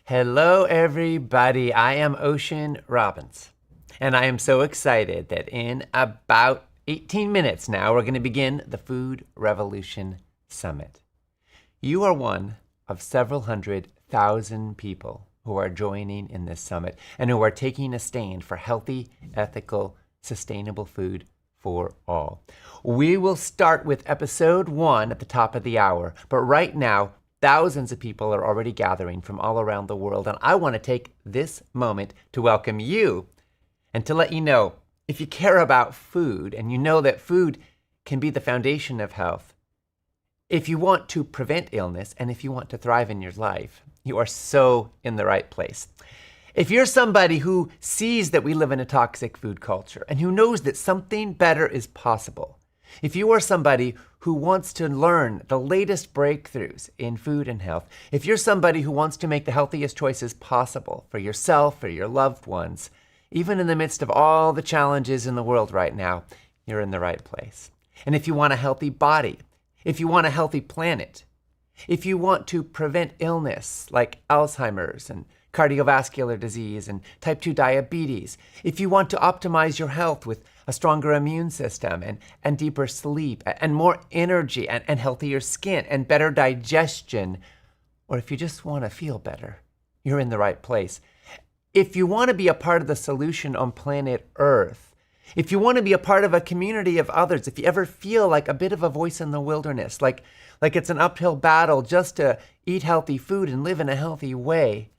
Hello, everybody. I am Ocean Robbins, and I am so excited that in about 18 minutes now, we're going to begin the Food Revolution Summit. You are one of several 100,000 people who are joining in this summit and who are taking a stand for healthy, ethical, sustainable food for all. We will start with episode 1 at the top of the hour, but right now, thousands of people are already gathering from all around the world, and I want to take this moment to welcome you and to let you know, if you care about food and you know that food can be the foundation of health, if you want to prevent illness and if you want to thrive in your life, you are so in the right place. If you're somebody who sees that we live in a toxic food culture and who knows that something better is possible, if you are somebody who wants to learn the latest breakthroughs in food and health, if you're somebody who wants to make the healthiest choices possible for yourself, for your loved ones, even in the midst of all the challenges in the world right now, you're in the right place. And if you want a healthy body, if you want a healthy planet, if you want to prevent illness like Alzheimer's and cardiovascular disease and type 2 diabetes, if you want to optimize your health with a stronger immune system and deeper sleep and more energy and healthier skin and better digestion, or if you just want to feel better, you're in the right place. If you want to be a part of the solution on planet Earth, if you want to be a part of a community of others, if you ever feel like a bit of a voice in the wilderness, like it's an uphill battle just to eat healthy food and live in a healthy way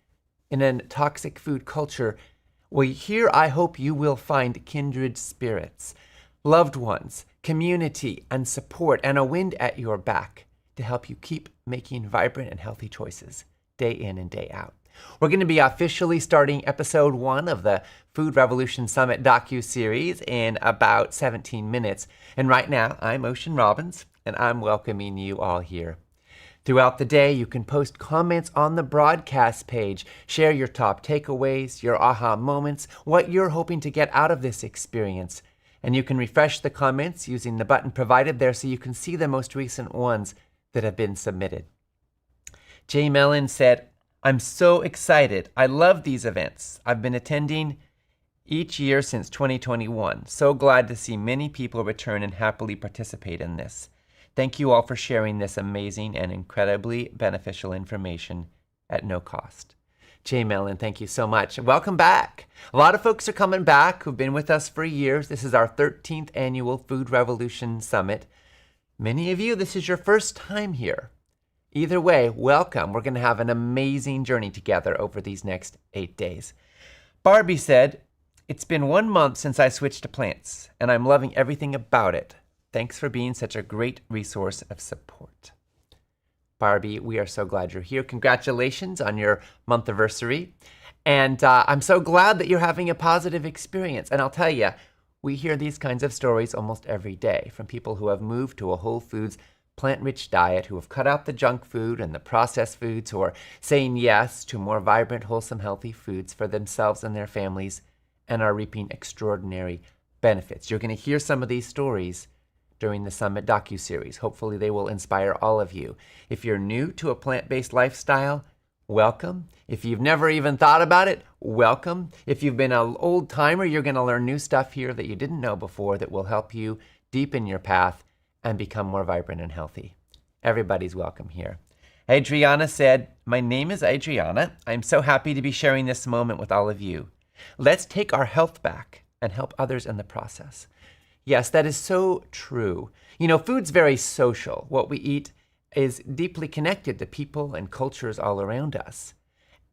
in a toxic food culture, well, here I hope you will find kindred spirits, loved ones, community, and support, and a wind at your back to help you keep making vibrant and healthy choices day in and day out. We're going to be officially starting episode 1 of the Food Revolution Summit docu-series in about 17 minutes. And right now, I'm Ocean Robbins, and I'm welcoming you all here. Throughout the day, you can post comments on the broadcast page, share your top takeaways, your aha moments, what you're hoping to get out of this experience. And you can refresh the comments using the button provided there so you can see the most recent ones that have been submitted. Jay Mellon said, "I'm so excited. I love these events. I've been attending each year since 2021. So glad to see many people return and happily participate in this. Thank you all for sharing this amazing and incredibly beneficial information at no cost." Jay Mellon, thank you so much. Welcome back. A lot of folks are coming back who've been with us for years. This is our 13th annual Food Revolution Summit. Many of you, this is your first time here. Either way, welcome. We're going to have an amazing journey together over these next 8 days. Barbie said, "It's been 1 month since I switched to plants, and I'm loving everything about it. Thanks for being such a great resource of support." Barbie, we are so glad you're here. Congratulations on your month anniversary. And I'm so glad that you're having a positive experience. And I'll tell you, we hear these kinds of stories almost every day from people who have moved to a whole foods, plant-rich diet, who have cut out the junk food and the processed foods, who are saying yes to more vibrant, wholesome, healthy foods for themselves and their families, and are reaping extraordinary benefits. You're going to hear some of these stories during the Summit docu-series. Hopefully they will inspire all of you. If you're new to a plant-based lifestyle, welcome. If you've never even thought about it, welcome. If you've been an old timer, you're going to learn new stuff here that you didn't know before that will help you deepen your path and become more vibrant and healthy. Everybody's welcome here. Adriana said, "My name is Adriana. I'm so happy to be sharing this moment with all of you. Let's take our health back and help others in the process." Yes, that is so true. You know, food's very social. What we eat is deeply connected to people and cultures all around us.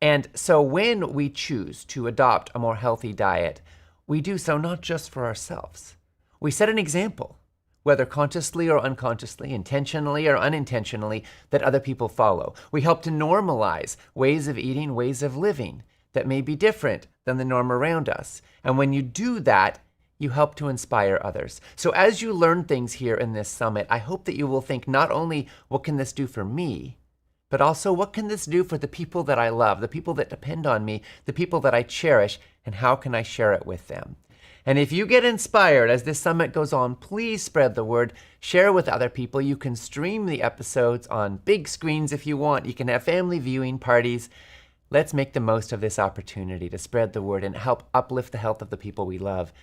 And so when we choose to adopt a more healthy diet, we do so not just for ourselves. We set an example, whether consciously or unconsciously, intentionally or unintentionally, that other people follow. We help to normalize ways of eating, ways of living that may be different than the norm around us. And when you do that, you help to inspire others. So as you learn things here in this summit, I hope that you will think not only, what can this do for me, but also what can this do for the people that I love, the people that depend on me, the people that I cherish, and how can I share it with them? And if you get inspired as this summit goes on, please spread the word, share with other people. You can stream the episodes on big screens if you want. You can have family viewing parties. Let's make the most of this opportunity to spread the word and help uplift the health of the people we love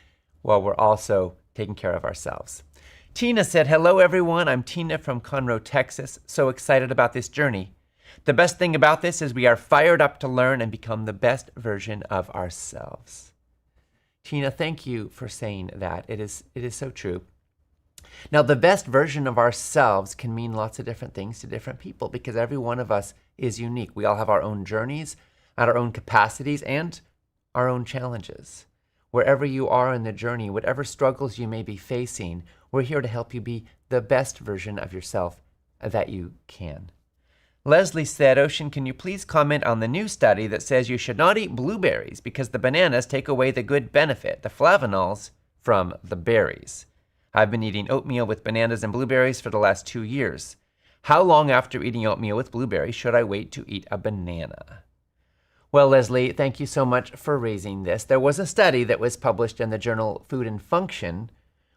while we're also taking care of ourselves. Tina said, hello everyone, I'm Tina from Conroe, Texas. So excited about this journey. The best thing about this is we are fired up to learn and become the best version of ourselves. Tina, thank you for saying that. It is so true. Now, the best version of ourselves can mean lots of different things to different people because every one of us is unique. We all have our own journeys, and our own capacities, and our own challenges. Wherever you are in the journey, whatever struggles you may be facing, we're here to help you be the best version of yourself that you can. Leslie said, Ocean, can you please comment on the new study that says you should not eat blueberries because the bananas take away the good benefit, the flavonols, from the berries? I've been eating oatmeal with bananas and blueberries for the last 2 years. How long after eating oatmeal with blueberries should I wait to eat a banana? Well, Leslie, thank you so much for raising this. There was a study that was published in the journal Food and Function,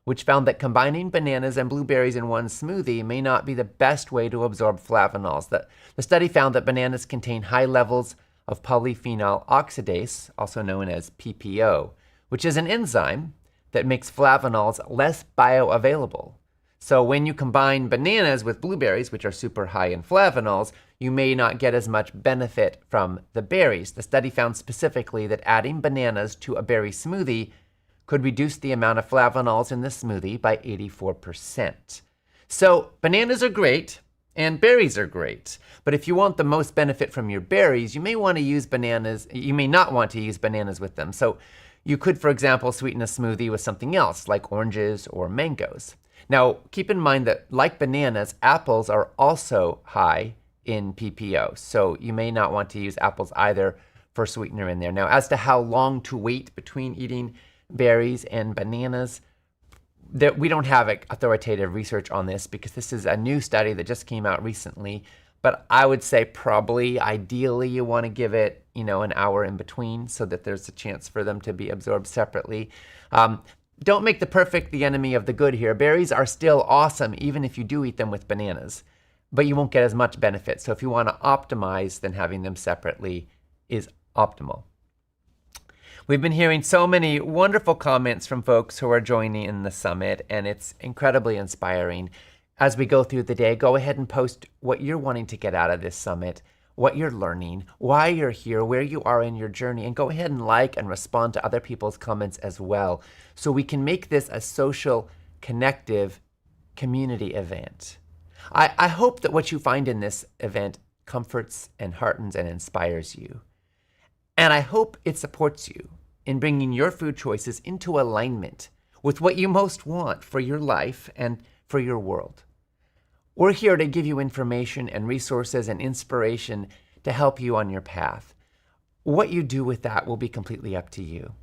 which found that combining bananas and blueberries in one smoothie may not be the best way to absorb flavonols. The study found that bananas contain high levels of polyphenol oxidase, also known as PPO, which is an enzyme that makes flavonols less bioavailable. So when you combine bananas with blueberries, which are super high in flavonols, you may not get as much benefit from the berries. The study found specifically that adding bananas to a berry smoothie could reduce the amount of flavonols in the smoothie by 84%. So bananas are great and berries are great, but if you want the most benefit from your berries, you may not want to use bananas with them. So you could, for example, sweeten a smoothie with something else like oranges or mangoes. Now, keep in mind that like bananas, apples are also high in PPO, so you may not want to use apples either for sweetener in there. Now, as to how long to wait between eating berries and bananas, we don't have authoritative research on this because this is a new study that just came out recently, but I would say probably ideally you want to give it, an hour in between so that there's a chance for them to be absorbed separately. Don't make the perfect the enemy of the good here. Berries are still awesome even if you do eat them with bananas, but you won't get as much benefit. So if you want to optimize, then having them separately is optimal. We've been hearing so many wonderful comments from folks who are joining in the summit, and it's incredibly inspiring. As we go through the day, go ahead and post what you're wanting to get out of this summit, what you're learning, why you're here, where you are in your journey, and go ahead and like and respond to other people's comments as well, so we can make this a social, connective community event. I hope that what you find in this event comforts and heartens and inspires you. And I hope it supports you in bringing your food choices into alignment with what you most want for your life and for your world. We're here to give you information and resources and inspiration to help you on your path. What you do with that will be completely up to you.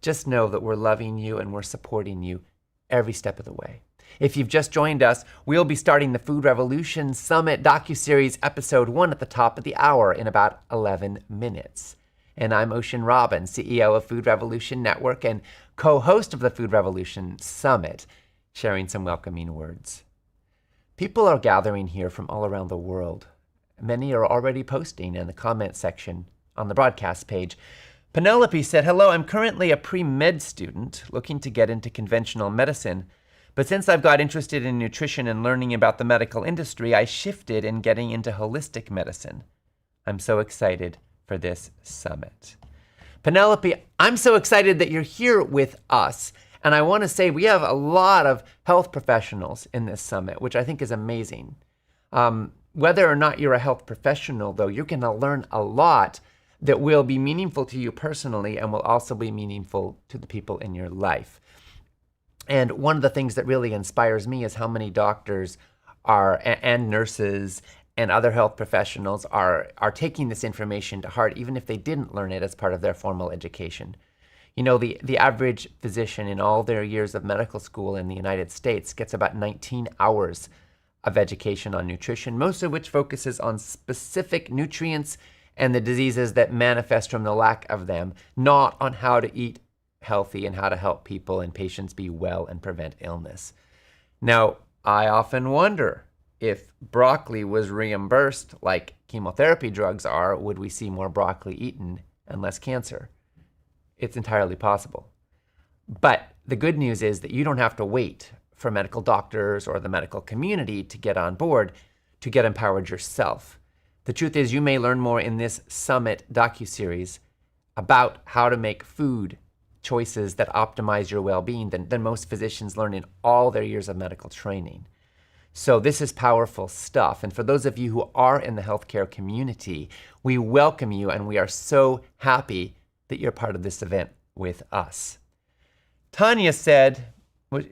Just know that we're loving you and we're supporting you every step of the way. If you've just joined us, we'll be starting the Food Revolution Summit docuseries episode 1 at the top of the hour in about 11 minutes. And I'm Ocean Robbins, CEO of Food Revolution Network and co-host of the Food Revolution Summit, sharing some welcoming words. People are gathering here from all around the world. Many are already posting in the comment section on the broadcast page. Penelope said, hello, I'm currently a pre-med student looking to get into conventional medicine. But since I've got interested in nutrition and learning about the medical industry, I shifted in getting into holistic medicine. I'm so excited for this summit. Penelope, I'm so excited that you're here with us. And I want to say we have a lot of health professionals in this summit, which I think is amazing. Whether or not you're a health professional, though, you're going to learn a lot that will be meaningful to you personally and will also be meaningful to the people in your life. And one of the things that really inspires me is how many doctors and nurses and other health professionals are taking this information to heart, even if they didn't learn it as part of their formal education. You know, the average physician in all their years of medical school in the United States gets about 19 hours of education on nutrition, most of which focuses on specific nutrients and the diseases that manifest from the lack of them, not on how to eat healthy and how to help people and patients be well and prevent illness. Now, I often wonder, if broccoli was reimbursed like chemotherapy drugs are, would we see more broccoli eaten and less cancer? It's entirely possible. But the good news is that you don't have to wait for medical doctors or the medical community to get on board to get empowered yourself. The truth is, you may learn more in this Summit docuseries about how to make food choices that optimize your well-being than most physicians learn in all their years of medical training. So this is powerful stuff. And for those of you who are in the healthcare community, we welcome you, and we are so happy that you're part of this event with us. Tanya said,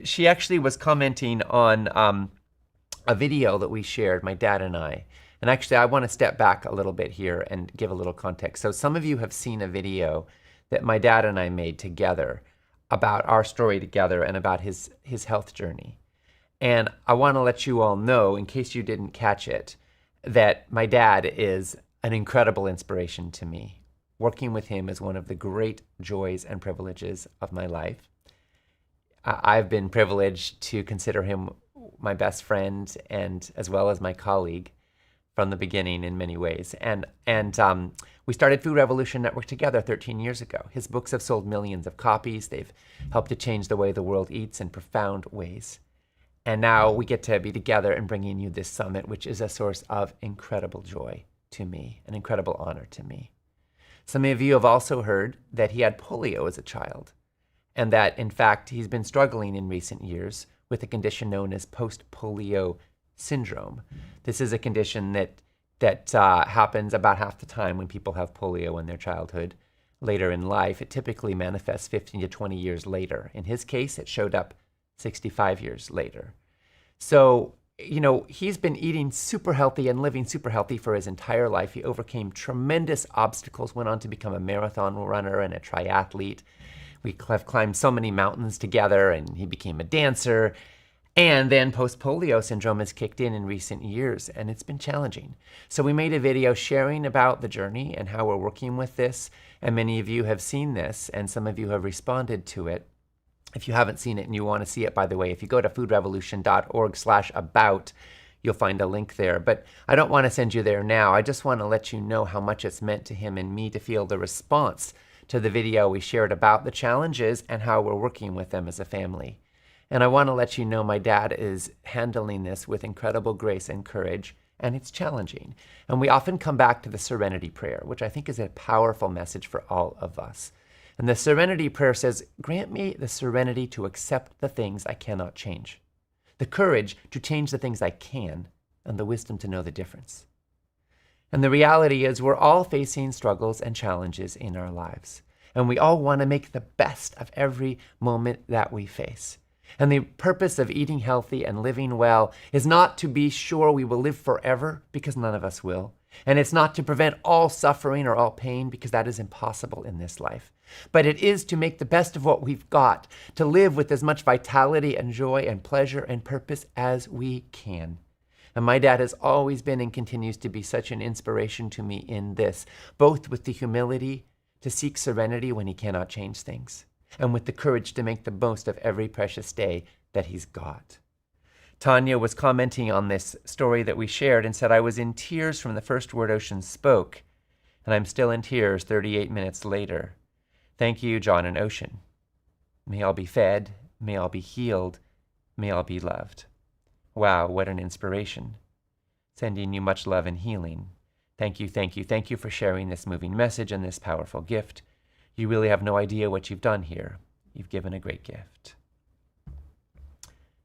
she actually was commenting on a video that we shared, my dad and I. And actually, I want to step back a little bit here and give a little context. So some of you have seen a video that my dad and I made together about our story together and about his health journey. And I want to let you all know, in case you didn't catch it, that my dad is an incredible inspiration to me. Working with him is one of the great joys and privileges of my life. I've been privileged to consider him my best friend and as well as my colleague from the beginning in many ways. And we started Food Revolution Network together 13 years ago. His books have sold millions of copies. They've helped to change the way the world eats in profound ways. And now we get to be together and bringing you this summit, which is a source of incredible joy to me, an incredible honor to me. Some of you have also heard that he had polio as a child, and that, in fact, he's been struggling in recent years with a condition known as post-polio syndrome. This is a condition that happens about half the time when people have polio in their childhood. Later in life, it typically manifests 15 to 20 years later. In his case, it showed up 65 years later. So, he's been eating super healthy and living super healthy for his entire life. He overcame tremendous obstacles, went on to become a marathon runner and a triathlete. We have climbed so many mountains together, and he became a dancer. And then post-polio syndrome has kicked in recent years, and it's been challenging. So we made a video sharing about the journey and how we're working with this. And many of you have seen this, and some of you have responded to it. If you haven't seen it and you want to see it, by the way, if you go to foodrevolution.org/about, you'll find a link there. But I don't want to send you there now. I just want to let you know how much it's meant to him and me to feel the response to the video we shared about the challenges and how we're working with them as a family. And I want to let you know my dad is handling this with incredible grace and courage, and it's challenging. And we often come back to the serenity prayer, which I think is a powerful message for all of us. And the serenity prayer says, grant me the serenity to accept the things I cannot change, the courage to change the things I can, and the wisdom to know the difference. And the reality is we're all facing struggles and challenges in our lives. And we all want to make the best of every moment that we face. And the purpose of eating healthy and living well is not to be sure we will live forever, because none of us will. And it's not to prevent all suffering or all pain, because that is impossible in this life. But it is to make the best of what we've got, to live with as much vitality and joy and pleasure and purpose as we can. And my dad has always been and continues to be such an inspiration to me in this, both with the humility to seek serenity when he cannot change things, and with the courage to make the most of every precious day that he's got. Tanya was commenting on this story that we shared and said, I was in tears from the first word Ocean spoke, and I'm still in tears 38 minutes later. Thank you, John and Ocean. May all be fed, may all be healed, may all be loved. Wow, what an inspiration. Sending you much love and healing. Thank you, thank you, thank you for sharing this moving message and this powerful gift. You really have no idea what you've done here. You've given a great gift.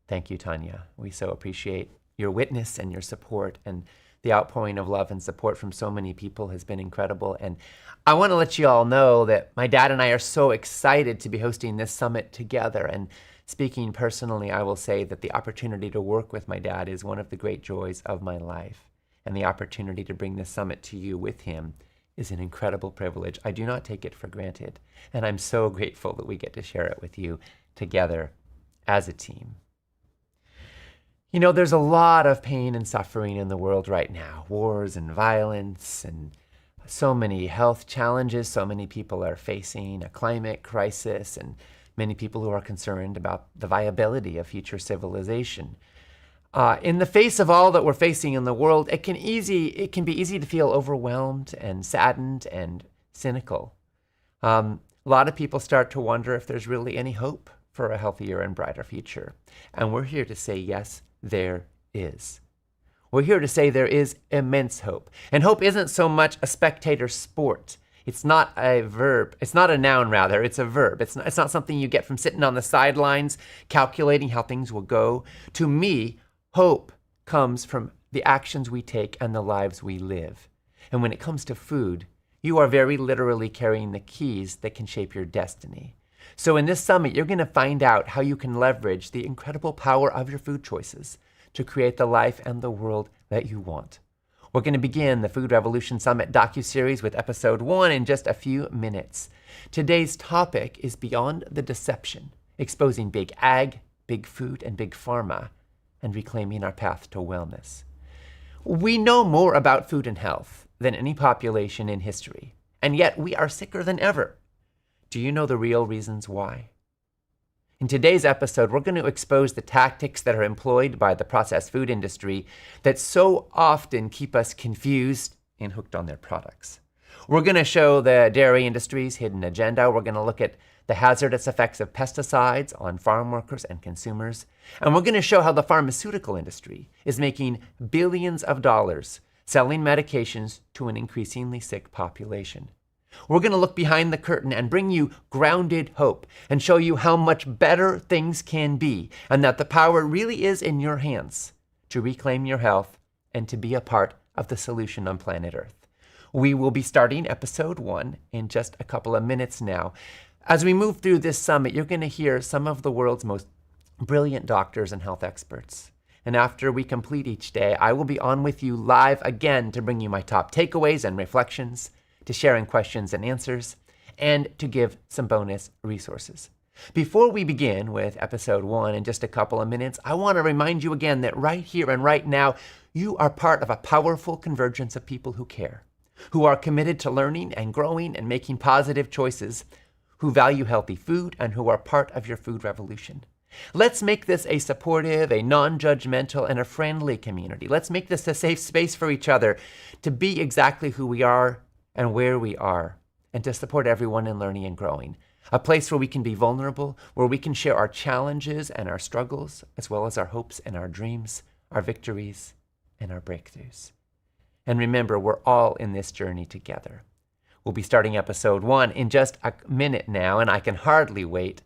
Thank you, Tanya. We so appreciate your witness and your support, and the outpouring of love and support from so many people has been incredible. And I want to let you all know that my dad and I are so excited to be hosting this summit together. And speaking personally, I will say that the opportunity to work with my dad is one of the great joys of my life. And the opportunity to bring this summit to you with him is an incredible privilege. I do not take it for granted. And I'm so grateful that we get to share it with you together as a team. There's a lot of pain and suffering in the world right now. Wars and violence and so many health challenges. So many people are facing a climate crisis, and many people who are concerned about the viability of future civilization. In the face of all that we're facing in the world, it can be easy to feel overwhelmed and saddened and cynical. A lot of people start to wonder if there's really any hope for a healthier and brighter future. And we're here to say, yes, there is. We're here to say there is immense hope. And hope isn't so much a spectator sport. It's not a verb. It's not a noun, rather. It's a verb. It's not something you get from sitting on the sidelines, calculating how things will go. To me, hope comes from the actions we take and the lives we live. And when it comes to food, you are very literally carrying the keys that can shape your destiny. So in this summit, you're going to find out how you can leverage the incredible power of your food choices to create the life and the world that you want. We're going to begin the Food Revolution Summit docuseries with episode 1 in just a few minutes. Today's topic is Beyond the Deception, exposing big ag, big food, and big pharma, and reclaiming our path to wellness. We know more about food and health than any population in history, and yet we are sicker than ever. Do you know the real reasons why? In today's episode, we're going to expose the tactics that are employed by the processed food industry that so often keep us confused and hooked on their products. We're going to show the dairy industry's hidden agenda. We're going to look at the hazardous effects of pesticides on farm workers and consumers. And we're going to show how the pharmaceutical industry is making billions of dollars selling medications to an increasingly sick population. We're going to look behind the curtain and bring you grounded hope and show you how much better things can be and that the power really is in your hands to reclaim your health and to be a part of the solution on planet Earth. We will be starting episode 1 in just a couple of minutes now. As we move through this summit, you're going to hear some of the world's most brilliant doctors and health experts. And after we complete each day, I will be on with you live again to bring you my top takeaways and reflections, to sharing questions and answers, and to give some bonus resources. Before we begin with episode 1 in just a couple of minutes, I want to remind you again that right here and right now, you are part of a powerful convergence of people who care, who are committed to learning and growing and making positive choices, who value healthy food, and who are part of your food revolution. Let's make this a supportive, a non-judgmental, and a friendly community. Let's make this a safe space for each other to be exactly who we are and where we are, and to support everyone in learning and growing. A place where we can be vulnerable, where we can share our challenges and our struggles, as well as our hopes and our dreams, our victories and our breakthroughs. And remember, we're all in this journey together. We'll be starting episode 1 in just a minute now, and I can hardly wait.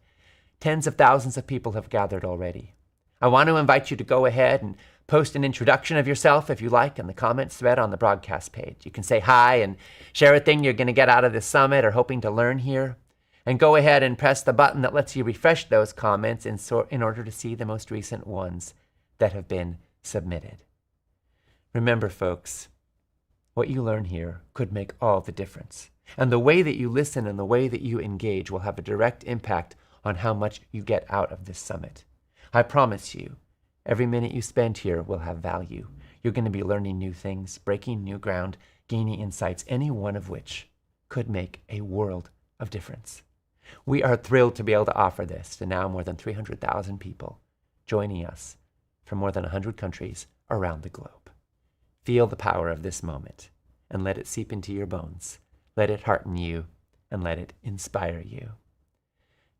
Tens of thousands of people have gathered already. I want to invite you to go ahead and post an introduction of yourself, if you like, in the comments thread on the broadcast page. You can say hi and share a thing you're going to get out of this summit or hoping to learn here. And go ahead and press the button that lets you refresh those comments in order to see the most recent ones that have been submitted. Remember, folks, what you learn here could make all the difference. And the way that you listen and the way that you engage will have a direct impact on how much you get out of this summit. I promise you, every minute you spend here will have value. You're going to be learning new things, breaking new ground, gaining insights, any one of which could make a world of difference. We are thrilled to be able to offer this to now more than 300,000 people joining us from more than 100 countries around the globe. Feel the power of this moment and let it seep into your bones. Let it hearten you and let it inspire you.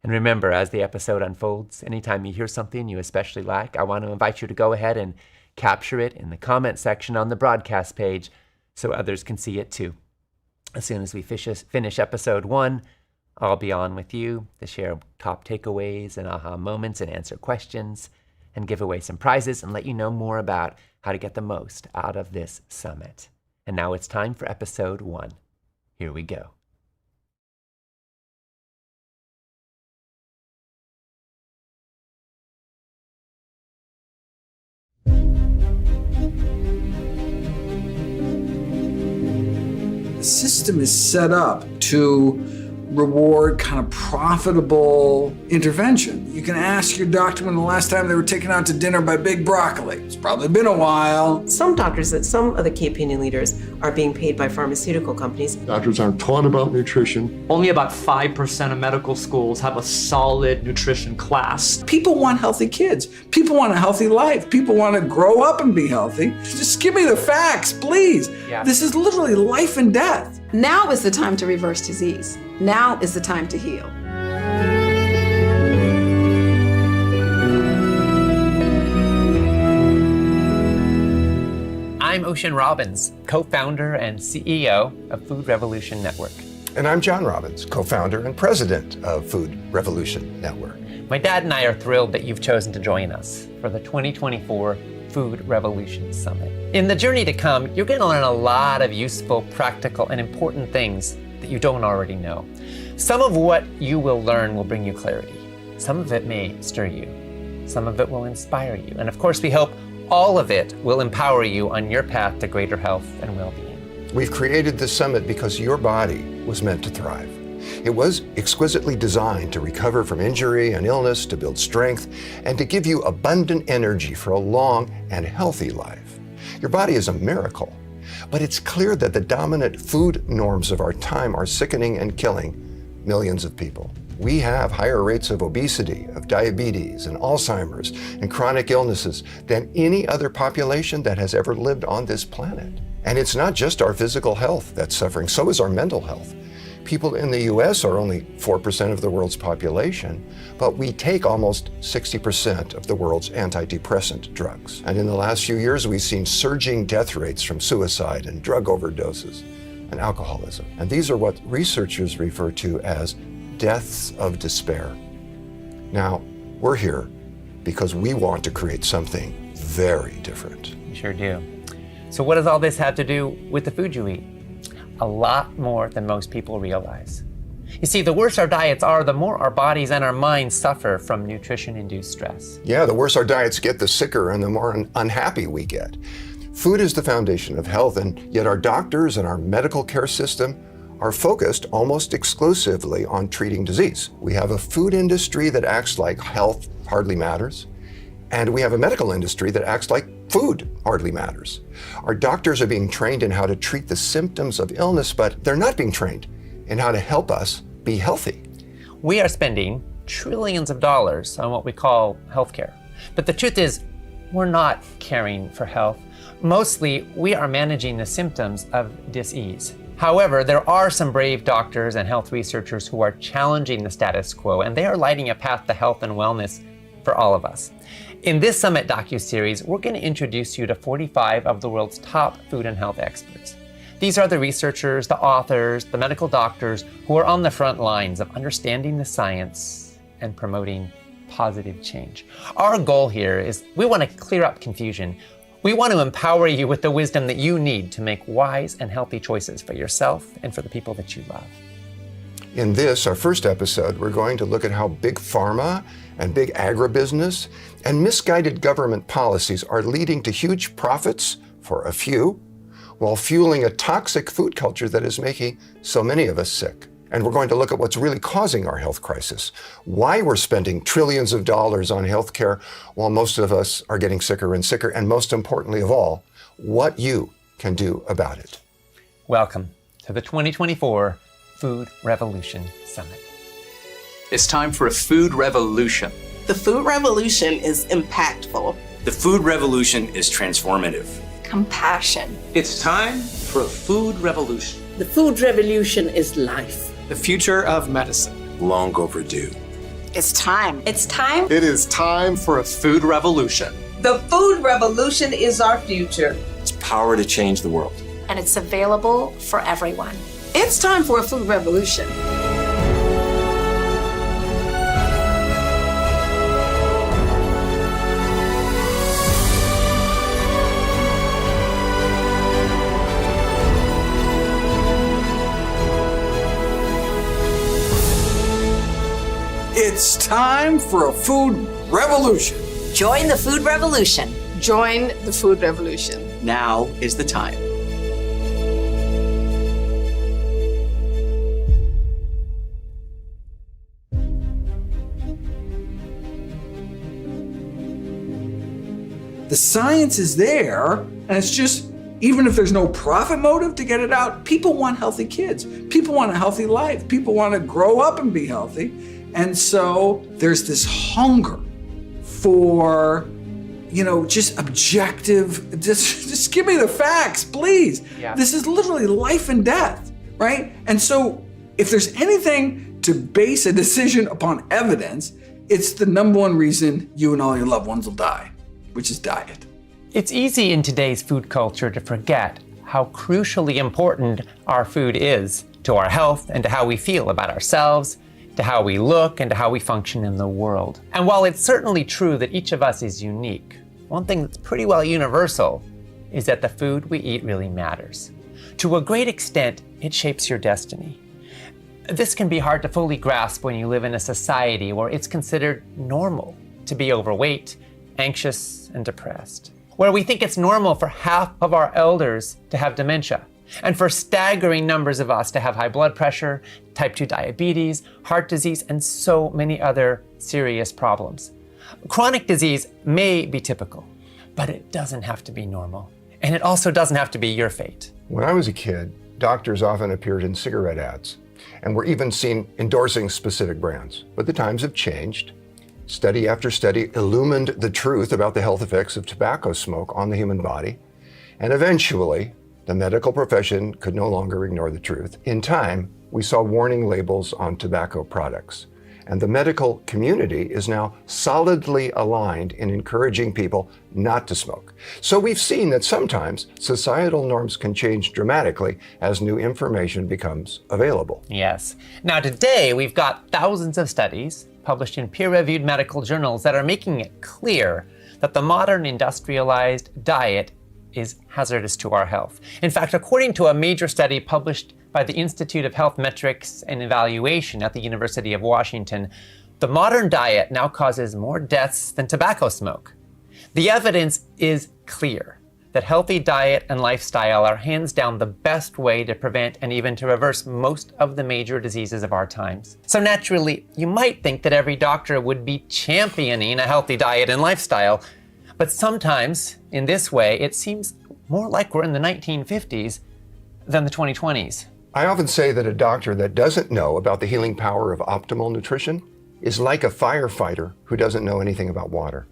And remember, as the episode unfolds, anytime you hear something you especially like, I want to invite you to go ahead and capture it in the comment section on the broadcast page so others can see it too. As soon as we finish episode 1, I'll be on with you to share top takeaways and aha moments and answer questions and give away some prizes and let you know more about how to get the most out of this summit. And now it's time for episode 1. Here we go. The system is set up to reward kind of profitable intervention. You can ask your doctor when the last time they were taken out to dinner by Big Broccoli. It's probably been a while. Some doctors, some of the key opinion leaders are being paid by pharmaceutical companies. Doctors aren't taught about nutrition. Only about 5% of medical schools have a solid nutrition class. People want healthy kids. People want a healthy life. People want to grow up and be healthy. Just give me the facts, please. Yeah. This is literally life and death. Now is the time to reverse disease. Now is the time to heal. I'm Ocean Robbins, co-founder and CEO of Food Revolution Network. And I'm John Robbins, co-founder and president of Food Revolution Network. My dad and I are thrilled that you've chosen to join us for the 2024 Food Revolution Summit. In the journey to come, you're going to learn a lot of useful, practical, and important things that you don't already know. Some of what you will learn will bring you clarity. Some of it may stir you. Some of it will inspire you. And of course, we hope all of it will empower you on your path to greater health and well-being. We've created this summit because your body was meant to thrive. It was exquisitely designed to recover from injury and illness, to build strength, and to give you abundant energy for a long and healthy life. Your body is a miracle, but it's clear that the dominant food norms of our time are sickening and killing millions of people. We have higher rates of obesity, of diabetes, and Alzheimer's, and chronic illnesses than any other population that has ever lived on this planet. And it's not just our physical health that's suffering, so is our mental health. People in the US are only 4% of the world's population, but we take almost 60% of the world's antidepressant drugs. And in the last few years, we've seen surging death rates from suicide and drug overdoses and alcoholism. And these are what researchers refer to as deaths of despair. Now, we're here because we want to create something very different. You sure do. So what does all this have to do with the food you eat? A lot more than most people realize. You see, the worse our diets are, the more our bodies and our minds suffer from nutrition-induced stress. Yeah, the worse our diets get, the sicker and the more unhappy we get. Food is the foundation of health, and yet our doctors and our medical care system are focused almost exclusively on treating disease. We have a food industry that acts like health hardly matters, and we have a medical industry that acts like food hardly matters. Our doctors are being trained in how to treat the symptoms of illness, but they're not being trained in how to help us be healthy. We are spending trillions of dollars on what we call healthcare. But the truth is, we're not caring for health. Mostly, we are managing the symptoms of dis-ease. However, there are some brave doctors and health researchers who are challenging the status quo, and they are lighting a path to health and wellness for all of us. In this Summit docuseries, we're going to introduce you to 45 of the world's top food and health experts. These are the researchers, the authors, the medical doctors who are on the front lines of understanding the science and promoting positive change. Our goal here is we want to clear up confusion. We want to empower you with the wisdom that you need to make wise and healthy choices for yourself and for the people that you love. In this, our first episode, we're going to look at how big pharma and big agribusiness and misguided government policies are leading to huge profits for a few, while fueling a toxic food culture that is making so many of us sick. And we're going to look at what's really causing our health crisis, why we're spending trillions of dollars on healthcare while most of us are getting sicker and sicker, and most importantly of all, what you can do about it. Welcome to the 2024 Food Revolution Summit. It's time for a food revolution. The food revolution is impactful. The food revolution is transformative. Compassion. It's time for a food revolution. The food revolution is life. The future of medicine. Long overdue. It's time. It's time. It is time for a food revolution. The food revolution is our future. It's power to change the world. And it's available for everyone. It's time for a food revolution. It's time for a food revolution. Join the food revolution. Join the food revolution. Now is the time. The science is there, and it's just, even if there's no profit motive to get it out, people want healthy kids. People want a healthy life. People want to grow up and be healthy. And so there's this hunger for, just objective, just give me the facts, please. Yeah. This is literally life and death, right? And so if there's anything to base a decision upon evidence, it's the number one reason you and all your loved ones will die, which is diet. It's easy in today's food culture to forget how crucially important our food is to our health and to how we feel about ourselves, to how we look, and to how we function in the world. And while it's certainly true that each of us is unique, one thing that's pretty well universal is that the food we eat really matters. To a great extent, it shapes your destiny. This can be hard to fully grasp when you live in a society where it's considered normal to be overweight, anxious, and depressed, where we think it's normal for half of our elders to have dementia, and for staggering numbers of us to have high blood pressure, type 2 diabetes, heart disease, and so many other serious problems. Chronic disease may be typical, but it doesn't have to be normal. And it also doesn't have to be your fate. When I was a kid, doctors often appeared in cigarette ads and were even seen endorsing specific brands. But the times have changed. Study after study illumined the truth about the health effects of tobacco smoke on the human body. And eventually, the medical profession could no longer ignore the truth. In time, we saw warning labels on tobacco products. And the medical community is now solidly aligned in encouraging people not to smoke. So we've seen that sometimes societal norms can change dramatically as new information becomes available. Yes. Now today, we've got thousands of studies published in peer-reviewed medical journals that are making it clear that the modern industrialized diet is hazardous to our health. In fact, according to a major study published by the Institute of Health Metrics and Evaluation at the University of Washington, the modern diet now causes more deaths than tobacco smoke. The evidence is clear that healthy diet and lifestyle are hands down the best way to prevent and even to reverse most of the major diseases of our times. So naturally, you might think that every doctor would be championing a healthy diet and lifestyle, but sometimes, in this way, it seems more like we're in the 1950s than the 2020s. I often say that a doctor that doesn't know about the healing power of optimal nutrition is like a firefighter who doesn't know anything about water.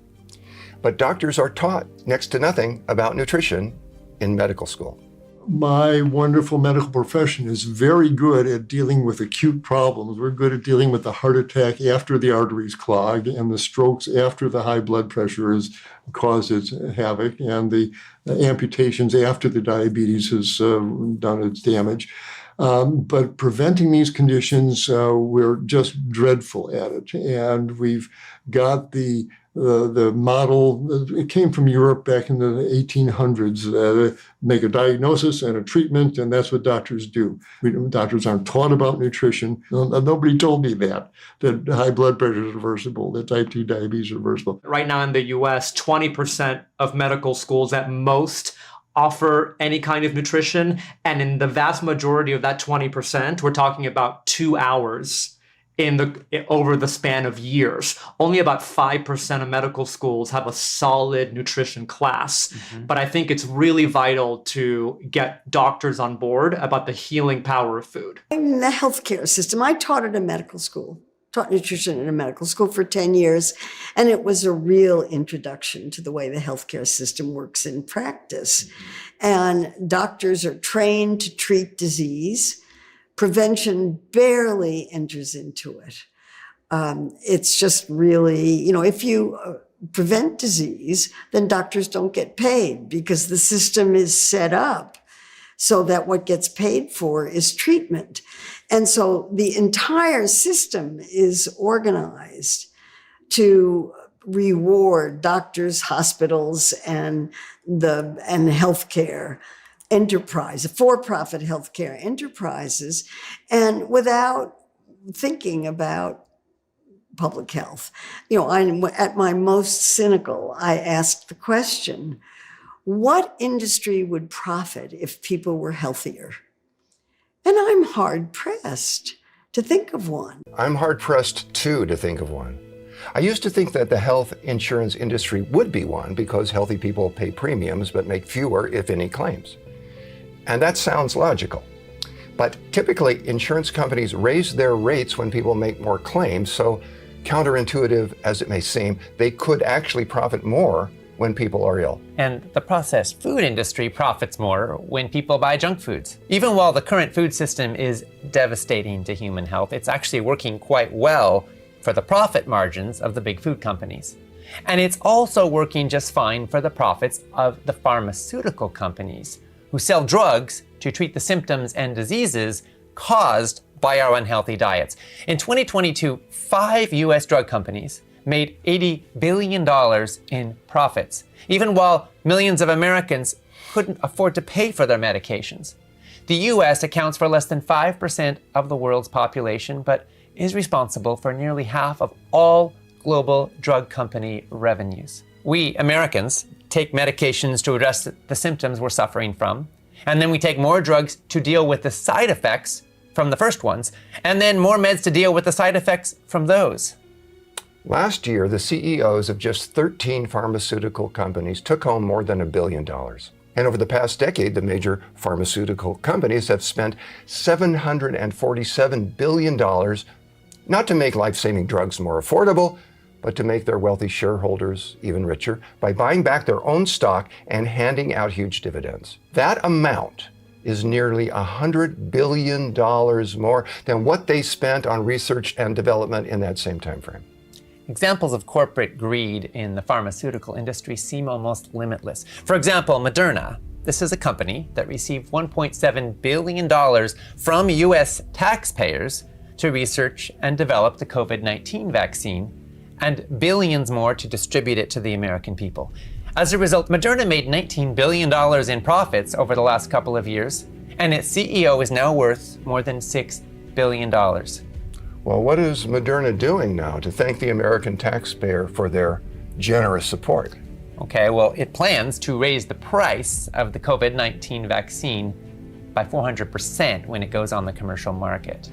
But doctors are taught next to nothing about nutrition in medical school. My wonderful medical profession is very good at dealing with acute problems. We're good at dealing with the heart attack after the arteries clog and the strokes after the high blood pressure has caused its havoc and the amputations after the diabetes has done its damage. But preventing these conditions, we're just dreadful at it. And we've got the model, it came from Europe back in the 1800s, make a diagnosis and a treatment, and that's what doctors do. Doctors aren't taught about nutrition. Nobody told me that high blood pressure is reversible, that type 2 diabetes is reversible. Right now in the US, 20% of medical schools at most offer any kind of nutrition. And in the vast majority of that 20%, we're talking about 2 hours over the span of years. Only about 5% of medical schools have a solid nutrition class. Mm-hmm. But I think it's really vital to get doctors on board about the healing power of food. In the healthcare system, I taught at a medical school, taught nutrition in a medical school for 10 years, and it was a real introduction to the way the healthcare system works in practice. Mm-hmm. And doctors are trained to treat disease. Prevention barely enters into it. It's just really, if you prevent disease, then doctors don't get paid because the system is set up so that what gets paid for is treatment. And so the entire system is organized to reward doctors, hospitals, and healthcare enterprise, for-profit healthcare enterprises, and without thinking about public health. At my most cynical, I asked the question, what industry would profit if people were healthier? And I'm hard-pressed to think of one. I'm hard-pressed, too, to think of one. I used to think that the health insurance industry would be one because healthy people pay premiums but make fewer, if any, claims. And that sounds logical. But typically, insurance companies raise their rates when people make more claims, so counterintuitive as it may seem, they could actually profit more when people are ill. And the processed food industry profits more when people buy junk foods. Even while the current food system is devastating to human health, it's actually working quite well for the profit margins of the big food companies. And it's also working just fine for the profits of the pharmaceutical companies who sell drugs to treat the symptoms and diseases caused by our unhealthy diets. In 2022, 5 US drug companies made $80 billion in profits, even while millions of Americans couldn't afford to pay for their medications. The US accounts for less than 5% of the world's population, but is responsible for nearly half of all global drug company revenues. We Americans take medications to address the symptoms we're suffering from, and then we take more drugs to deal with the side effects from the first ones, and then more meds to deal with the side effects from those. Last year, the CEOs of just 13 pharmaceutical companies took home more than $1 billion. And over the past decade, the major pharmaceutical companies have spent $747 billion, not to make life-saving drugs more affordable, but to make their wealthy shareholders even richer by buying back their own stock and handing out huge dividends. That amount is nearly $100 billion more than what they spent on research and development in that same time frame. Examples of corporate greed in the pharmaceutical industry seem almost limitless. For example, Moderna. This is a company that received $1.7 billion from US taxpayers to research and develop the COVID-19 vaccine, and billions more to distribute it to the American people. As a result, Moderna made $19 billion in profits over the last couple of years, and its CEO is now worth more than $6 billion. Well, what is Moderna doing now to thank the American taxpayer for their generous support? Okay, well, it plans to raise the price of the COVID-19 vaccine by 400% when it goes on the commercial market.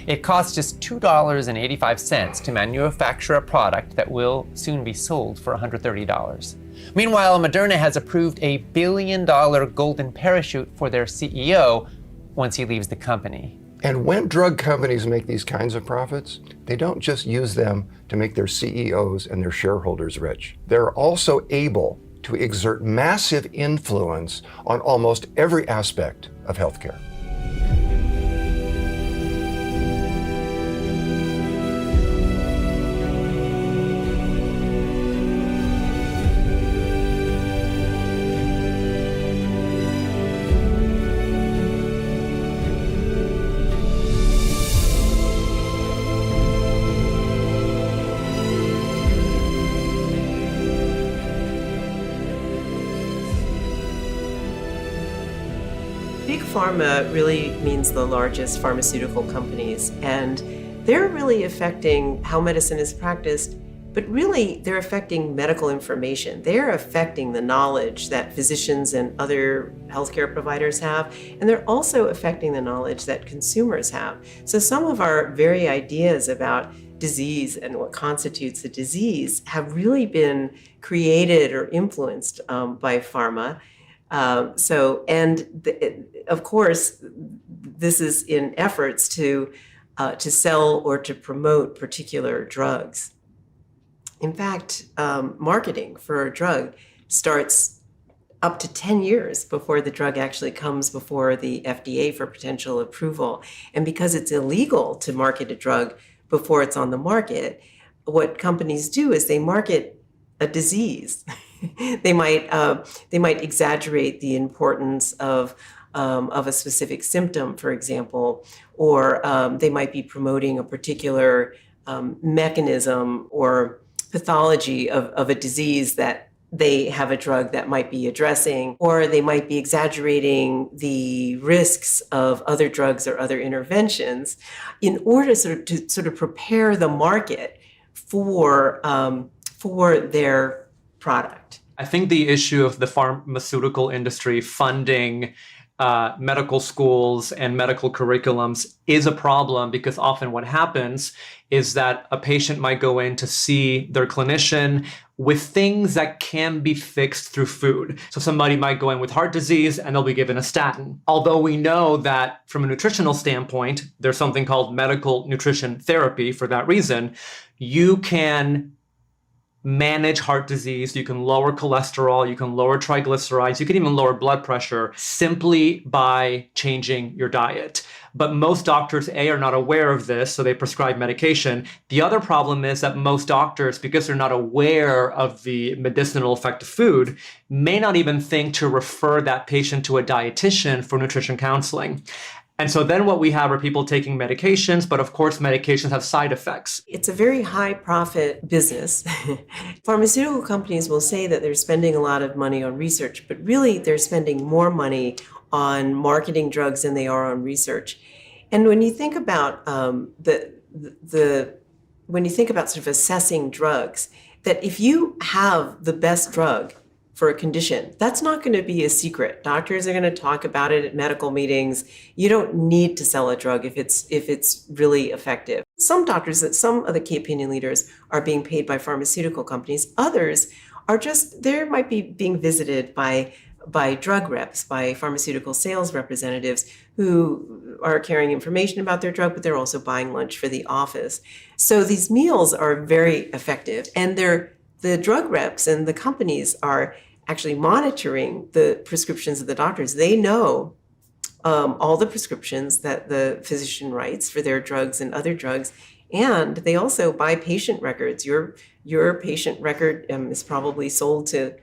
It costs just $2.85 to manufacture a product that will soon be sold for $130. Meanwhile, Moderna has approved a $1 billion golden parachute for their CEO once he leaves the company. And when drug companies make these kinds of profits, they don't just use them to make their CEOs and their shareholders rich. They're also able to exert massive influence on almost every aspect of healthcare. Big Pharma really means the largest pharmaceutical companies, and they're really affecting how medicine is practiced, but really they're affecting medical information. They're affecting the knowledge that physicians and other healthcare providers have, and they're also affecting the knowledge that consumers have. So some of our very ideas about disease and what constitutes a disease have really been created or influenced by pharma. Of course, this is in efforts to sell or to promote particular drugs. In fact, marketing for a drug starts up to 10 years before the drug actually comes before the FDA for potential approval. And because it's illegal to market a drug before it's on the market, what companies do is they market a disease. They might exaggerate the importance of a specific symptom, for example, or they might be promoting a particular mechanism or pathology of a disease that they have a drug that might be addressing, or they might be exaggerating the risks of other drugs or other interventions in order to sort of prepare the market for their product. I think the issue of the pharmaceutical industry funding medical schools and medical curriculums is a problem, because often what happens is that a patient might go in to see their clinician with things that can be fixed through food. So somebody might go in with heart disease and they'll be given a statin. Although we know that from a nutritional standpoint, there's something called medical nutrition therapy for that reason. You can manage heart disease, you can lower cholesterol, you can lower triglycerides, you can even lower blood pressure simply by changing your diet. But most doctors, A, are not aware of this, so they prescribe medication. The other problem is that most doctors, because they're not aware of the medicinal effect of food, may not even think to refer that patient to a dietitian for nutrition counseling. And so then what we have are people taking medications, but of course medications have side effects. It's a very high profit business. Pharmaceutical companies will say that they're spending a lot of money on research, but really they're spending more money on marketing drugs than they are on research. And when you think about when you think about sort of assessing drugs, that if you have the best drug for a condition, that's not going to be a secret. Doctors are going to talk about it at medical meetings. You don't need to sell a drug if it's really effective. Some doctors, some of the key opinion leaders are being paid by pharmaceutical companies. Others are just, they might be being visited by drug reps, by pharmaceutical sales representatives who are carrying information about their drug, but they're also buying lunch for the office. So these meals are very effective, and the drug reps and the companies are actually monitoring the prescriptions of the doctors. They know all the prescriptions that the physician writes for their drugs and other drugs, and they also buy patient records. Your patient record is probably sold to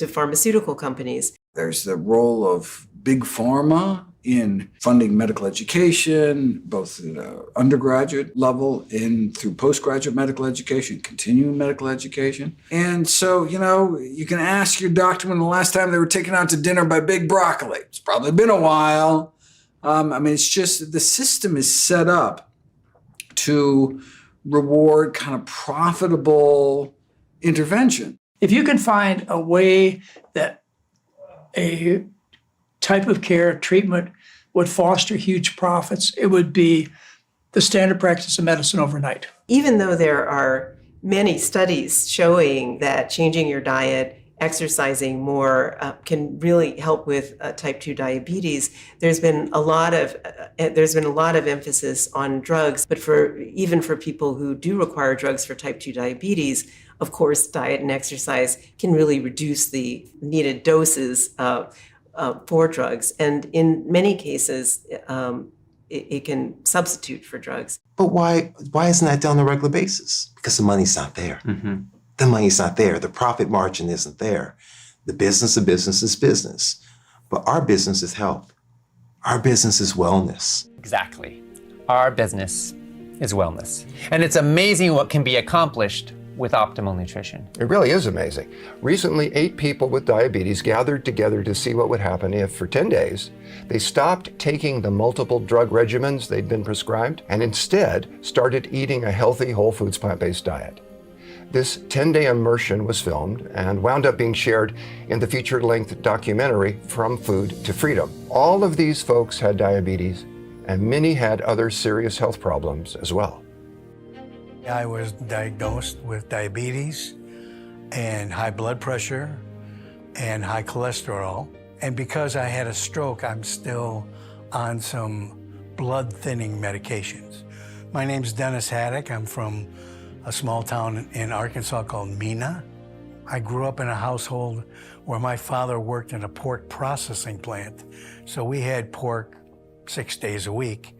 pharmaceutical companies. There's the role of big pharma in funding medical education, both at an undergraduate level and through postgraduate medical education, continuing medical education. And so, you can ask your doctor when the last time they were taken out to dinner by Big Broccoli. It's probably been a while. It's just the system is set up to reward kind of profitable intervention. If you can find a way that a type of care, treatment would foster huge profits, it would be the standard practice of medicine overnight. Even though there are many studies showing that changing your diet, exercising more can really help with type 2 diabetes, there's been a lot of emphasis on drugs. But even for people who do require drugs for type 2 diabetes, of course, diet and exercise can really reduce the needed doses for drugs. And in many cases, it can substitute for drugs. But why isn't that done on a regular basis? Because the money's not there. Mm-hmm. The money's not there. The profit margin isn't there. The business of business is business. But our business is health. Our business is wellness. Exactly. Our business is wellness. And it's amazing what can be accomplished with optimal nutrition. It really is amazing. Recently, 8 people with diabetes gathered together to see what would happen if, for 10 days, they stopped taking the multiple drug regimens they'd been prescribed and instead started eating a healthy, whole foods, plant-based diet. This 10-day immersion was filmed and wound up being shared in the feature-length documentary, From Food to Freedom. All of these folks had diabetes, and many had other serious health problems as well. I was diagnosed with diabetes and high blood pressure and high cholesterol. And because I had a stroke, I'm still on some blood thinning medications. My name's Dennis Haddock. I'm from a small town in Arkansas called Mena. I grew up in a household where my father worked in a pork processing plant. So we had pork 6 days a week.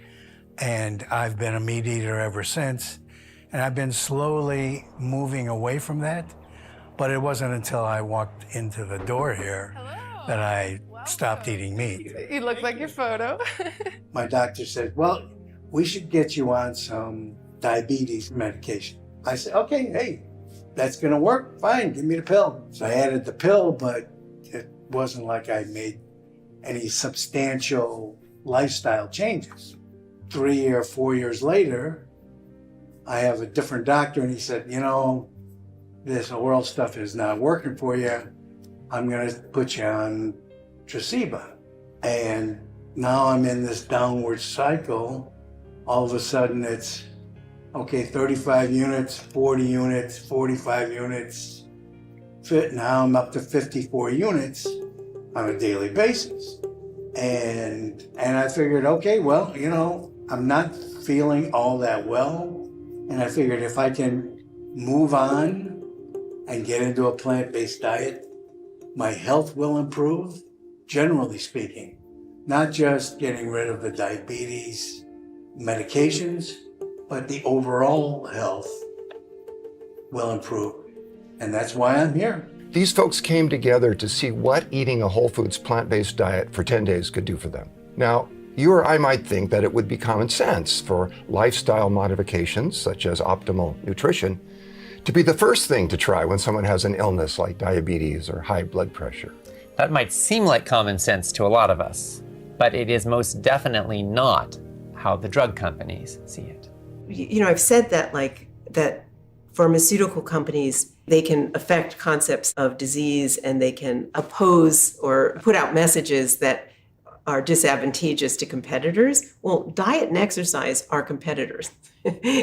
And I've been a meat eater ever since. And I've been slowly moving away from that, but it wasn't until I walked into the door here that I stopped eating meat. You look like your photo. My doctor said, well, we should get you on some diabetes medication. I said, okay, hey, that's gonna work, fine, give me the pill. So I added the pill, but it wasn't like I made any substantial lifestyle changes. 3 or 4 years later, I have a different doctor, and he said, this oral stuff is not working for you. I'm going to put you on Traceba. And now I'm in this downward cycle. All of a sudden it's, okay, 35 units, 40 units, 45 units. Now I'm up to 54 units on a daily basis. And I figured, okay, well, you know, I'm not feeling all that well. And I figured if I can move on and get into a plant-based diet, my health will improve, generally speaking. Not just getting rid of the diabetes medications, but the overall health will improve. And that's why I'm here. These folks came together to see what eating a whole foods plant-based diet for 10 days could do for them. Now, you or I might think that it would be common sense for lifestyle modifications, such as optimal nutrition, to be the first thing to try when someone has an illness like diabetes or high blood pressure. That might seem like common sense to a lot of us, but it is most definitely not how the drug companies see it. You know, I've said that that pharmaceutical companies, they can affect concepts of disease and they can oppose or put out messages that are disadvantageous to competitors. Well, diet and exercise are competitors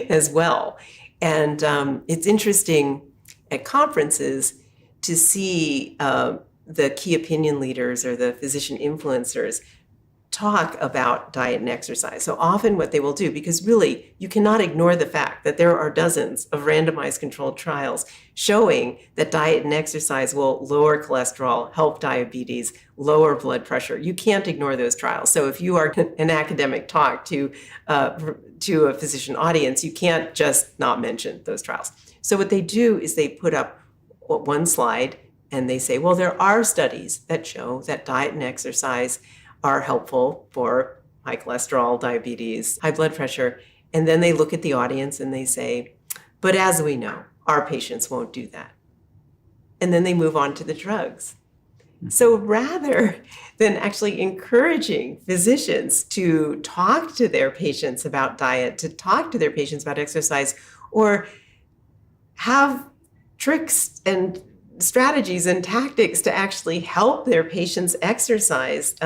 as well. And it's interesting at conferences to see the key opinion leaders or the physician influencers talk about diet and exercise. So often what they will do, because really you cannot ignore the fact that there are dozens of randomized controlled trials showing that diet and exercise will lower cholesterol, help diabetes, lower blood pressure. You can't ignore those trials. So if you are an academic talk to a physician audience, you can't just not mention those trials. So what they do is they put up one slide and they say, well, there are studies that show that diet and exercise are helpful for high cholesterol, diabetes, high blood pressure. And then they look at the audience and they say, but as we know, our patients won't do that. And then they move on to the drugs. So rather than actually encouraging physicians to talk to their patients about diet, to talk to their patients about exercise, or have tricks and strategies and tactics to actually help their patients exercise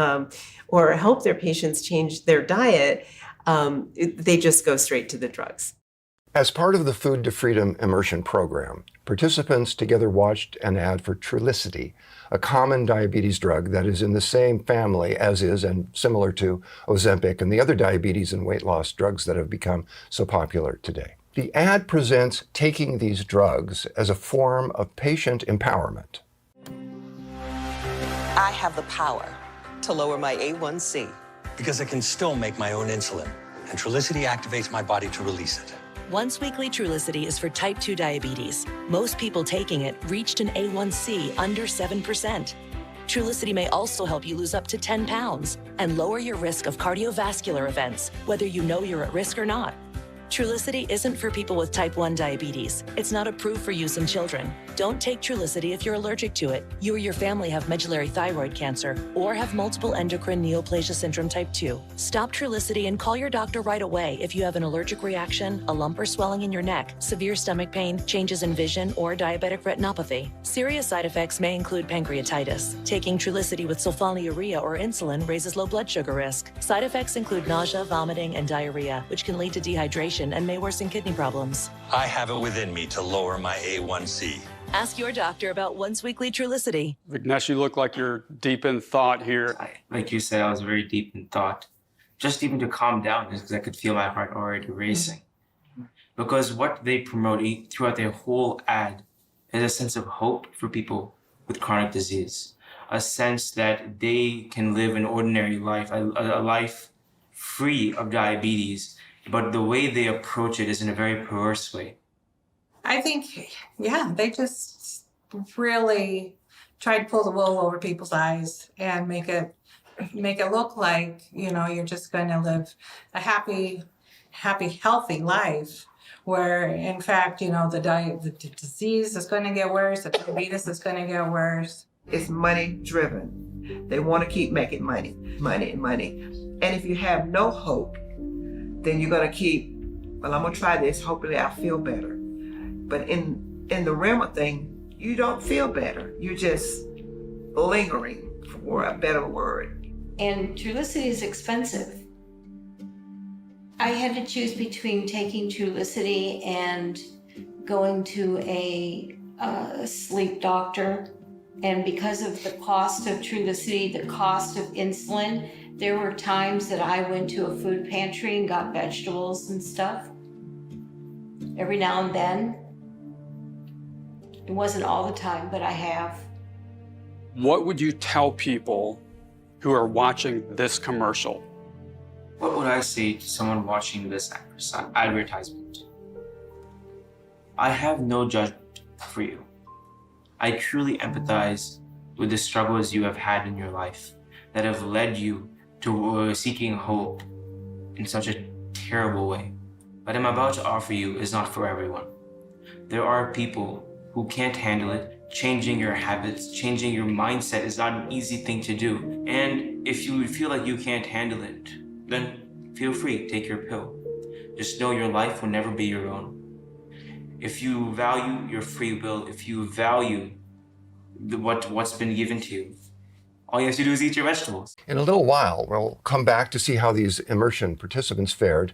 or help their patients change their diet, they just go straight to the drugs. As part of the Food to Freedom immersion program, participants together watched an ad for Trulicity, a common diabetes drug that is in the same family as is and similar to Ozempic and the other diabetes and weight loss drugs that have become so popular today. The ad presents taking these drugs as a form of patient empowerment. I have the power to lower my A1C. Because I can still make my own insulin, and Trulicity activates my body to release it. Once weekly Trulicity is for type 2 diabetes. Most people taking it reached an A1C under 7%. Trulicity may also help you lose up to 10 pounds and lower your risk of cardiovascular events, whether you know you're at risk or not. Trulicity isn't for people with type 1 diabetes. It's not approved for use in children. Don't take Trulicity if you're allergic to it, you or your family have medullary thyroid cancer, or have multiple endocrine neoplasia syndrome type 2. Stop Trulicity and call your doctor right away if you have an allergic reaction, a lump or swelling in your neck, severe stomach pain, changes in vision, or diabetic retinopathy. Serious side effects may include pancreatitis. Taking Trulicity with sulfonylurea or insulin raises low blood sugar risk. Side effects include nausea, vomiting, and diarrhea, which can lead to dehydration and may worsen kidney problems. I have it within me to lower my A1C. Ask your doctor about once weekly Trulicity. Vignesh, you look like you're deep in thought here. Like you said, I was very deep in thought. Just even to calm down, because I could feel my heart already racing. Because what they promote throughout their whole ad is a sense of hope for people with chronic disease. A sense that they can live an ordinary life, a life free of diabetes. But the way they approach it is in a very perverse way. I think, yeah, they just really try to pull the wool over people's eyes and make it look like, you know, you're just going to live a happy, healthy life. Where in fact, you know, the disease is going to get worse, the diabetes is going to get worse. It's money driven. They want to keep making money. And if you have no hope, then you're going to keep, well, I'm going to try this. Hopefully I'll feel better. But in the realm of things, you don't feel better. You're just lingering, for a better word. And Trulicity is expensive. I had to choose between taking Trulicity and going to a sleep doctor. And because of the cost of Trulicity, the cost of insulin, there were times that I went to a food pantry and got vegetables and stuff. Every now and then. It wasn't all the time, but I have. What would you tell people who are watching this commercial? What would I say to someone watching this advertisement? I have no judgment for you. I truly empathize with the struggles you have had in your life that have led you to seeking hope in such a terrible way. What I'm about to offer you is not for everyone. There are people who can't handle it. Changing your habits, changing your mindset is not an easy thing to do. And if you feel like you can't handle it, then feel free, take your pill. Just know your life will never be your own. If you value your free will, if you value what's been given to you, all you have to do is eat your vegetables. In a little while, we'll come back to see how these immersion participants fared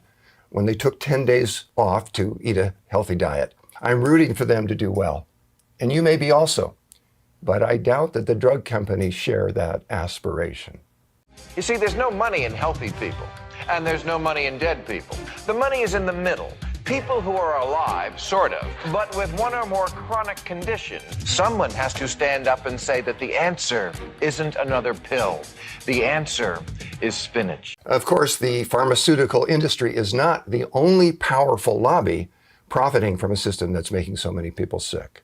when they took 10 days off to eat a healthy diet. I'm rooting for them to do well. And you may be also, but I doubt that the drug companies share that aspiration. You see, there's no money in healthy people, and there's no money in dead people. The money is in the middle. People who are alive, sort of, but with one or more chronic conditions. Someone has to stand up and say that the answer isn't another pill. The answer is spinach. Of course, the pharmaceutical industry is not the only powerful lobby profiting from a system that's making so many people sick.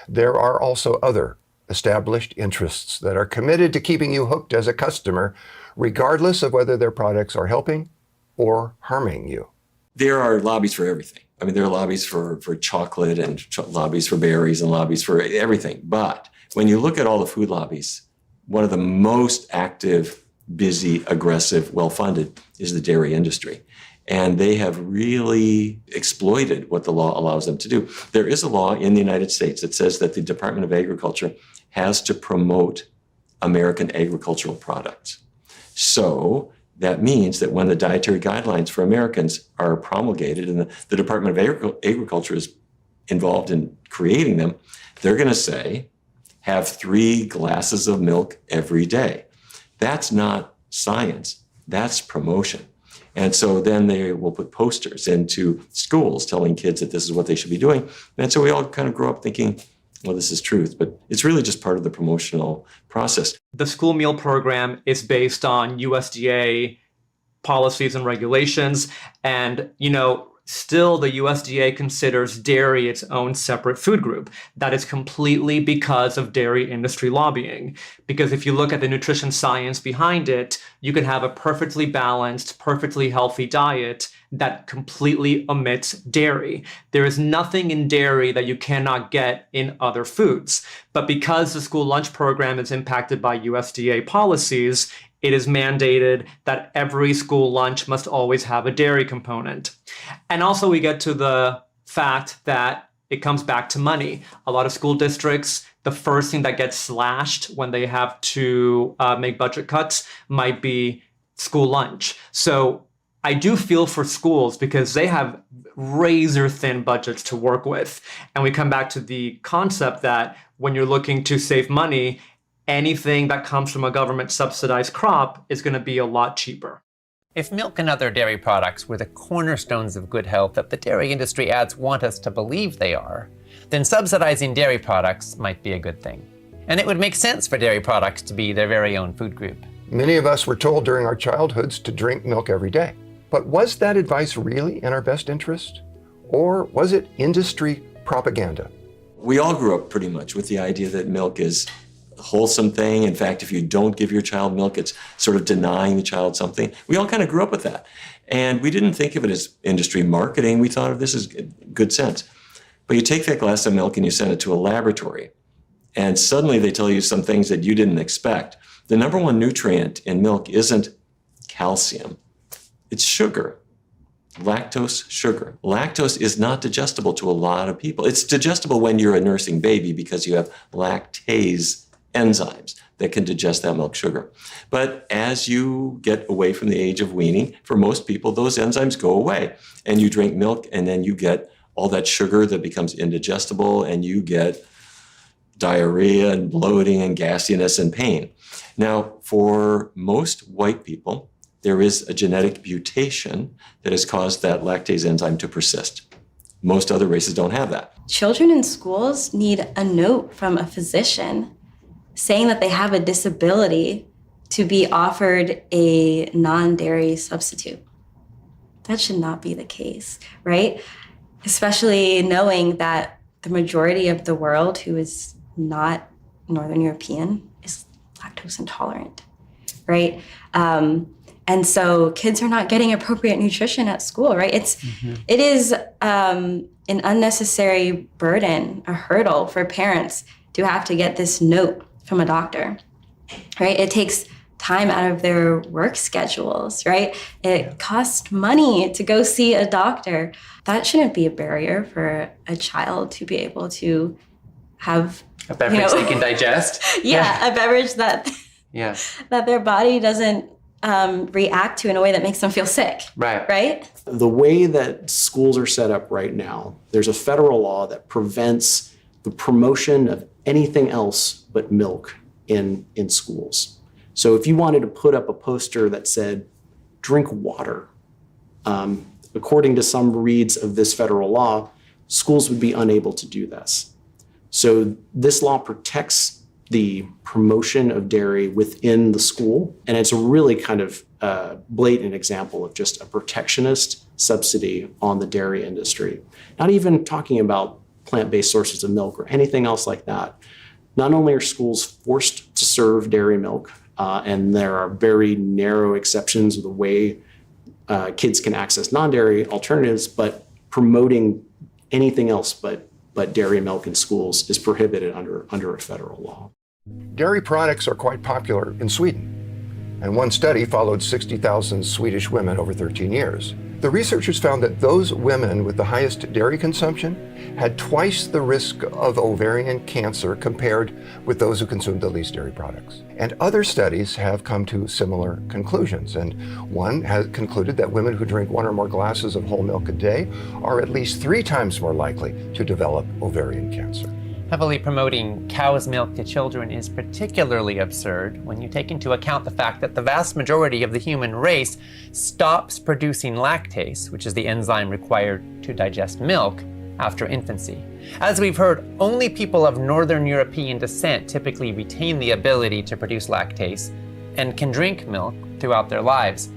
There are also other established interests that are committed to keeping you hooked as a customer, regardless of whether their products are helping or harming you. There are lobbies for everything. I mean, there are lobbies for chocolate and lobbies for berries and lobbies for everything. But when you look at all the food lobbies, one of the most active, busy, aggressive, well-funded is the dairy industry. And they have really exploited what the law allows them to do. There is a law in the United States that says that the Department of Agriculture has to promote American agricultural products. So that means that when the dietary guidelines for Americans are promulgated and the Department of Agriculture is involved in creating them, they're going to say, have 3 glasses of milk every day. That's not science, that's promotion. And so then they will put posters into schools telling kids that this is what they should be doing. And so we all kind of grow up thinking, well, this is truth, but it's really just part of the promotional process. The school meal program is based on USDA policies and regulations. And, still the USDA considers dairy its own separate food group. That is completely because of dairy industry lobbying. Because if you look at the nutrition science behind it, you can have a perfectly balanced, perfectly healthy diet that completely omits dairy. There is nothing in dairy that you cannot get in other foods. But because the school lunch program is impacted by USDA policies, it is mandated that every school lunch must always have a dairy component. And also we get to the fact that it comes back to money. A lot of school districts, the first thing that gets slashed when they have to make budget cuts might be school lunch. So I do feel for schools because they have razor thin budgets to work with. And we come back to the concept that when you're looking to save money, anything that comes from a government subsidized crop is going to be a lot cheaper. If milk and other dairy products were the cornerstones of good health that the dairy industry ads want us to believe they are, then subsidizing dairy products might be a good thing. And it would make sense for dairy products to be their very own food group. Many of us were told during our childhoods to drink milk every day. But was that advice really in our best interest? Or was it industry propaganda? We all grew up pretty much with the idea that milk is a wholesome thing. In fact, if you don't give your child milk, it's sort of denying the child something. We all kind of grew up with that. And we didn't think of it as industry marketing. We thought of this as good sense. But you take that glass of milk and you send it to a laboratory, and suddenly they tell you some things that you didn't expect. The number one nutrient in milk isn't calcium, it's sugar. Lactose sugar. Lactose is not digestible to a lot of people. It's digestible when you're a nursing baby because you have lactase enzymes that can digest that milk sugar. But as you get away from the age of weaning, for most people, those enzymes go away. And you drink milk, and then you get all that sugar that becomes indigestible, and you get diarrhea and bloating and gassiness and pain. Now, for most white people, there is a genetic mutation that has caused that lactase enzyme to persist. Most other races don't have that. Children in schools need a note from a physician saying that they have a disability to be offered a non-dairy substitute. That should not be the case, right? Especially knowing that the majority of the world who is not Northern European is lactose intolerant, right? And so kids are not getting appropriate nutrition at school, right? It is an unnecessary burden, a hurdle for parents to have to get this note from a doctor, right? It takes time out of their work schedules, right? It costs money to go see a doctor. That shouldn't be a barrier for a child to be able to have a beverage they can digest. Yeah, a beverage that that their body doesn't react to in a way that makes them feel sick. Right? The way that schools are set up right now, there's a federal law that prevents the promotion of anything else but milk in schools. So if you wanted to put up a poster that said, drink water, according to some reads of this federal law, schools would be unable to do this. So this law protects the promotion of dairy within the school, and it's a really kind of blatant example of just a protectionist subsidy on the dairy industry. Not even talking about plant-based sources of milk or anything else like that. Not only are schools forced to serve dairy milk, and there are very narrow exceptions of the way kids can access non-dairy alternatives, but promoting anything else but dairy milk in schools is prohibited under a federal law. Dairy products are quite popular in Sweden, and one study followed 60,000 Swedish women over 13 years. The researchers found that those women with the highest dairy consumption had twice the risk of ovarian cancer compared with those who consumed the least dairy products. And other studies have come to similar conclusions, and one has concluded that women who drink 1 or more glasses of whole milk a day are at least 3 times more likely to develop ovarian cancer. Heavily promoting cow's milk to children is particularly absurd when you take into account the fact that the vast majority of the human race stops producing lactase, which is the enzyme required to digest milk, after infancy. As we've heard, only people of Northern European descent typically retain the ability to produce lactase and can drink milk throughout their lives.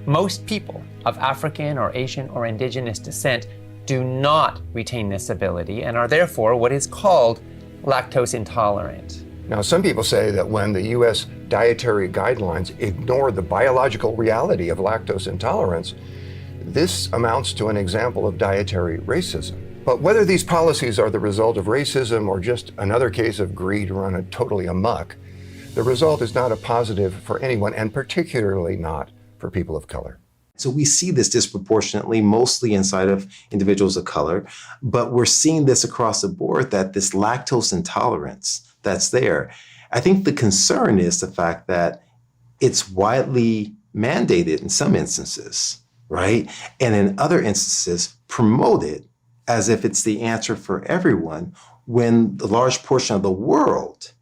Most people of African or Asian or indigenous descent do not retain this ability and are therefore what is called lactose intolerant. Now, some people say that when the U.S. dietary guidelines ignore the biological reality of lactose intolerance, this amounts to an example of dietary racism. But whether these policies are the result of racism or just another case of greed run totally amok, the result is not a positive for anyone, and particularly not for people of color. So we see this disproportionately, mostly inside of individuals of color, but we're seeing this across the board, that this lactose intolerance that's there. I think the concern is the fact that it's widely mandated in some instances, right? And in other instances, promoted as if it's the answer for everyone, when the large portion of the world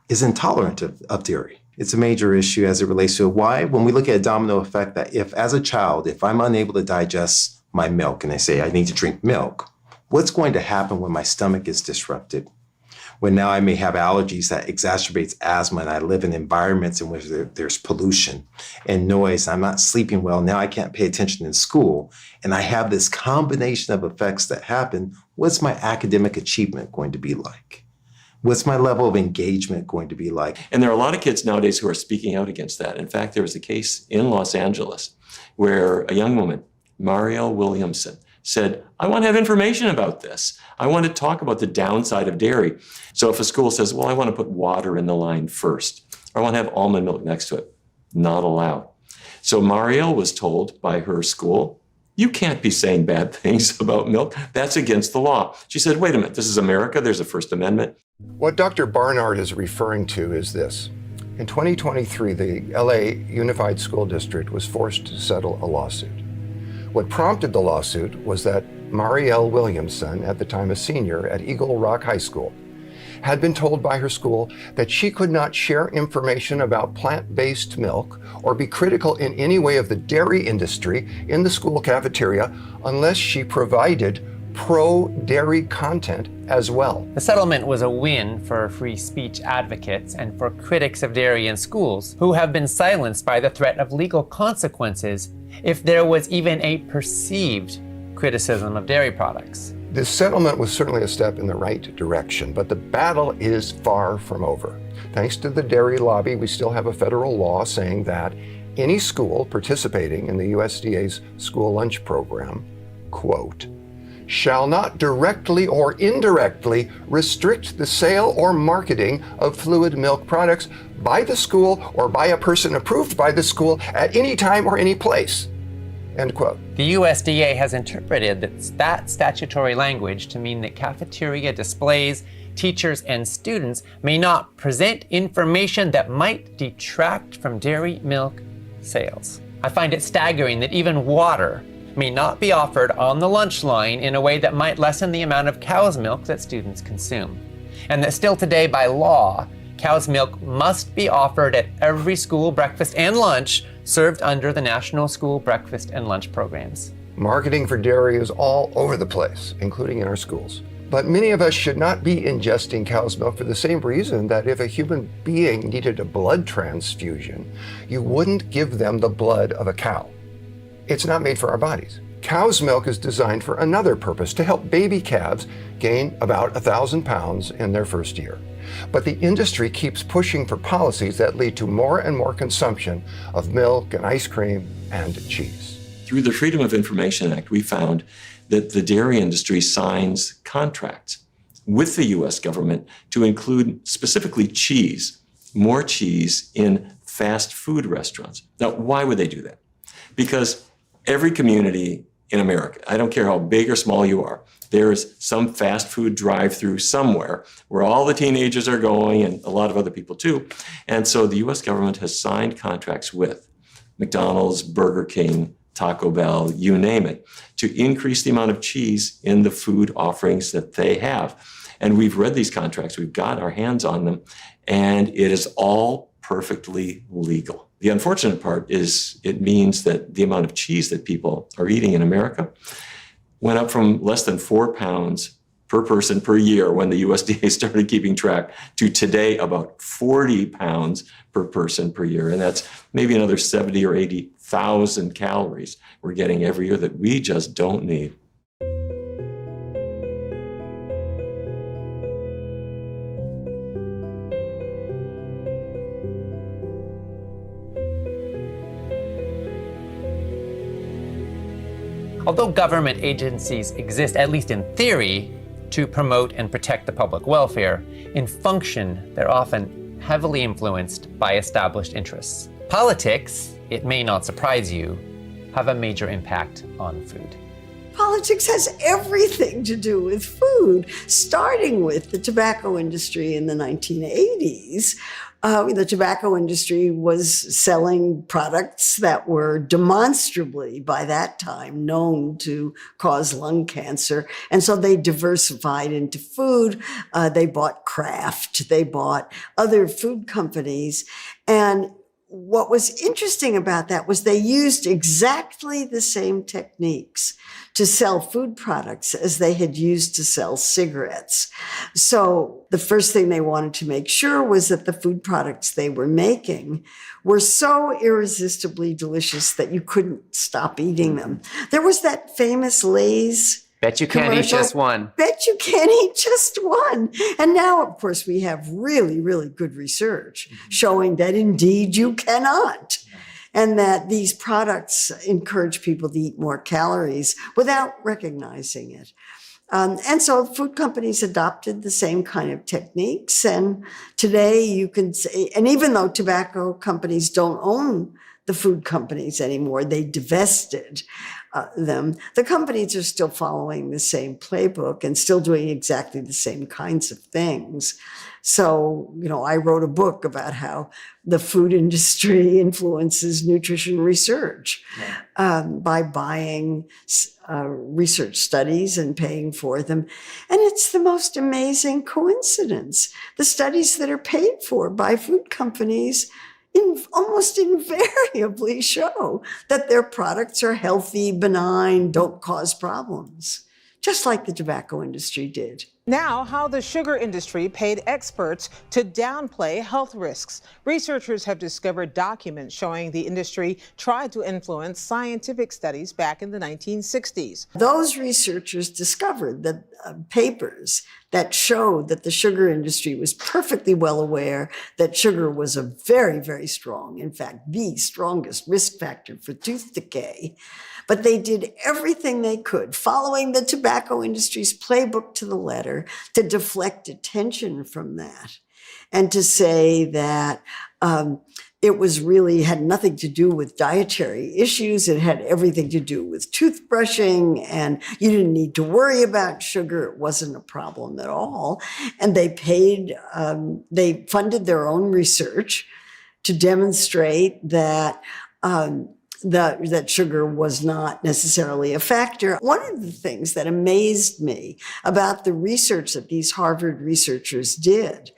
is intolerant of dairy. It's a major issue as it relates to why, when we look at a domino effect, that if as a child, if I'm unable to digest my milk and they say I need to drink milk, what's going to happen when my stomach is disrupted? When now I may have allergies that exacerbates asthma, and I live in environments in which there's pollution and noise, I'm not sleeping well, now I can't pay attention in school, and I have this combination of effects that happen, what's my academic achievement going to be like? What's my level of engagement going to be like? And there are a lot of kids nowadays who are speaking out against that. In fact, there was a case in Los Angeles where a young woman, Marielle Williamson, said, I want to have information about this. I want to talk about the downside of dairy. So if a school says, well, I want to put water in the line first, or I want to have almond milk next to it, not allowed. So Marielle was told by her school, You can't be saying bad things about milk. That's against the law. She said, wait a minute, this is America. There's a First Amendment. What Dr. Barnard is referring to is this. In 2023, the LA Unified School District was forced to settle a lawsuit. What prompted the lawsuit was that Marielle Williamson, at the time a senior at Eagle Rock High School, had been told by her school that she could not share information about plant-based milk or be critical in any way of the dairy industry in the school cafeteria unless she provided pro-dairy content as well. The settlement was a win for free speech advocates and for critics of dairy in schools who have been silenced by the threat of legal consequences if there was even a perceived criticism of dairy products. This settlement was certainly a step in the right direction, but the battle is far from over. Thanks to the dairy lobby, we still have a federal law saying that any school participating in the USDA's school lunch program, quote, shall not directly or indirectly restrict the sale or marketing of fluid milk products by the school or by a person approved by the school at any time or any place, end quote. The USDA has interpreted that statutory language to mean that cafeteria displays, teachers, and students may not present information that might detract from dairy milk sales. I find it staggering that even water may not be offered on the lunch line in a way that might lessen the amount of cow's milk that students consume. And that still today, by law, cow's milk must be offered at every school breakfast and lunch served under the National School Breakfast and Lunch programs. Marketing for dairy is all over the place, including in our schools. But many of us should not be ingesting cow's milk for the same reason that if a human being needed a blood transfusion, you wouldn't give them the blood of a cow. It's not made for our bodies. Cow's milk is designed for another purpose, to help baby calves gain about 1,000 pounds in their first year. But the industry keeps pushing for policies that lead to more and more consumption of milk and ice cream and cheese. Through the Freedom of Information Act, we found that the dairy industry signs contracts with the US government to include specifically cheese, more cheese in fast food restaurants. Now, why would they do that? Because every community in America, I don't care how big or small you are, there is some fast food drive-through somewhere where all the teenagers are going and a lot of other people too. And so the US government has signed contracts with McDonald's, Burger King, Taco Bell, you name it, to increase the amount of cheese in the food offerings that they have. And we've read these contracts, we've got our hands on them, and it is all perfectly legal. The unfortunate part is it means that the amount of cheese that people are eating in America went up from less than 4 pounds per person per year when the USDA started keeping track to today about 40 pounds per person per year. And that's maybe another 70 or 80,000 calories we're getting every year that we just don't need. Although government agencies exist, at least in theory, to promote and protect the public welfare, in function, they're often heavily influenced by established interests. Politics, it may not surprise you, have a major impact on food. Politics has everything to do with food, starting with the tobacco industry in the 1980s. The tobacco industry was selling products that were demonstrably, by that time, known to cause lung cancer. And so they diversified into food. They bought Kraft. They bought other food companies. And what was interesting about that was they used exactly the same techniques to sell food products as they had used to sell cigarettes. So the first thing they wanted to make sure was that the food products they were making were so irresistibly delicious that you couldn't stop eating them. There was that famous Lay's Bet you can't eat just one. Bet you can't eat just one. And now, of course, we have really, really good research showing that indeed you cannot. And that these products encourage people to eat more calories without recognizing it. And so food companies adopted the same kind of techniques. And today you can say, and even though tobacco companies don't own the food companies anymore. They divested them. The companies are still following the same playbook and still doing exactly the same kinds of things. So, I wrote a book about how the food industry influences nutrition research by buying research studies and paying for them. And it's the most amazing coincidence. The studies that are paid for by food companies almost invariably show that their products are healthy, benign, don't cause problems, just like the tobacco industry did. Now, how the sugar industry paid experts to downplay health risks. Researchers have discovered documents showing the industry tried to influence scientific studies back in the 1960s. Those researchers discovered that papers that showed that the sugar industry was perfectly well aware that sugar was a very, very strong, in fact, the strongest risk factor for tooth decay. But they did everything they could, following the tobacco industry's playbook to the letter, to deflect attention from that and to say that it was really had nothing to do with dietary issues. It had everything to do with toothbrushing, and you didn't need to worry about sugar. It wasn't a problem at all. And they they funded their own research to demonstrate that that sugar was not necessarily a factor. One of the things that amazed me about the research that these Harvard researchers did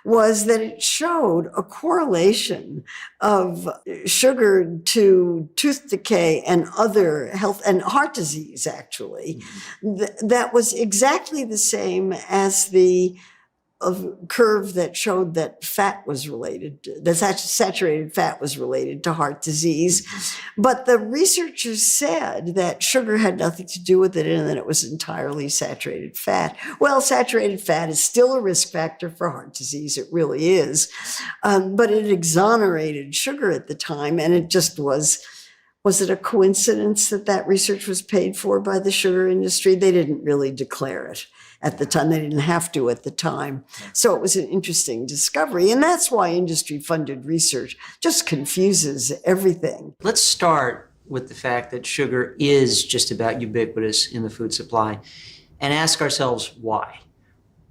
was that it showed a correlation of sugar to tooth decay and other health and heart disease, actually, that was exactly the same as the curve that showed that fat was related, that saturated fat was related to heart disease. But the researchers said that sugar had nothing to do with it and that it was entirely saturated fat. Well, saturated fat is still a risk factor for heart disease. It really is. But it exonerated sugar at the time, and it just was it a coincidence that research was paid for by the sugar industry? They didn't really declare it at the time. They didn't have to at the time. So it was an interesting discovery. And that's why industry-funded research just confuses everything. Let's start with the fact that sugar is just about ubiquitous in the food supply and ask ourselves why.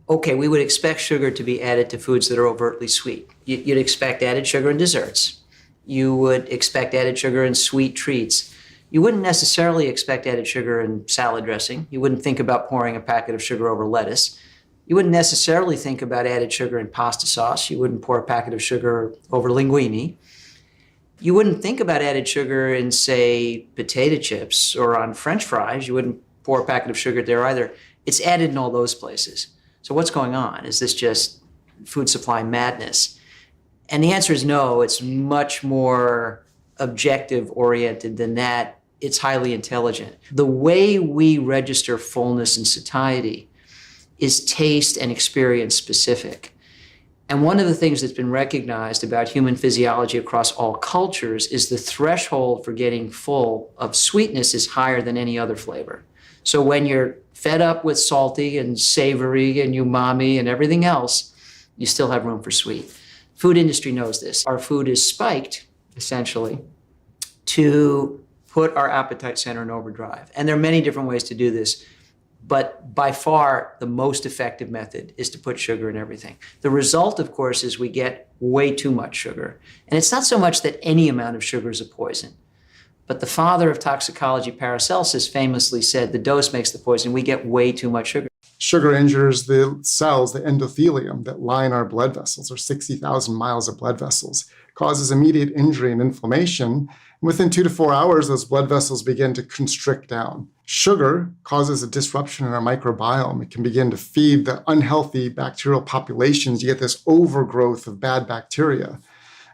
Okay, we would expect sugar to be added to foods that are overtly sweet. You'd expect added sugar in desserts. You would expect added sugar in sweet treats. You wouldn't necessarily expect added sugar in salad dressing. You wouldn't think about pouring a packet of sugar over lettuce. You wouldn't necessarily think about added sugar in pasta sauce. You wouldn't pour a packet of sugar over linguine. You wouldn't think about added sugar in, say, potato chips or on French fries. You wouldn't pour a packet of sugar there either. It's added in all those places. So what's going on? Is this just food supply madness? And the answer is no. It's much more objective oriented than that. It's highly intelligent. The way we register fullness and satiety is taste and experience specific. And one of the things that's been recognized about human physiology across all cultures is the threshold for getting full of sweetness is higher than any other flavor. So when you're fed up with salty and savory and umami and everything else, you still have room for sweet. Food industry knows this. Our food is spiked, essentially, to put our appetite center in overdrive. And there are many different ways to do this, but by far the most effective method is to put sugar in everything. The result, of course, is we get way too much sugar. And it's not so much that any amount of sugar is a poison, but the father of toxicology, Paracelsus, famously said the dose makes the poison. We get way too much sugar. Sugar injures the cells, the endothelium that line our blood vessels, or 60,000 miles of blood vessels, causes immediate injury and inflammation. Within 2 to 4 hours, those blood vessels begin to constrict down. Sugar causes a disruption in our microbiome. It can begin to feed the unhealthy bacterial populations. You get this overgrowth of bad bacteria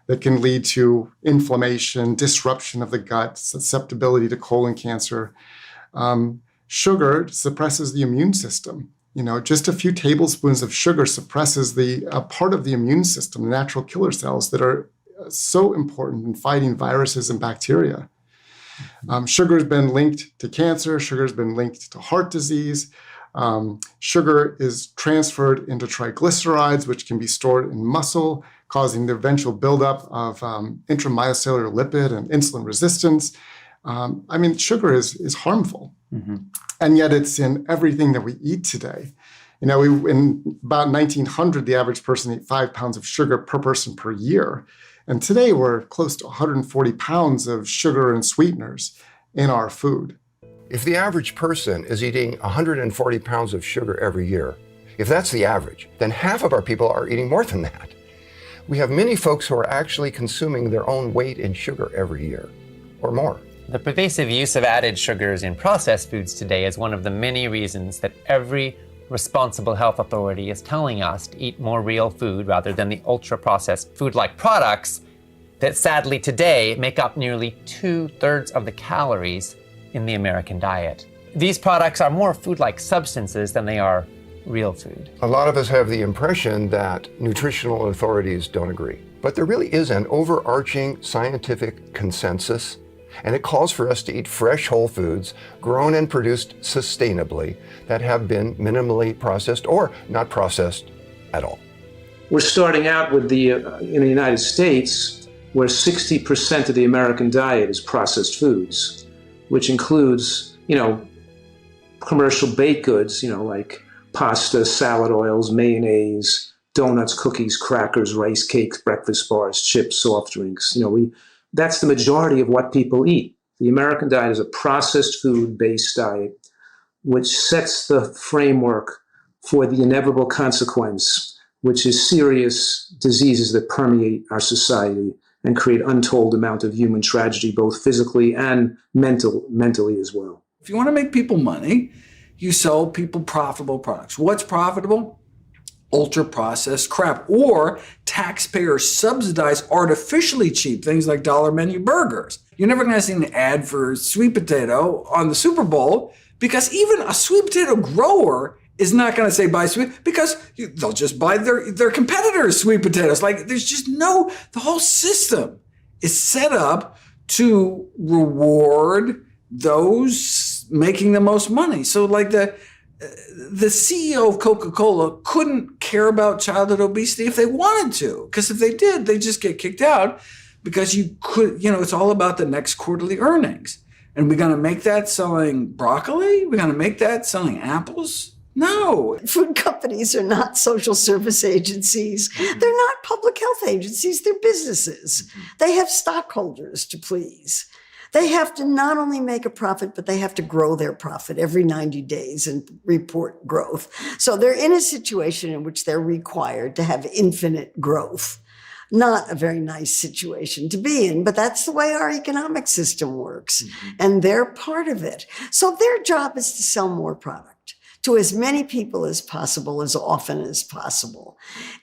that can lead to inflammation, disruption of the gut, susceptibility to colon cancer. Sugar suppresses the immune system. Just a few tablespoons of sugar suppresses the part of the immune system, the natural killer cells that are so important in fighting viruses and bacteria. Sugar has been linked to cancer. Sugar has been linked to heart disease. Sugar is transferred into triglycerides, which can be stored in muscle, causing the eventual buildup of intramyocellular lipid and insulin resistance. Sugar is harmful. And yet it's in everything that we eat today. In about 1900, the average person ate 5 pounds of sugar per person per year. And today we're close to 140 pounds of sugar and sweeteners in our food. If the average person is eating 140 pounds of sugar every year, if that's the average, then half of our people are eating more than that. We have many folks who are actually consuming their own weight in sugar every year, or more. The pervasive use of added sugars in processed foods today is one of the many reasons that every responsible health authority is telling us to eat more real food rather than the ultra-processed food-like products that sadly today make up nearly 2/3 of the calories in the American diet. These products are more food-like substances than they are real food. A lot of us have the impression that nutritional authorities don't agree, but there really is an overarching scientific consensus, and it calls for us to eat fresh whole foods grown and produced sustainably that have been minimally processed or not processed at all. We're starting out with in the United States, where 60% of the American diet is processed foods, which includes, commercial baked goods, like pasta, salad oils, mayonnaise, donuts, cookies, crackers, rice cakes, breakfast bars, chips, soft drinks. That's the majority of what people eat. The American diet is a processed food-based diet, which sets the framework for the inevitable consequence, which is serious diseases that permeate our society and create untold amount of human tragedy, both physically and mentally as well. If you want to make people money, you sell people profitable products. What's profitable? Ultra-processed crap, or taxpayer subsidized artificially cheap things like dollar menu burgers. You're never going to see an ad for sweet potato on the Super Bowl because even a sweet potato grower is not going to say buy sweet, because they'll just buy their competitors' sweet potatoes. There's just the whole system is set up to reward those making the most money. So the CEO of Coca-Cola couldn't care about childhood obesity if they wanted to, because if they did, they'd just get kicked out, because it's all about the next quarterly earnings. And we're going to make that selling broccoli? We're going to make that selling apples? No. Food companies are not social service agencies. They're not public health agencies. They're businesses. They have stockholders to please. They have to not only make a profit, but they have to grow their profit every 90 days and report growth. So they're in a situation in which they're required to have infinite growth. Not a very nice situation to be in, but that's the way our economic system works. And they're part of it. So their job is to sell more product to as many people as possible, as often as possible.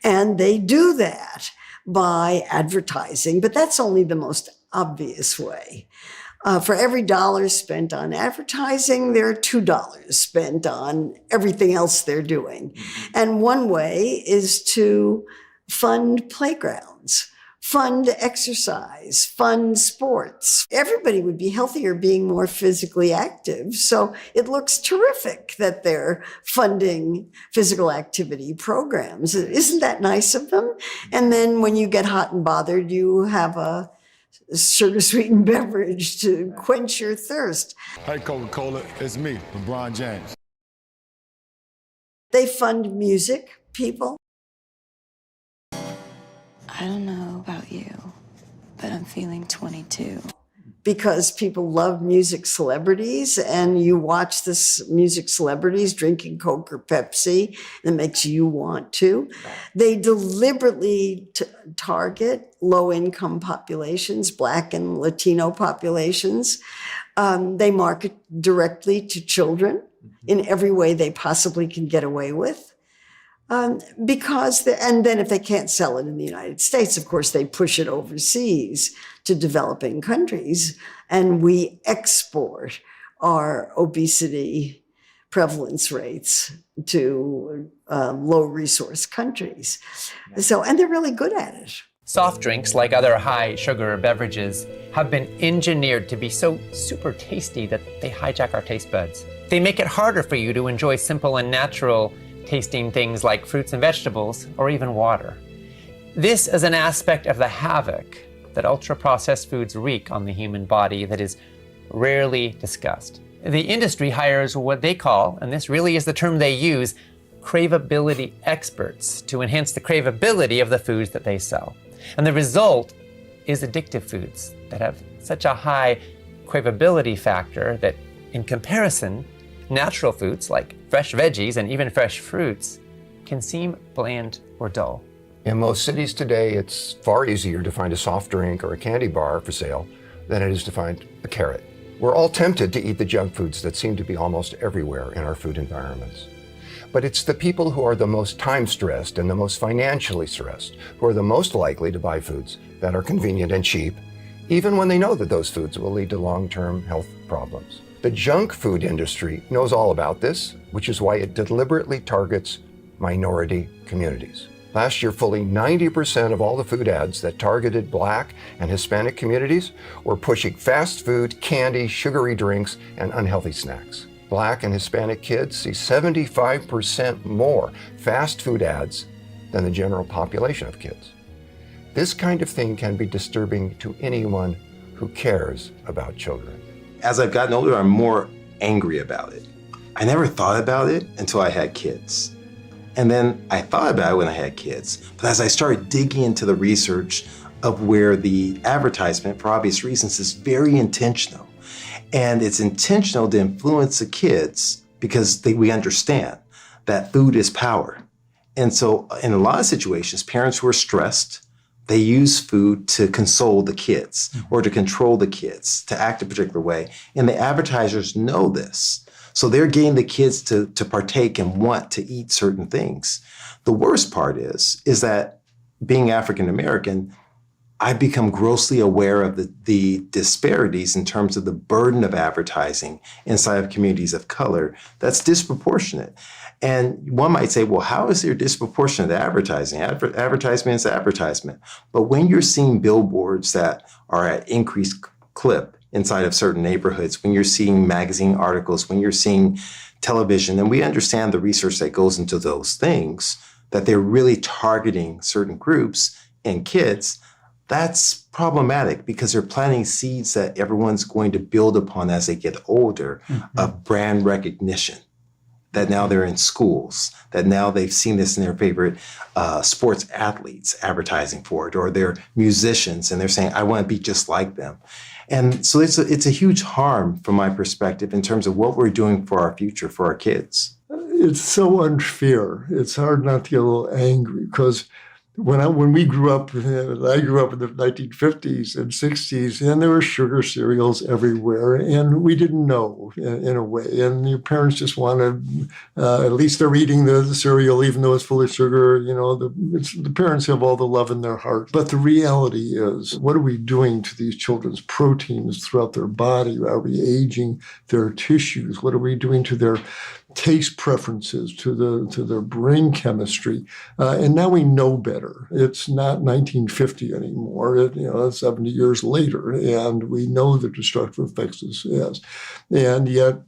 And they do that by advertising, but that's only the most obvious way. For every $1 spent on advertising, there are $2 spent on everything else they're doing. And one way is to fund playgrounds, fund exercise, fund sports. Everybody would be healthier being more physically active. So it looks terrific that they're funding physical activity programs. Isn't that nice of them? And then when you get hot and bothered, you have a sugar-sweetened beverage to quench your thirst. Hey, Coca-Cola, it's me, LeBron James. They fund music people. I don't know about you, but I'm feeling 22. Because people love music celebrities, and you watch this music celebrities drinking Coke or Pepsi, and it makes you want to. They deliberately target low-income populations, Black and Latino populations. They market directly to children in every way they possibly can get away with. And then if they can't sell it in the United States, of course, they push it overseas to developing countries, and we export our obesity prevalence rates to low-resource countries. And they're really good at it. Soft drinks, like other high-sugar beverages, have been engineered to be so super tasty that they hijack our taste buds. They make it harder for you to enjoy simple and natural tasting things like fruits and vegetables, or even water. This is an aspect of the havoc that ultra-processed foods wreak on the human body that is rarely discussed. The industry hires what they call, and this really is the term they use, craveability experts to enhance the craveability of the foods that they sell. And the result is addictive foods that have such a high craveability factor that, in comparison, natural foods like fresh veggies and even fresh fruits can seem bland or dull. In most cities today, it's far easier to find a soft drink or a candy bar for sale than it is to find a carrot. We're all tempted to eat the junk foods that seem to be almost everywhere in our food environments. But it's the people who are the most time-stressed and the most financially stressed who are the most likely to buy foods that are convenient and cheap, even when they know that those foods will lead to long-term health problems. The junk food industry knows all about this, which is why it deliberately targets minority communities. Last year, fully 90% of all the food ads that targeted Black and Hispanic communities were pushing fast food, candy, sugary drinks, and unhealthy snacks. Black and Hispanic kids see 75% more fast food ads than the general population of kids. This kind of thing can be disturbing to anyone who cares about children. As I've gotten older, I'm more angry about it. I never thought about it until I had kids. And then I thought about it when I had kids. But as I started digging into the research of where the advertisement, for obvious reasons, is very intentional. And it's intentional to influence the kids because we understand that food is power. And so in a lot of situations, parents who are stressed, they use food to console the kids or to control the kids, to act a particular way. And the advertisers know this. So they're getting the kids to partake and want to eat certain things. The worst part is that being African American, I've become grossly aware of the disparities in terms of the burden of advertising inside of communities of color that's disproportionate. And one might say, well, how is there disproportionate advertising? Advertisement is advertisement. But when you're seeing billboards that are at increased clip inside of certain neighborhoods, when you're seeing magazine articles, when you're seeing television, and we understand the research that goes into those things, that they're really targeting certain groups and kids, that's problematic because they're planting seeds that everyone's going to build upon as they get older of brand recognition. That now they're in schools, that now they've seen this in their favorite sports athletes advertising for it, or they're musicians and they're saying, I want to be just like them. And so it's a huge harm from my perspective in terms of what we're doing for our future, for our kids. It's so unfair. It's hard not to get a little angry because when we grew up, I grew up in the 1950s and 60s, and there were sugar cereals everywhere, and we didn't know in a way. And your parents just wanted, at least they're eating the cereal, even though it's full of sugar. You know, the parents have all the love in their heart. But the reality is, what are we doing to these children's proteins throughout their body? Are we aging their tissues? What are we doing to their taste preferences, to their brain chemistry? And now we know better. It's not 1950 anymore. It's 70 years later, and we know the destructive effects this has. And yet,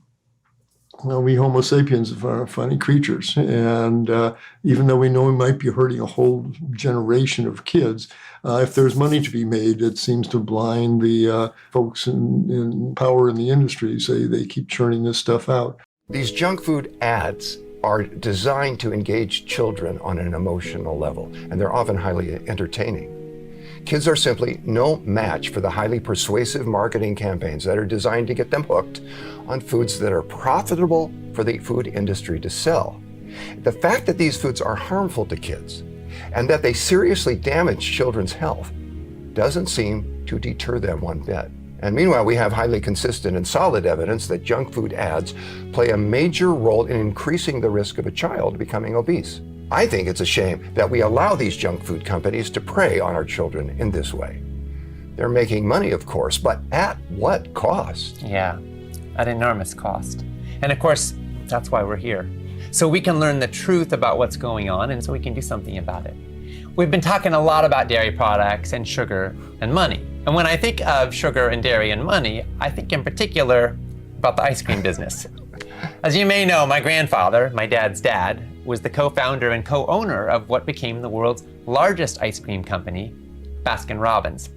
we Homo sapiens are funny creatures. And even though we know we might be hurting a whole generation of kids, if there's money to be made, it seems to blind the folks in power in the industry. They keep churning this stuff out. These junk food ads are designed to engage children on an emotional level, and they're often highly entertaining. Kids are simply no match for the highly persuasive marketing campaigns that are designed to get them hooked on foods that are profitable for the food industry to sell. The fact that these foods are harmful to kids and that they seriously damage children's health doesn't seem to deter them one bit. And meanwhile, we have highly consistent and solid evidence that junk food ads play a major role in increasing the risk of a child becoming obese. I think it's a shame that we allow these junk food companies to prey on our children in this way. They're making money, of course, but at what cost? Yeah, at enormous cost. And of course, that's why we're here. So we can learn the truth about what's going on and so we can do something about it. We've been talking a lot about dairy products and sugar and money. And when I think of sugar and dairy and money, I think in particular about the ice cream business. As you may know, my grandfather, my dad's dad, was the co-founder and co-owner of what became the world's largest ice cream company, Baskin-Robbins.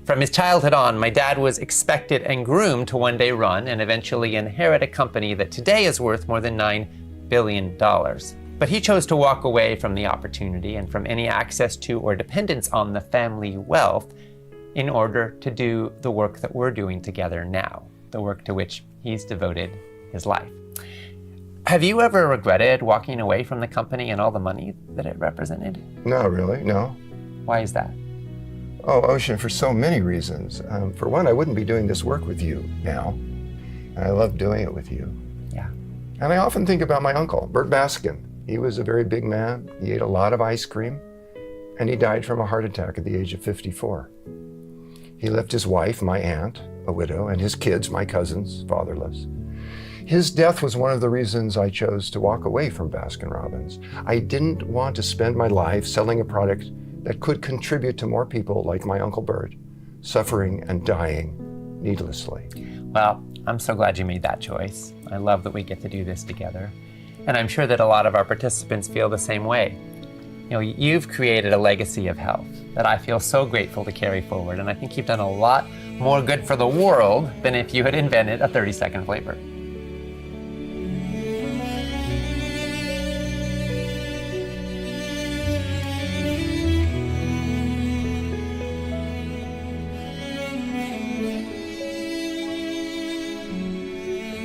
From his childhood on, my dad was expected and groomed to one day run and eventually inherit a company that today is worth more than $9 billion. But he chose to walk away from the opportunity and from any access to or dependence on the family wealth in order to do the work that we're doing together now, the work to which he's devoted his life. Have you ever regretted walking away from the company and all the money that it represented? No, really, no. Why is that? Oh, Ocean, for so many reasons. For one, I wouldn't be doing this work with you now. And I love doing it with you. Yeah. And I often think about my uncle, Bert Baskin. He was a very big man. He ate a lot of ice cream, and he died from a heart attack at the age of 54. He left his wife, my aunt, a widow, and his kids, my cousins, fatherless. His death was one of the reasons I chose to walk away from Baskin-Robbins. I didn't want to spend my life selling a product that could contribute to more people like my Uncle Bert, suffering and dying needlessly. Well, I'm so glad you made that choice. I love that we get to do this together. And I'm sure that a lot of our participants feel the same way. You know, you've created a legacy of health that I feel so grateful to carry forward. And I think you've done a lot more good for the world than if you had invented a 30-second flavor.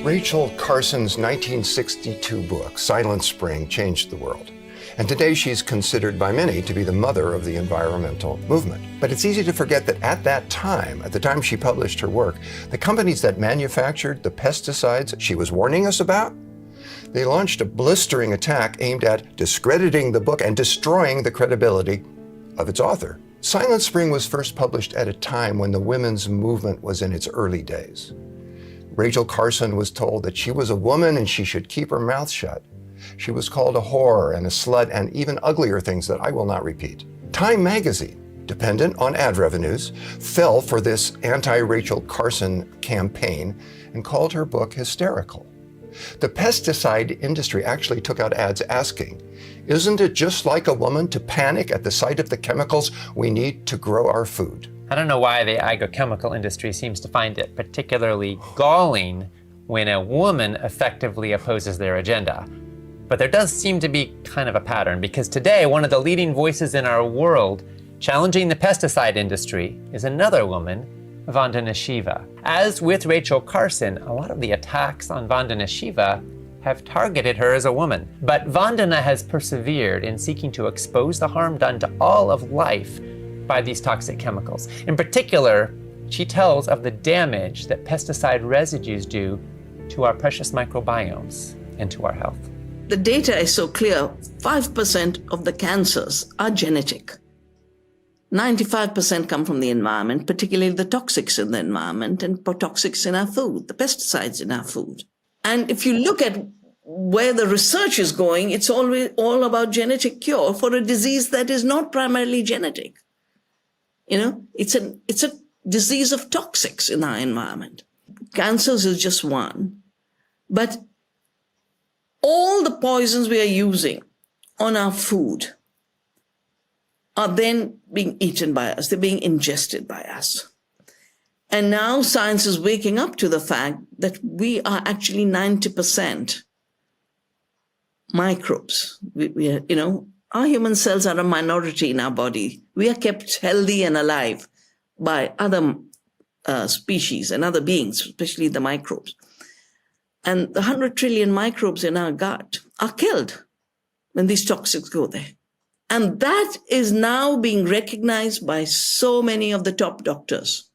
Rachel Carson's 1962 book, Silent Spring, changed the world. And today she's considered by many to be the mother of the environmental movement. But it's easy to forget that at that time, at the time she published her work, the companies that manufactured the pesticides she was warning us about, they launched a blistering attack aimed at discrediting the book and destroying the credibility of its author. Silent Spring was first published at a time when the women's movement was in its early days. Rachel Carson was told that she was a woman and she should keep her mouth shut. She was called a whore and a slut and even uglier things that I will not repeat. Time magazine, dependent on ad revenues, fell for this anti-Rachel Carson campaign and called her book hysterical. The pesticide industry actually took out ads asking, "Isn't it just like a woman to panic at the sight of the chemicals we need to grow our food?" I don't know why the agrochemical industry seems to find it particularly galling when a woman effectively opposes their agenda. But there does seem to be kind of a pattern, because today one of the leading voices in our world challenging the pesticide industry is another woman, Vandana Shiva. As with Rachel Carson, a lot of the attacks on Vandana Shiva have targeted her as a woman. But Vandana has persevered in seeking to expose the harm done to all of life by these toxic chemicals. In particular, she tells of the damage that pesticide residues do to our precious microbiomes and to our health. The data is so clear. 5% of the cancers are genetic. 95% come from the environment, particularly the toxics in the environment and toxics in our food, the pesticides in our food. And if you look at where the research is going, it's always all about genetic cure for a disease that is not primarily genetic. You know, it's a disease of toxics in our environment. Cancers is just one. But all the poisons we are using on our food are then being eaten by us. They're being ingested by us. And now science is waking up to the fact that we are actually 90% microbes. We are, you know, our human cells are a minority in our body. We are kept healthy and alive by other species and other beings, especially the microbes. And the 100 trillion microbes in our gut are killed when these toxics go there. And that is now being recognized by so many of the top doctors,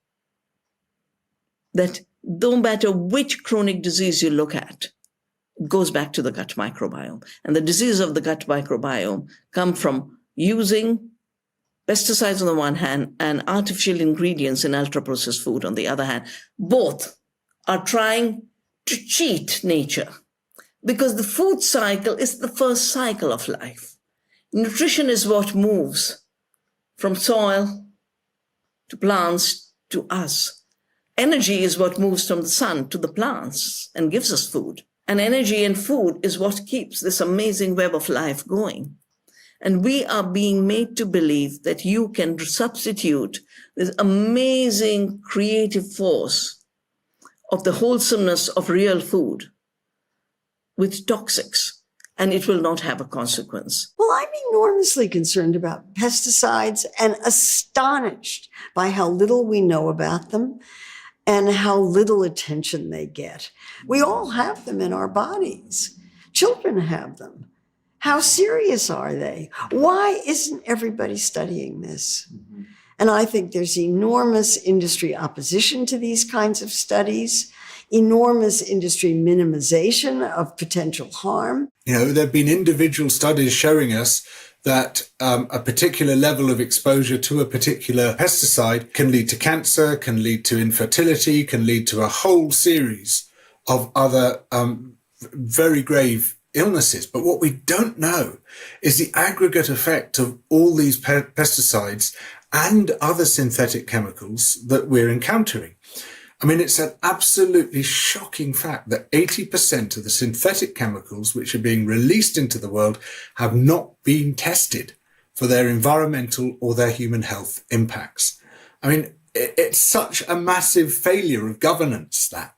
that no matter which chronic disease you look at, it goes back to the gut microbiome. And the diseases of the gut microbiome come from using pesticides on the one hand and artificial ingredients in ultra-processed food on the other hand. Both are trying to cheat nature, because the food cycle is the first cycle of life. Nutrition is what moves from soil to plants to us. Energy is what moves from the sun to the plants and gives us food. And energy and food is what keeps this amazing web of life going. And we are being made to believe that you can substitute this amazing creative force of the wholesomeness of real food with toxics, and it will not have a consequence. Well, I'm enormously concerned about pesticides and astonished by how little we know about them and how little attention they get. We all have them in our bodies. Children have them. How serious are they? Why isn't everybody studying this? And I think there's enormous industry opposition to these kinds of studies, enormous industry minimization of potential harm. You know, there have been individual studies showing us that a particular level of exposure to a particular pesticide can lead to cancer, can lead to infertility, can lead to a whole series of other very grave illnesses. But what we don't know is the aggregate effect of all these pesticides and other synthetic chemicals that we're encountering. I mean, it's an absolutely shocking fact that 80% of the synthetic chemicals which are being released into the world have not been tested for their environmental or their human health impacts. I mean, it's such a massive failure of governance that.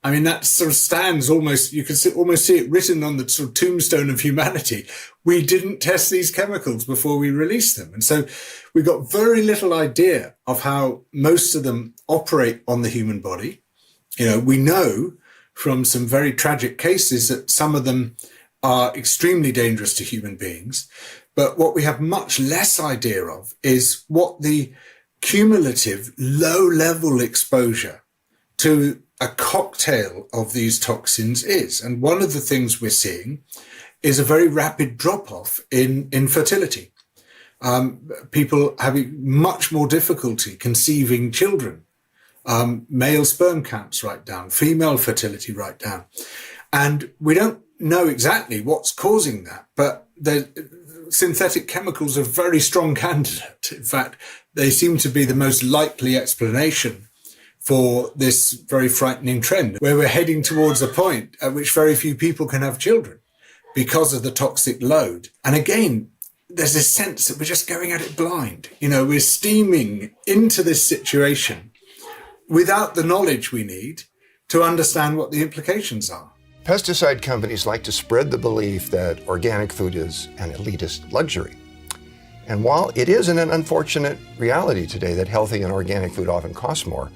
I mean, that sort of stands almost, you can almost see it written on the sort of tombstone of humanity. We didn't test these chemicals before we released them. And so we've got very little idea of how most of them operate on the human body. You know, we know from some very tragic cases that some of them are extremely dangerous to human beings. But what we have much less idea of is what the cumulative low-level exposure to a cocktail of these toxins is. And one of the things we're seeing is a very rapid drop-off in fertility. People having much more difficulty conceiving children. Male sperm counts right down, female fertility right down. And we don't know exactly what's causing that, but the synthetic chemicals are a very strong candidate. In fact, they seem to be the most likely explanation for this very frightening trend, where we're heading towards a point at which very few people can have children because of the toxic load. And again, there's this sense that we're just going at it blind. You know, we're steaming into this situation without the knowledge we need to understand what the implications are. Pesticide companies like to spread the belief that organic food is an elitist luxury. And while it is an unfortunate reality today that healthy and organic food often costs more,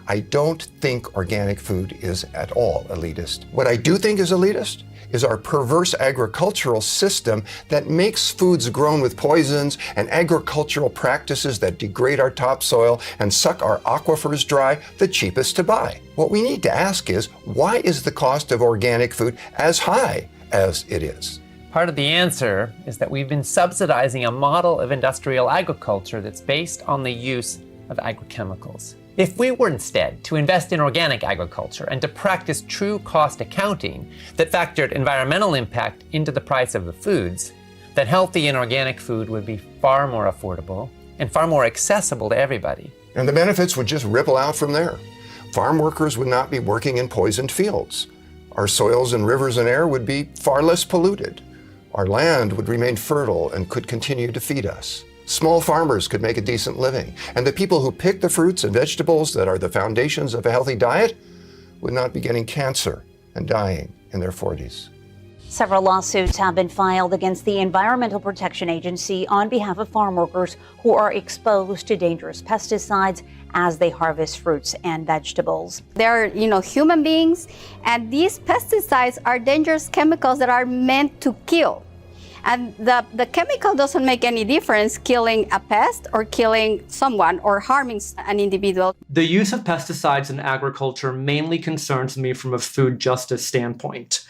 I don't think organic food is at all elitist. What I do think is elitist is our perverse agricultural system that makes foods grown with poisons and agricultural practices that degrade our topsoil and suck our aquifers dry the cheapest to buy. What we need to ask is, why is the cost of organic food as high as it is? Part of the answer is that we've been subsidizing a model of industrial agriculture that's based on the use of agrochemicals. If we were instead to invest in organic agriculture and to practice true cost accounting that factored environmental impact into the price of the foods, then healthy and organic food would be far more affordable and far more accessible to everybody. And the benefits would just ripple out from there. Farm workers would not be working in poisoned fields. Our soils and rivers and air would be far less polluted. Our land would remain fertile and could continue to feed us. Small farmers could make a decent living, and the people who pick the fruits and vegetables that are the foundations of a healthy diet would not be getting cancer and dying in their 40s. Several lawsuits have been filed against the Environmental Protection Agency on behalf of farm workers who are exposed to dangerous pesticides as they harvest fruits and vegetables. They're, human beings, and these pesticides are dangerous chemicals that are meant to kill. And the chemical doesn't make any difference killing a pest or killing someone or harming an individual. The use of pesticides in agriculture mainly concerns me from a food justice standpoint,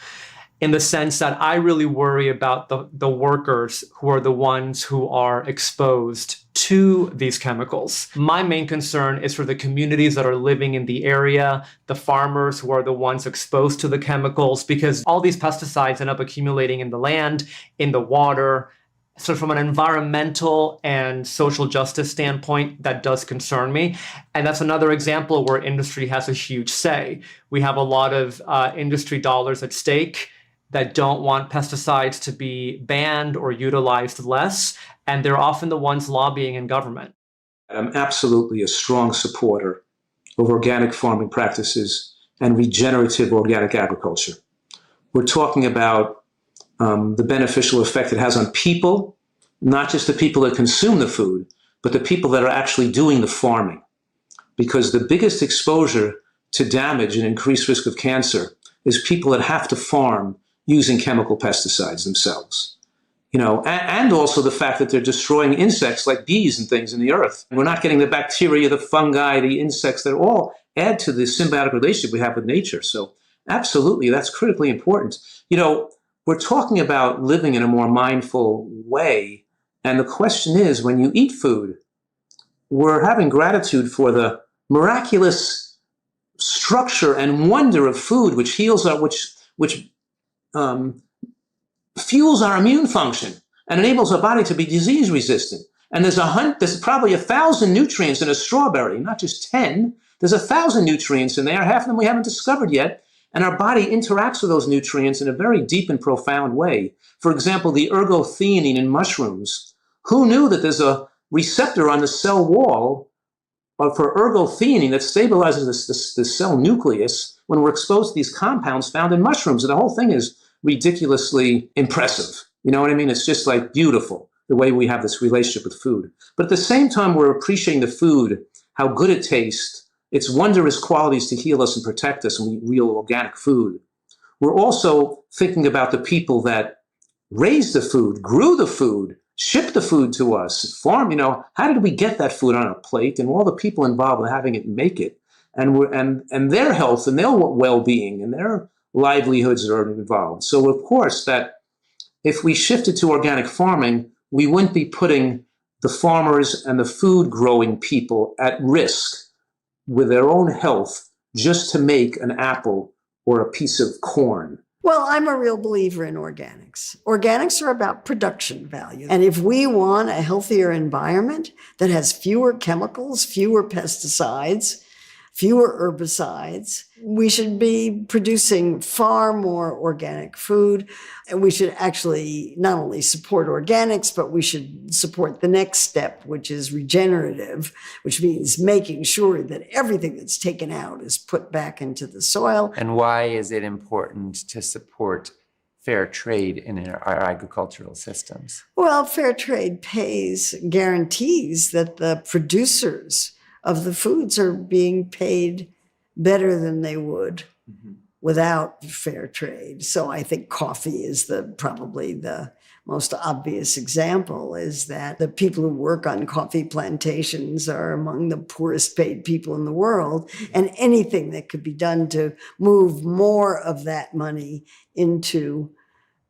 in the sense that I really worry about the workers who are the ones who are exposed to these chemicals. My main concern is for the communities that are living in the area, the farmers who are the ones exposed to the chemicals, because all these pesticides end up accumulating in the land, in the water, So from an environmental and social justice standpoint, that does concern me. And that's another example where industry has a huge say. We have a lot of industry dollars at stake that don't want pesticides to be banned or utilized less. And they're often the ones lobbying in government. I'm absolutely a strong supporter of organic farming practices and regenerative organic agriculture. We're talking about the beneficial effect it has on people, not just the people that consume the food, but the people that are actually doing the farming. Because the biggest exposure to damage and increased risk of cancer is people that have to farm using chemical pesticides themselves. And also the fact that they're destroying insects like bees and things in the earth. We're not getting the bacteria, the fungi, the insects that all add to the symbiotic relationship we have with nature. So absolutely, that's critically important. We're talking about living in a more mindful way. And the question is, when you eat food, we're having gratitude for the miraculous structure and wonder of food, which heals our, which fuels our immune function and enables our body to be disease resistant. And there's probably 1,000 nutrients in a strawberry, not just 10. There's 1,000 nutrients in there, half of them we haven't discovered yet. And our body interacts with those nutrients in a very deep and profound way. For example, the ergothioneine in mushrooms. Who knew that there's a receptor on the cell wall for ergothioneine that stabilizes the cell nucleus when we're exposed to these compounds found in mushrooms? And the whole thing is ridiculously impressive. You know what I mean? It's just like beautiful, the way we have this relationship with food. But at the same time, we're appreciating the food, how good it tastes, its wondrous qualities to heal us and protect us, and we eat real organic food. We're also thinking about the people that raised the food, grew the food, shipped the food to us, farm, how did we get that food on a plate, and all the people involved in having it make it, and their health and their well-being and their livelihoods that are involved. So of course that if we shifted to organic farming, we wouldn't be putting the farmers and the food growing people at risk with their own health just to make an apple or a piece of corn. Well, I'm a real believer in organics. Organics are about production value. And if we want a healthier environment that has fewer chemicals, fewer pesticides, fewer herbicides, we should be producing far more organic food. And we should actually not only support organics, but we should support the next step, which is regenerative, which means making sure that everything that's taken out is put back into the soil. And why is it important to support fair trade in our agricultural systems? Well, fair trade guarantees that the producers of the foods are being paid better than they would without fair trade. So I think coffee is probably the most obvious example, is that the people who work on coffee plantations are among the poorest paid people in the world. And anything that could be done to move more of that money into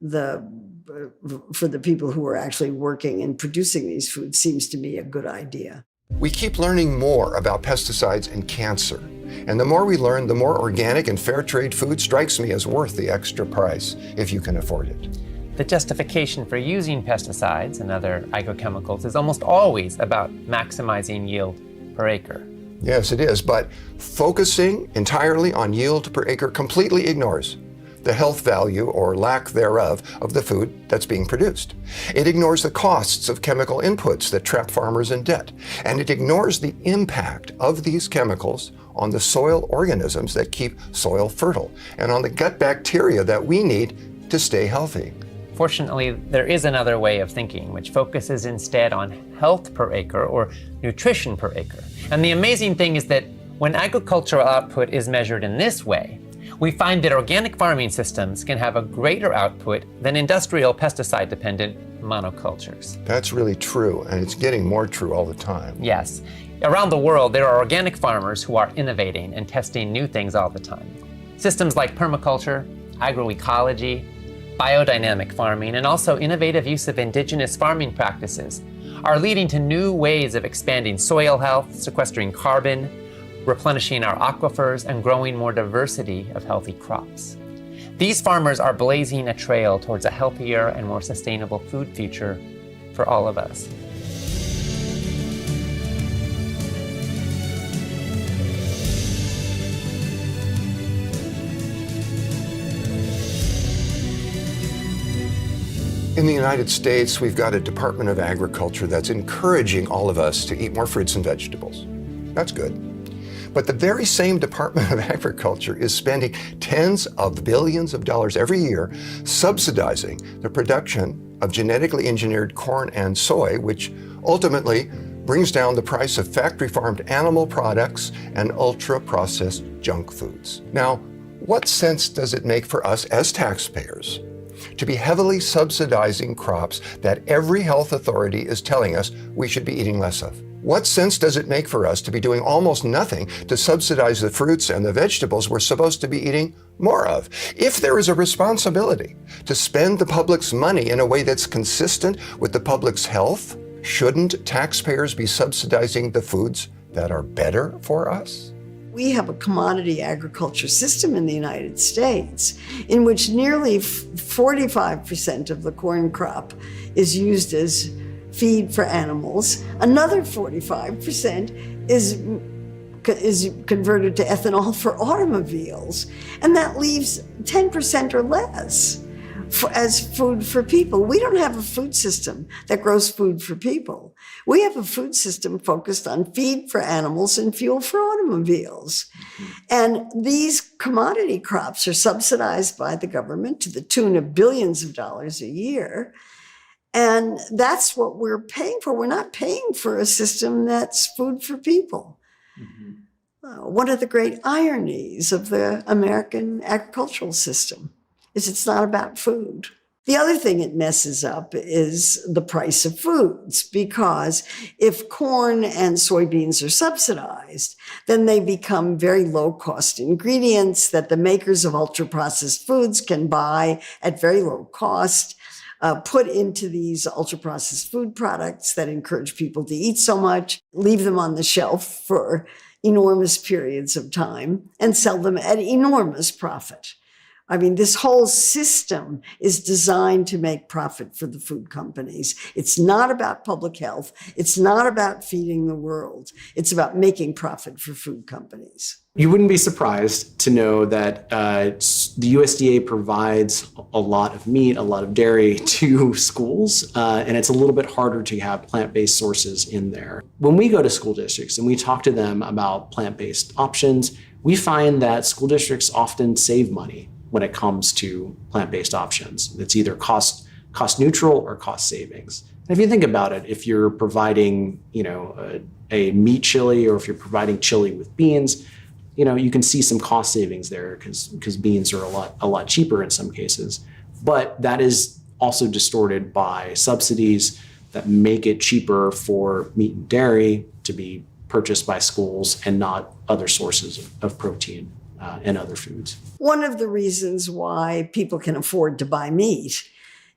for the people who are actually working and producing these foods seems to me a good idea. We keep learning more about pesticides and cancer. And the more we learn, the more organic and fair trade food strikes me as worth the extra price, if you can afford it. The justification for using pesticides and other agrochemicals is almost always about maximizing yield per acre. Yes, it is, but focusing entirely on yield per acre completely ignores the health value or lack thereof of the food that's being produced. It ignores the costs of chemical inputs that trap farmers in debt. And it ignores the impact of these chemicals on the soil organisms that keep soil fertile and on the gut bacteria that we need to stay healthy. Fortunately, there is another way of thinking, which focuses instead on health per acre or nutrition per acre. And the amazing thing is that when agricultural output is measured in this way, we find that organic farming systems can have a greater output than industrial pesticide-dependent monocultures. That's really true, and it's getting more true all the time. Yes. Around the world, there are organic farmers who are innovating and testing new things all the time. Systems like permaculture, agroecology, biodynamic farming, and also innovative use of indigenous farming practices are leading to new ways of expanding soil health, sequestering carbon, replenishing our aquifers, and growing more diversity of healthy crops. These farmers are blazing a trail towards a healthier and more sustainable food future for all of us. In the United States, we've got a Department of Agriculture that's encouraging all of us to eat more fruits and vegetables. That's good. But the very same Department of Agriculture is spending tens of billions of dollars every year subsidizing the production of genetically engineered corn and soy, which ultimately brings down the price of factory-farmed animal products and ultra-processed junk foods. Now, what sense does it make for us as taxpayers to be heavily subsidizing crops that every health authority is telling us we should be eating less of? What sense does it make for us to be doing almost nothing to subsidize the fruits and the vegetables we're supposed to be eating more of? If there is a responsibility to spend the public's money in a way that's consistent with the public's health, shouldn't taxpayers be subsidizing the foods that are better for us? We have a commodity agriculture system in the United States in which nearly 45% of the corn crop is used as feed for animals. Another 45% is converted to ethanol for automobiles. And that leaves 10% or less as food for people. We don't have a food system that grows food for people. We have a food system focused on feed for animals and fuel for automobiles. And these commodity crops are subsidized by the government to the tune of billions of dollars a year. And that's what we're paying for. We're not paying for a system that's food for people. One of the great ironies of the American agricultural system is it's not about food. The other thing it messes up is the price of foods, because if corn and soybeans are subsidized, then they become very low-cost ingredients that the makers of ultra-processed foods can buy at very low cost, put into these ultra-processed food products that encourage people to eat so much, leave them on the shelf for enormous periods of time, and sell them at enormous profit. I mean, this whole system is designed to make profit for the food companies. It's not about public health. It's not about feeding the world. It's about making profit for food companies. You wouldn't be surprised to know that the USDA provides a lot of meat, a lot of dairy to schools, and it's a little bit harder to have plant-based sources in there. When we go to school districts and we talk to them about plant-based options, we find that school districts often save money when it comes to plant-based options. It's either cost neutral or cost savings. And if you think about it, if you're providing, a meat chili, or if you're providing chili with beans, you can see some cost savings there because beans are a lot cheaper in some cases. But that is also distorted by subsidies that make it cheaper for meat and dairy to be purchased by schools and not other sources of protein and other foods. One of the reasons why people can afford to buy meat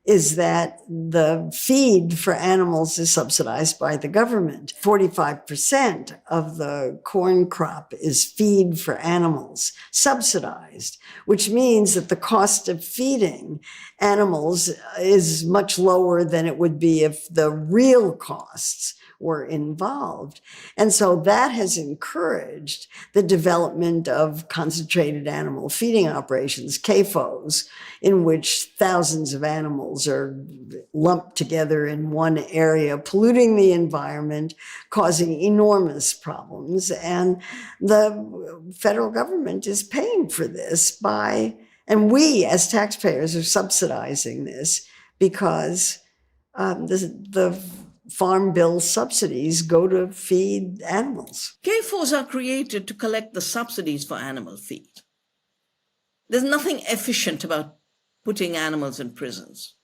is that the feed for animals is subsidized by the government. 45% of the corn crop is feed for animals, subsidized, which means that the cost of feeding animals is much lower than it would be if the real costs were involved. And so that has encouraged the development of concentrated animal feeding operations, CAFOs, in which thousands of animals are lumped together in one area, polluting the environment, causing enormous problems. And the federal government is paying for this and we as taxpayers are subsidizing this because the farm bill subsidies go to feed animals. CAFOs are created to collect the subsidies for animal feed. There's nothing efficient about putting animals in prisons.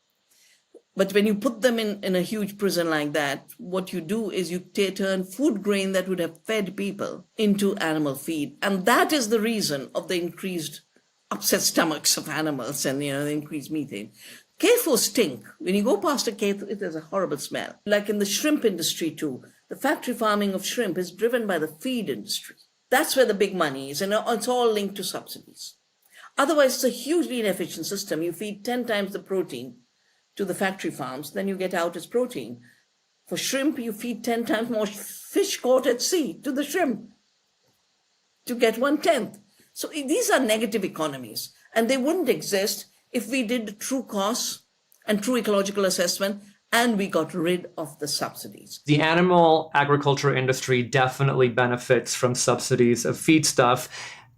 But when you put them in a huge prison like that, what you do is you turn food grain that would have fed people into animal feed. And that is the reason of the increased upset stomachs of animals and the increased methane. CAFOs stink. When you go past a CAFO, it has a horrible smell. Like in the shrimp industry too, the factory farming of shrimp is driven by the feed industry. That's where the big money is, and it's all linked to subsidies. Otherwise, it's a hugely inefficient system. You feed 10 times the protein to the factory farms than you get out as protein. For shrimp, you feed 10 times more fish caught at sea to the shrimp to get 1/10. So these are negative economies, and they wouldn't exist if we did true costs and true ecological assessment and we got rid of the subsidies. The animal agriculture industry definitely benefits from subsidies of feedstuff.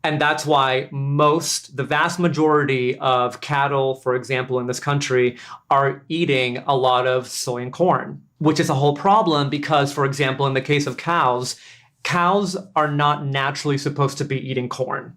And that's why the vast majority of cattle, for example, in this country, are eating a lot of soy and corn, which is a whole problem because, for example, in the case of cows are not naturally supposed to be eating corn.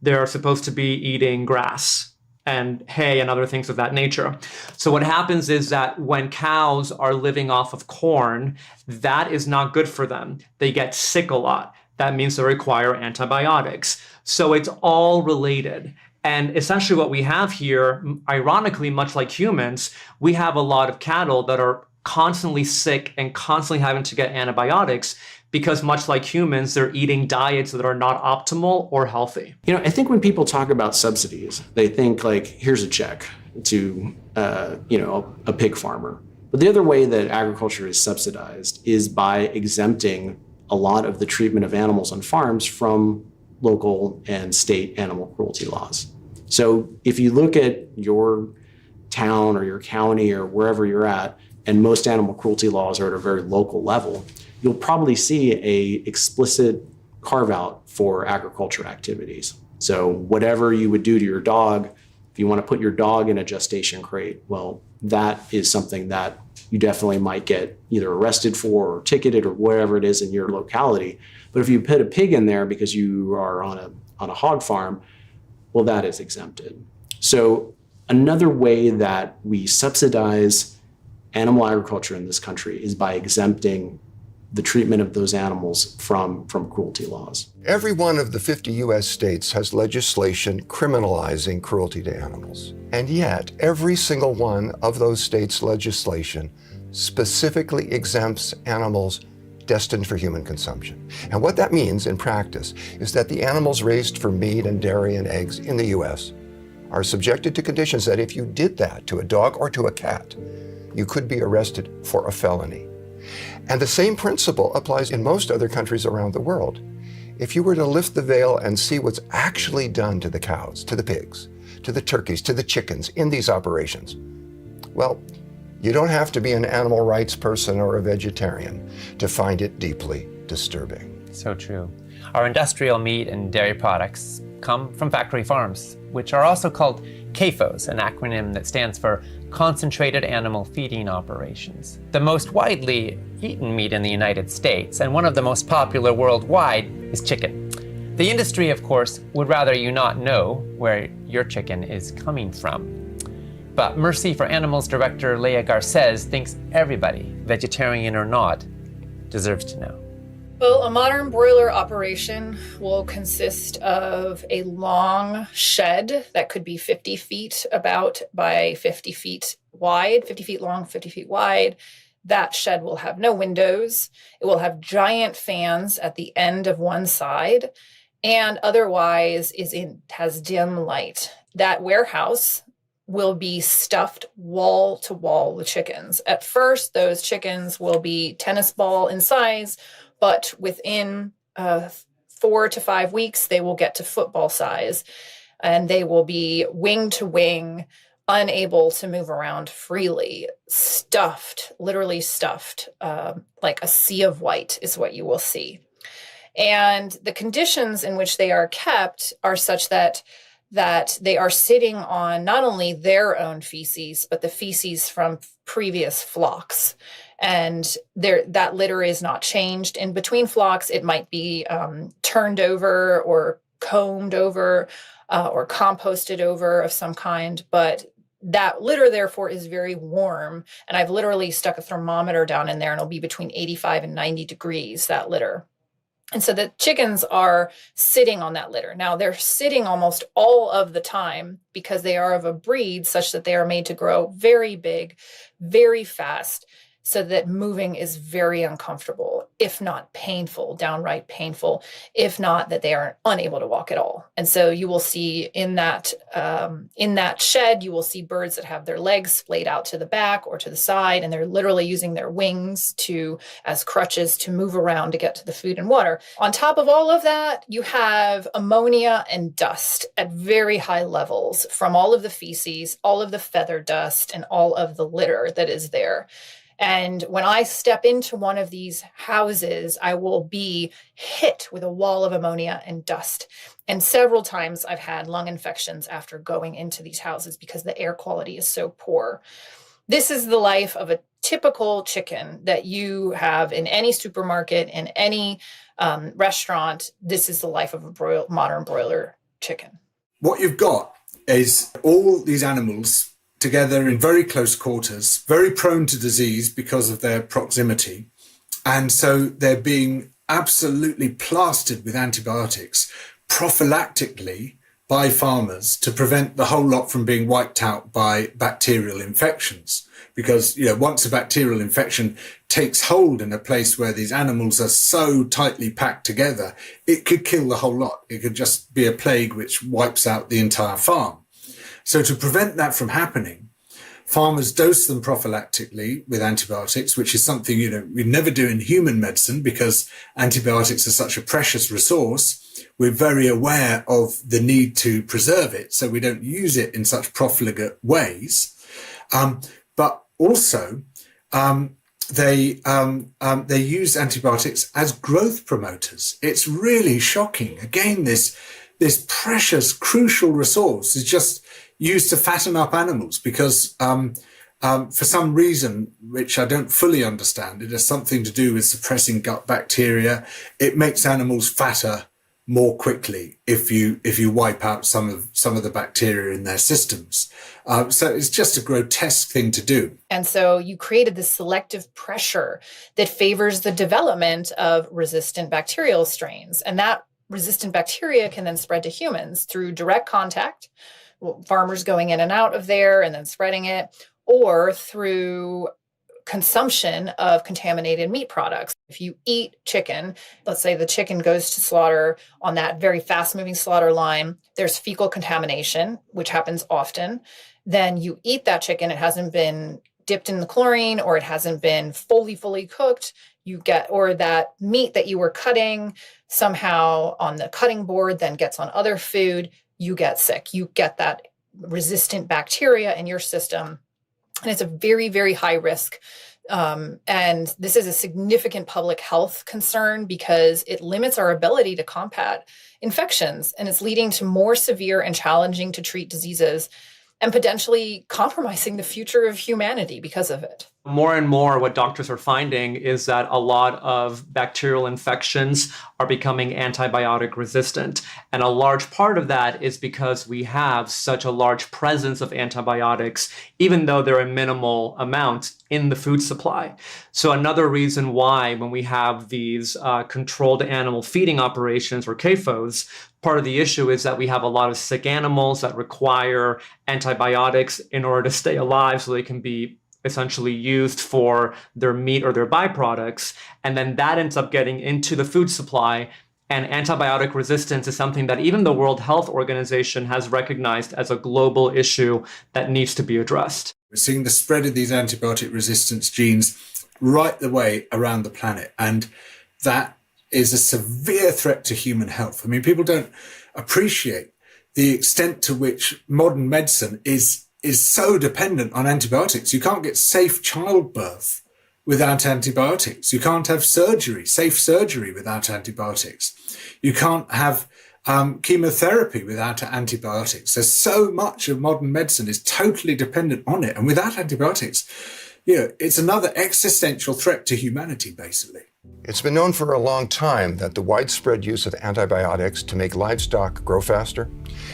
They're supposed to be eating grass and hay and other things of that nature. So what happens is that when cows are living off of corn, that is not good for them. They get sick a lot. That means they require antibiotics. So it's all related. And essentially what we have here, ironically, much like humans, we have a lot of cattle that are constantly sick and constantly having to get antibiotics because much like humans, they're eating diets that are not optimal or healthy. I think when people talk about subsidies, they think like, here's a check to, a pig farmer. But the other way that agriculture is subsidized is by exempting a lot of the treatment of animals on farms from local and state animal cruelty laws. So if you look at your town or your county or wherever you're at, and most animal cruelty laws are at a very local level, you'll probably see a explicit carve out for agriculture activities. So whatever you would do to your dog, if you want to put your dog in a gestation crate, well, that is something that you definitely might get either arrested for or ticketed or whatever it is in your locality. But if you put a pig in there because you are on a hog farm, well, that is exempted. So another way that we subsidize animal agriculture in this country is by exempting the treatment of those animals from cruelty laws. Every one of the 50 U.S. states has legislation criminalizing cruelty to animals. And yet, every single one of those states' legislation specifically exempts animals destined for human consumption. And what that means in practice is that the animals raised for meat and dairy and eggs in the U.S. are subjected to conditions that if you did that to a dog or to a cat, you could be arrested for a felony. And the same principle applies in most other countries around the world. If you were to lift the veil and see what's actually done to the cows, to the pigs, to the turkeys, to the chickens in these operations, well, you don't have to be an animal rights person or a vegetarian to find it deeply disturbing. So true. Our industrial meat and dairy products come from factory farms, which are also called CAFOs, an acronym that stands for Concentrated Animal Feeding Operations. The most widely eaten meat in the United States, and one of the most popular worldwide, is chicken. The industry, of course, would rather you not know where your chicken is coming from. But Mercy for Animals director Leah Garces thinks everybody, vegetarian or not, deserves to know. Well, a modern broiler operation will consist of a long shed that could be 50 feet about by 50 feet wide, 50 feet long, 50 feet wide. That shed will have no windows. It will have giant fans at the end of one side, and otherwise has dim light. That warehouse will be stuffed wall to wall with chickens. At first, those chickens will be tennis ball in size, but within 4 to 5 weeks, they will get to football size, and they will be wing to wing, unable to move around freely, stuffed, literally stuffed, like a sea of white is what you will see. And the conditions in which they are kept are such that they are sitting on not only their own feces, but the feces from previous flocks. And that litter is not changed. In between flocks, it might be turned over or combed over or composted over of some kind. But that litter, therefore, is very warm. And I've literally stuck a thermometer down in there, and it'll be between 85 and 90 degrees, that litter. And so the chickens are sitting on that litter. Now, they're sitting almost all of the time because they are of a breed such that they are made to grow very big, very fast, so that moving is very uncomfortable, if not painful, downright painful, if not that they are unable to walk at all. And so you will see in that shed, you will see birds that have their legs splayed out to the back or to the side, and they're literally using their wings as crutches to move around to get to the food and water. On top of all of that, you have ammonia and dust at very high levels from all of the feces, all of the feather dust, and all of the litter that is there. And when I step into one of these houses, I will be hit with a wall of ammonia and dust. And several times I've had lung infections after going into these houses because the air quality is so poor. This is the life of a typical chicken that you have in any supermarket, in any restaurant. This is the life of a modern broiler chicken. What you've got is all these animals together in very close quarters, very prone to disease because of their proximity. And so they're being absolutely plastered with antibiotics prophylactically by farmers to prevent the whole lot from being wiped out by bacterial infections. Because, once a bacterial infection takes hold in a place where these animals are so tightly packed together, it could kill the whole lot. It could just be a plague which wipes out the entire farm. So to prevent that from happening, farmers dose them prophylactically with antibiotics, which is something, we never do in human medicine because antibiotics are such a precious resource. We're very aware of the need to preserve it, so we don't use it in such profligate ways. But also, they use antibiotics as growth promoters. It's really shocking. Again, this precious, crucial resource is just used to fatten up animals because for some reason, which I don't fully understand, it has something to do with suppressing gut bacteria. It makes animals fatter more quickly if you wipe out some of the bacteria in their systems. So it's just a grotesque thing to do. And so you created this selective pressure that favors the development of resistant bacterial strains. And that resistant bacteria can then spread to humans through direct contact, farmers going in and out of there and then spreading it, or through consumption of contaminated meat products. If you eat chicken, let's say the chicken goes to slaughter on that very fast-moving slaughter line, there's fecal contamination, which happens often. Then you eat that chicken, it hasn't been dipped in the chlorine or it hasn't been fully cooked, or that meat that you were cutting somehow on the cutting board then gets on other food, you get sick. You get that resistant bacteria in your system. And it's a very, very high risk. And this is a significant public health concern because it limits our ability to combat infections, and it's leading to more severe and challenging to treat diseases and potentially compromising the future of humanity because of it. More and more, what doctors are finding is that a lot of bacterial infections are becoming antibiotic resistant. And a large part of that is because we have such a large presence of antibiotics, even though they're in minimal amounts in the food supply. So another reason why when we have these controlled animal feeding operations or CAFOs, part of the issue is that we have a lot of sick animals that require antibiotics in order to stay alive so they can be essentially used for their meat or their byproducts. And then that ends up getting into the food supply. And antibiotic resistance is something that even the World Health Organization has recognized as a global issue that needs to be addressed. We're seeing the spread of these antibiotic resistance genes right the way around the planet. And that is a severe threat to human health. I mean, people don't appreciate the extent to which modern medicine is so dependent on antibiotics. You can't get safe childbirth without antibiotics. You can't have safe surgery without antibiotics. You can't have chemotherapy without antibiotics. There's so much of modern medicine is totally dependent on it. And without antibiotics, it's another existential threat to humanity, basically. It's been known for a long time that the widespread use of antibiotics to make livestock grow faster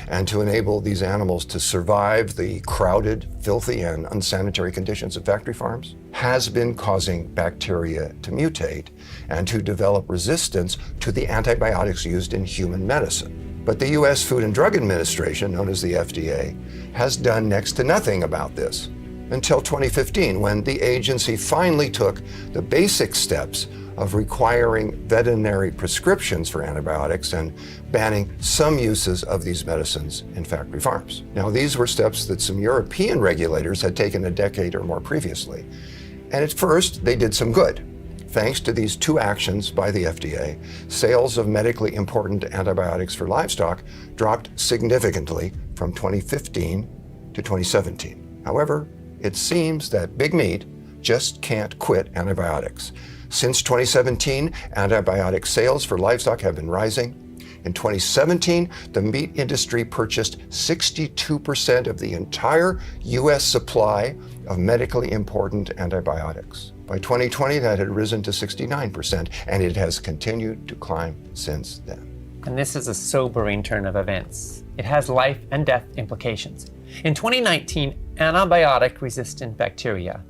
and to enable these animals to survive the crowded, filthy, and unsanitary conditions of factory farms has been causing bacteria to mutate and to develop resistance to the antibiotics used in human medicine. But the U.S. Food and Drug Administration, known as the FDA, has done next to nothing about this. until 2015, when the agency finally took the basic steps of requiring veterinary prescriptions for antibiotics and banning some uses of these medicines in factory farms. Now, these were steps that some European regulators had taken a decade or more previously. And at first, they did some good. Thanks to these two actions by the FDA, sales of medically important antibiotics for livestock dropped significantly from 2015 to 2017. However, it seems that big meat just can't quit antibiotics. Since 2017, antibiotic sales for livestock have been rising. In 2017, the meat industry purchased 62% of the entire U.S. supply of medically important antibiotics. By 2020, that had risen to 69%, and it has continued to climb since then. And this is a sobering turn of events. It has life and death implications. In 2019, antibiotic-resistant bacteria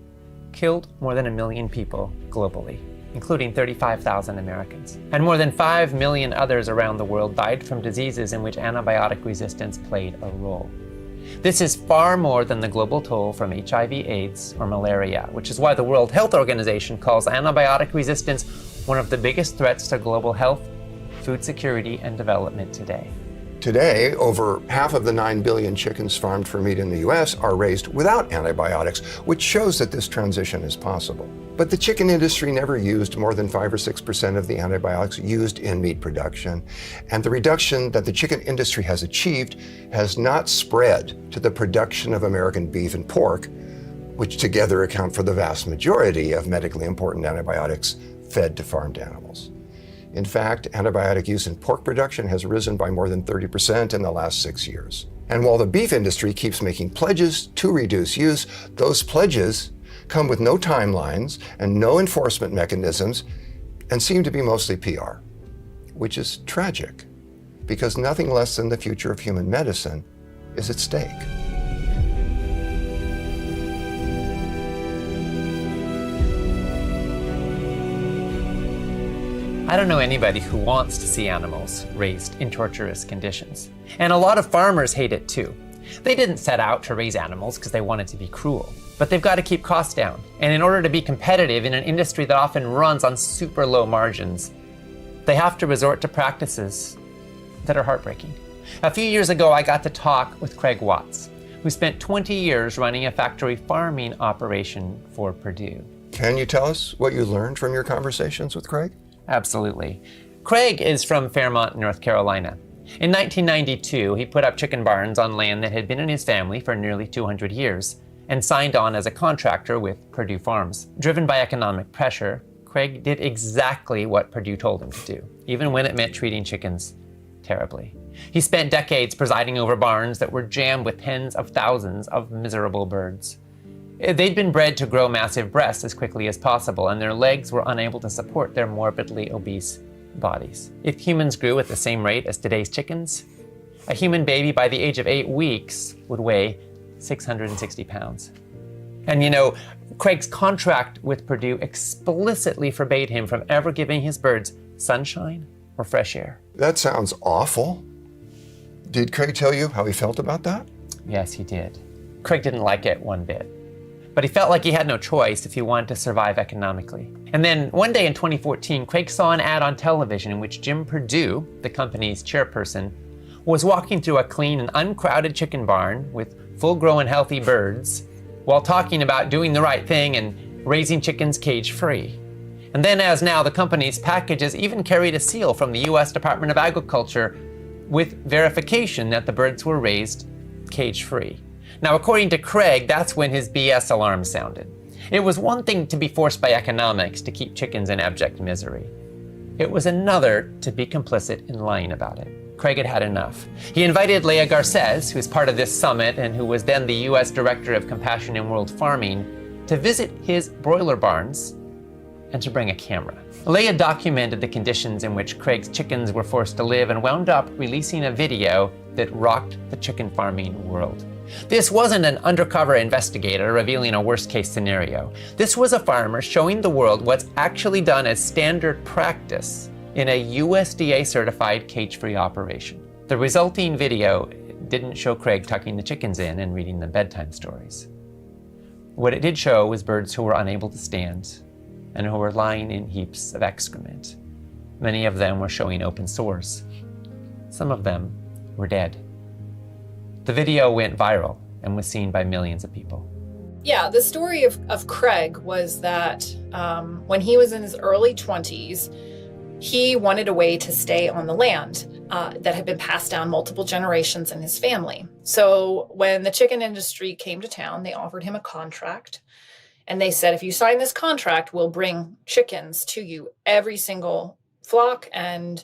killed more than 1 million people globally, including 35,000 Americans. And more than 5 million others around the world died from diseases in which antibiotic resistance played a role. This is far more than the global toll from HIV/AIDS or malaria, which is why the World Health Organization calls antibiotic resistance one of the biggest threats to global health, food security, and development today. Today, over half of the 9 billion chickens farmed for meat in the U.S. are raised without antibiotics, which shows that this transition is possible. But the chicken industry never used more than 5 or 6% of the antibiotics used in meat production, and the reduction that the chicken industry has achieved has not spread to the production of American beef and pork, which together account for the vast majority of medically important antibiotics fed to farmed animals. In fact, antibiotic use in pork production has risen by more than 30% in the last 6 years. And while the beef industry keeps making pledges to reduce use, those pledges come with no timelines and no enforcement mechanisms and seem to be mostly PR, which is tragic because nothing less than the future of human medicine is at stake. I don't know anybody who wants to see animals raised in torturous conditions. And a lot of farmers hate it too. They didn't set out to raise animals because they wanted to be cruel, but they've got to keep costs down. And in order to be competitive in an industry that often runs on super low margins, they have to resort to practices that are heartbreaking. A few years ago, I got to talk with Craig Watts, who spent 20 years running a factory farming operation for Purdue. Can you tell us what you learned from your conversations with Craig? Absolutely. Craig is from Fairmont, North Carolina. In 1992, he put up chicken barns on land that had been in his family for nearly 200 years and signed on as a contractor with Purdue Farms. Driven by economic pressure, Craig did exactly what Purdue told him to do, even when it meant treating chickens terribly. He spent decades presiding over barns that were jammed with tens of thousands of miserable birds. They'd been bred to grow massive breasts as quickly as possible, and their legs were unable to support their morbidly obese bodies. If humans grew at the same rate as today's chickens, a human baby by the age of 8 weeks would weigh 660 pounds. And you know, Craig's contract with Purdue explicitly forbade him from ever giving his birds sunshine or fresh air. That sounds awful. Did Craig tell you how he felt about that? Yes, he did. Craig didn't like it one bit. But he felt like he had no choice if he wanted to survive economically. And then one day in 2014, Craig saw an ad on television in which Jim Purdue, the company's chairperson, was walking through a clean and uncrowded chicken barn with full-grown healthy birds while talking about doing the right thing and raising chickens cage-free. And then as now, the company's packages even carried a seal from the US Department of Agriculture with verification that the birds were raised cage-free. Now, according to Craig, that's when his BS alarm sounded. It was one thing to be forced by economics to keep chickens in abject misery. It was another to be complicit in lying about it. Craig had had enough. He invited Leah Garces, who's part of this summit and who was then the US Director of Compassion in World Farming, to visit his broiler barns and to bring a camera. Leah documented the conditions in which Craig's chickens were forced to live and wound up releasing a video that rocked the chicken farming world. This wasn't an undercover investigator revealing a worst-case scenario. This was a farmer showing the world what's actually done as standard practice in a USDA-certified cage-free operation. The resulting video didn't show Craig tucking the chickens in and reading them bedtime stories. What it did show was birds who were unable to stand and who were lying in heaps of excrement. Many of them were showing open sores. Some of them were dead. The video went viral and was seen by millions of people. Yeah, the story of Craig was that when he was in his early 20s, he wanted a way to stay on the land that had been passed down multiple generations in his family. So when the chicken industry came to town, they offered him a contract. And they said, if you sign this contract, we'll bring chickens to you, every single flock, and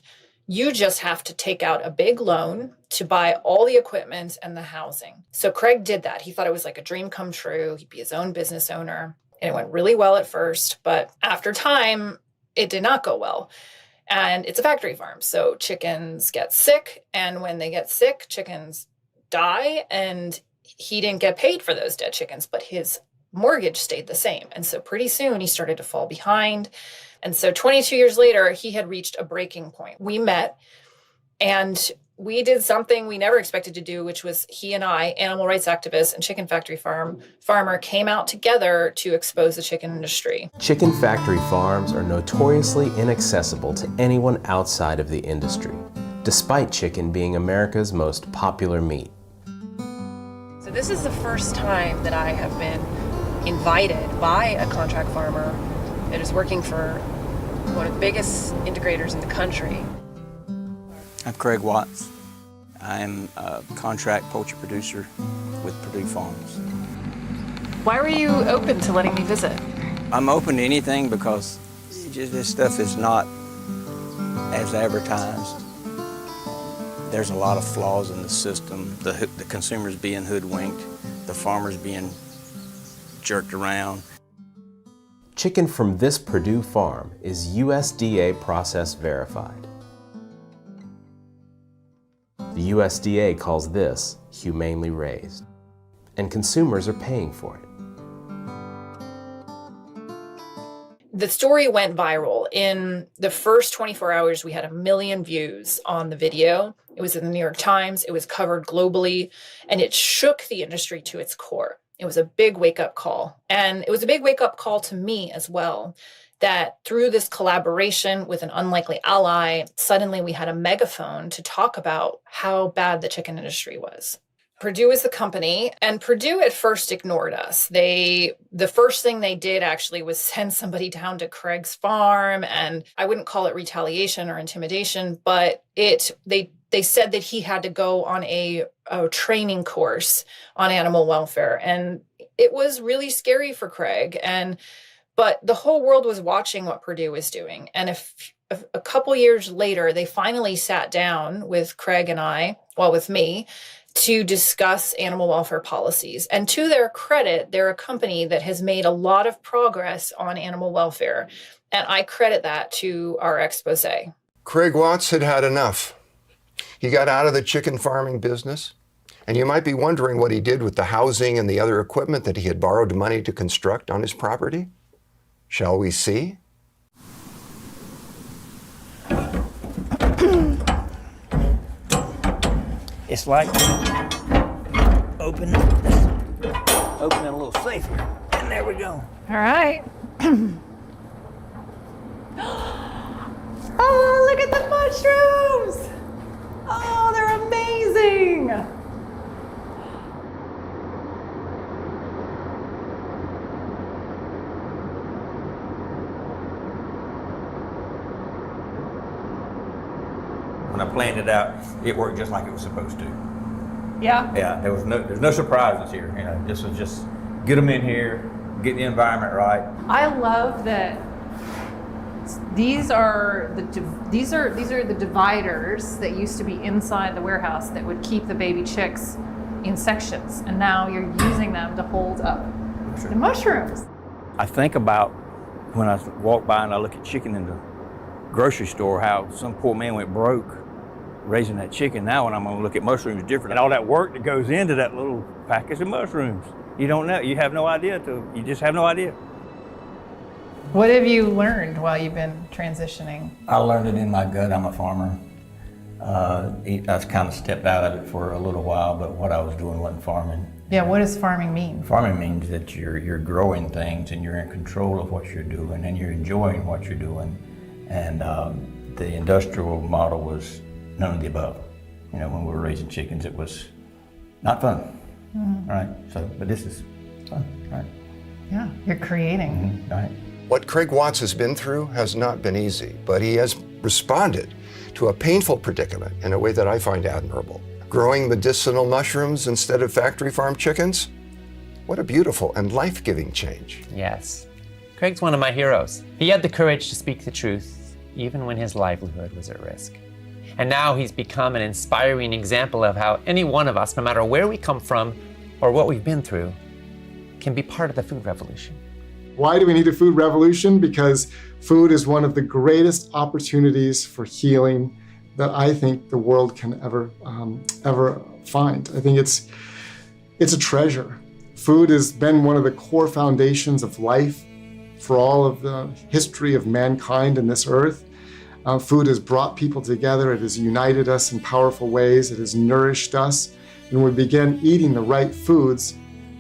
you just have to take out a big loan to buy all the equipment and the housing. So Craig did that. He thought it was like a dream come true. He'd be his own business owner. And it went really well at first, but after time, it did not go well. And it's a factory farm, so chickens get sick, and when they get sick, chickens die, and he didn't get paid for those dead chickens, but his mortgage stayed the same. And so pretty soon he started to fall behind. And so 22 years later, he had reached a breaking point. We met and we did something we never expected to do, which was he and I, animal rights activists and chicken factory farmer, came out together to expose the chicken industry. Chicken factory farms are notoriously inaccessible to anyone outside of the industry, despite chicken being America's most popular meat. So this is the first time that I have been invited by a contract farmer that is working for one of the biggest integrators in the country. I'm Craig Watts. I'm a contract poultry producer with Purdue Farms. Why were you open to letting me visit? I'm open to anything because this stuff is not as advertised. There's a lot of flaws in the system. The consumers being hoodwinked, the farmers being jerked around. Chicken from this Purdue farm is USDA process verified. The USDA calls this humanely raised, and consumers are paying for it. The story went viral. In the first 24 hours, we had 1 million views on the video. It was in the New York Times. It was covered globally, and it shook the industry to its core. It was a big wake-up call. And it was a big wake-up call to me as well, that through this collaboration with an unlikely ally, suddenly we had a megaphone to talk about how bad the chicken industry was. Purdue is the company, and Purdue at first ignored us. The first thing they did actually was send somebody down to Craig's farm, and I wouldn't call it retaliation or intimidation, but they said that he had to go on a training course on animal welfare, and it was really scary for Craig. But the whole world was watching what Purdue was doing, and a couple years later, they finally sat down with Craig and I, with me, to discuss animal welfare policies. And to their credit, they're a company that has made a lot of progress on animal welfare. And I credit that to our expose. Craig Watts had had enough. He got out of the chicken farming business, and you might be wondering what he did with the housing and the other equipment that he had borrowed money to construct on his property. Shall we see? It's like open it a little safer. And there we go. All right. Oh, look at the mushrooms. Oh, they're amazing. When I planned it out, it worked just like it was supposed to. Yeah? Yeah, there's no surprises here. You know, this was just get them in here, get the environment right. I love that these are the dividers that used to be inside the warehouse that would keep the baby chicks in sections, and now you're using them to hold up the mushrooms. I think about when I walk by and I look at chicken in the grocery store, how some poor man went broke raising that chicken. Now when I'm gonna look at mushrooms different, and all that work that goes into that little package of mushrooms. You don't know, you have no idea you just have no idea. What have you learned while you've been transitioning? I learned it in my gut. I'm a farmer. I kind of stepped out of it for a little while, but what I was doing wasn't farming. Yeah, what does farming mean? Farming means that you're growing things and you're in control of what you're doing and you're enjoying what you're doing. And the industrial model was none of the above. You know, when we were raising chickens, it was not fun, right? So, but this is fun, right? Yeah, you're creating. Right. What Craig Watts has been through has not been easy, but he has responded to a painful predicament in a way that I find admirable. Growing medicinal mushrooms instead of factory farm chickens? What a beautiful and life-giving change. Yes. Craig's one of my heroes. He had the courage to speak the truth, even when his livelihood was at risk. And now he's become an inspiring example of how any one of us, no matter where we come from or what we've been through, can be part of the food revolution. Why do we need a food revolution? Because food is one of the greatest opportunities for healing that I think the world can ever find. I think it's a treasure. Food has been one of the core foundations of life for all of the history of mankind in this earth. Food has brought people together. It has united us in powerful ways. It has nourished us. And when we begin eating the right foods,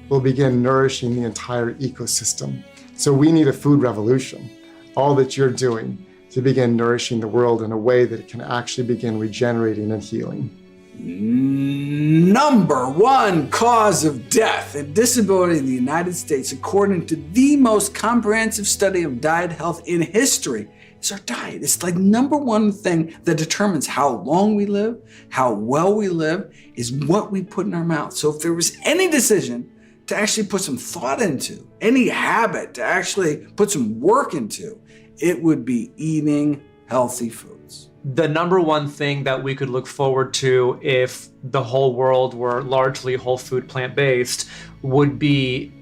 we'll begin nourishing the entire ecosystem. So we need a food revolution, all that you're doing to begin nourishing the world in a way that it can actually begin regenerating and healing. Number one cause of death and disability in the United States, according to the most comprehensive study of diet health in history, is our diet. It's like number one thing that determines how long we live, how well we live, is what we put in our mouth. So if there was any decision to actually put some thought into, any habit to actually put some work into, it would be eating healthy foods. The number one thing that we could look forward to if the whole world were largely whole food plant-based would be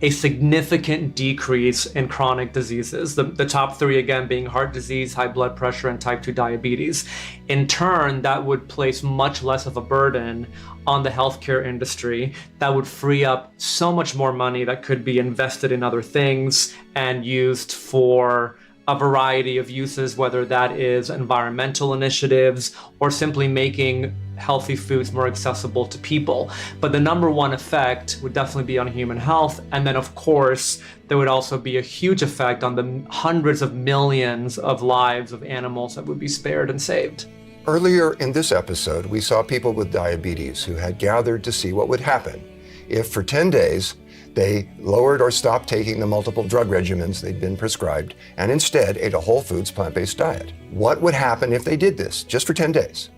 a significant decrease in chronic diseases. The top three, again, being heart disease, high blood pressure, and type 2 diabetes. In turn, that would place much less of a burden on the healthcare industry. That would free up so much more money that could be invested in other things and used for a variety of uses, whether that is environmental initiatives or simply making healthy foods more accessible to people. But the number one effect would definitely be on human health. And then, of course, there would also be a huge effect on the hundreds of millions of lives of animals that would be spared and saved. Earlier in this episode, we saw people with diabetes who had gathered to see what would happen if for 10 days they lowered or stopped taking the multiple drug regimens they'd been prescribed and instead ate a whole foods plant-based diet. What would happen if they did this just for 10 days?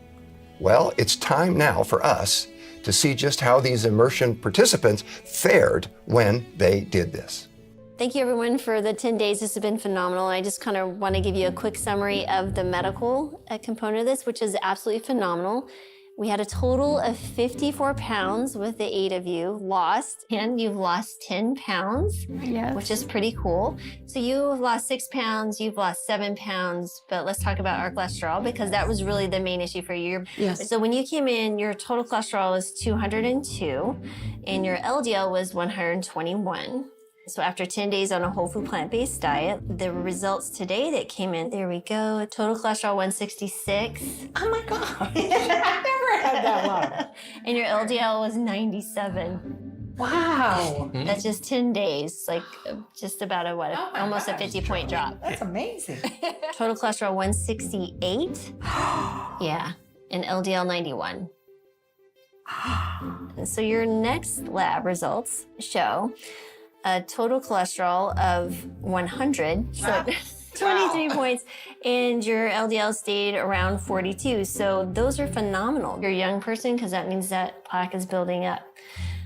Well, it's time now for us to see just how these immersion participants fared when they did this. Thank you everyone for the 10 days. This has been phenomenal. I just kind of want to give you a quick summary of the medical component of this, which is absolutely phenomenal. We had a total of 54 pounds with the 8 of you lost, and you've lost 10 pounds, Yes. which is pretty cool. So you have lost 6 pounds, you've lost 7 pounds, but let's talk about our cholesterol because that was really the main issue for you. Yes. So when you came in, your total cholesterol was 202 and your LDL was 121. So after 10 days on a whole food plant-based diet, the results today that came in, there we go, total cholesterol 166. Oh my God, I've never had that one. And your LDL was 97. Wow. That's just 10 days, like just about almost a 50-point drop. That's amazing. Total cholesterol 168. Yeah, and LDL 91. And so your next lab results show a total cholesterol of 100, so 23 points, and your LDL stayed around 42. So those are phenomenal. You're a young person because that means that plaque is building up.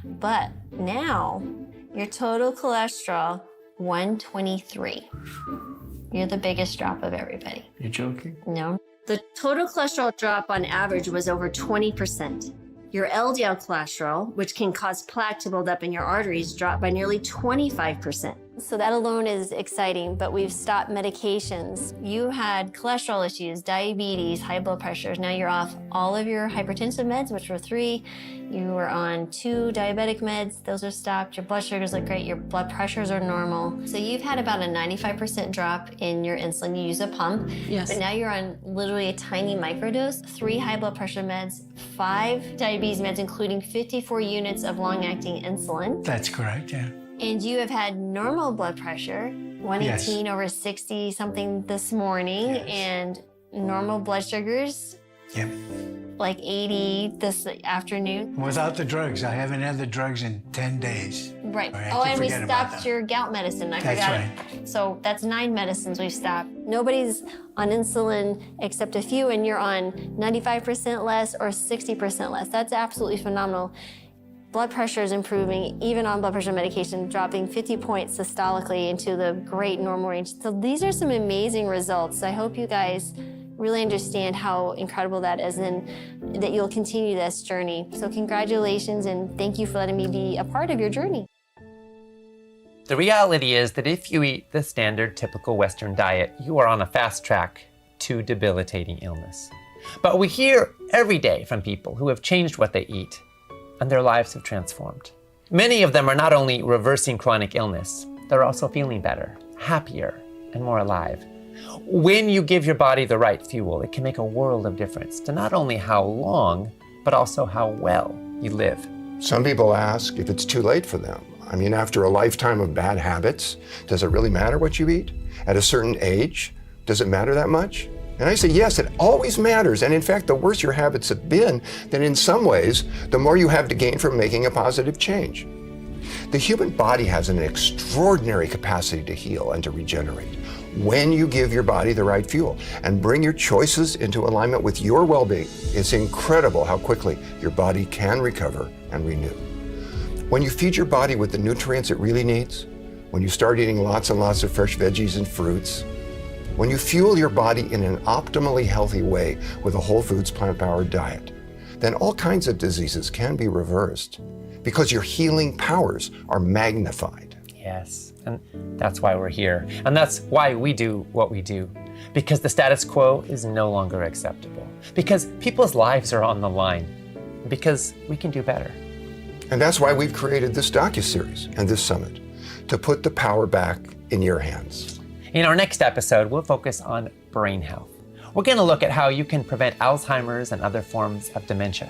But now your total cholesterol, 123. You're the biggest drop of everybody. You're joking? No. The total cholesterol drop on average was over 20%. Your LDL cholesterol, which can cause plaque to build up in your arteries, dropped by nearly 25%. So that alone is exciting, but we've stopped medications. You had cholesterol issues, diabetes, high blood pressures. Now you're off all of your hypertensive meds, which were 3. You were on 2 diabetic meds. Those are stopped. Your blood sugars look great. Your blood pressures are normal. So you've had about a 95% drop in your insulin. You use a pump. Yes. But now you're on literally a tiny microdose, 3 high blood pressure meds, 5 diabetes meds, including 54 units of long-acting insulin. That's correct, yeah. And you have had normal blood pressure, 118 over 60 something this morning, and normal blood sugars, Yep. like 80 this afternoon. Without the drugs. I haven't had the drugs in 10 days. Right. I Oh, keep and we forgetting about stopped that. your gout medicine. I That's forgot. So that's 9 medicines we've stopped. Nobody's on insulin except a few, and you're on 95% less or 60% less. That's absolutely phenomenal. Blood pressure is improving, even on blood pressure medication, dropping 50 points systolically into the great normal range. So these are some amazing results. I hope you guys really understand how incredible that is and that you'll continue this journey. So congratulations, and thank you for letting me be a part of your journey. The reality is that if you eat the standard typical Western diet, you are on a fast track to debilitating illness. But we hear every day from people who have changed what they eat, and their lives have transformed. Many of them are not only reversing chronic illness, they're also feeling better, happier, and more alive. When you give your body the right fuel, it can make a world of difference to not only how long, but also how well you live. Some people ask if it's too late for them. I mean, after a lifetime of bad habits, does it really matter what you eat? At a certain age, does it matter that much? And I say, yes, it always matters. And in fact, the worse your habits have been, then in some ways, the more you have to gain from making a positive change. The human body has an extraordinary capacity to heal and to regenerate when you give your body the right fuel and bring your choices into alignment with your well-being. It's incredible how quickly your body can recover and renew. When you feed your body with the nutrients it really needs, when you start eating lots and lots of fresh veggies and fruits, when you fuel your body in an optimally healthy way with a whole foods, plant-powered diet, then all kinds of diseases can be reversed because your healing powers are magnified. Yes, and that's why we're here. And that's why we do what we do. Because the status quo is no longer acceptable. Because people's lives are on the line. Because we can do better. And that's why we've created this docuseries and this summit, to put the power back in your hands. In our next episode, we'll focus on brain health. We're going to look at how you can prevent Alzheimer's and other forms of dementia,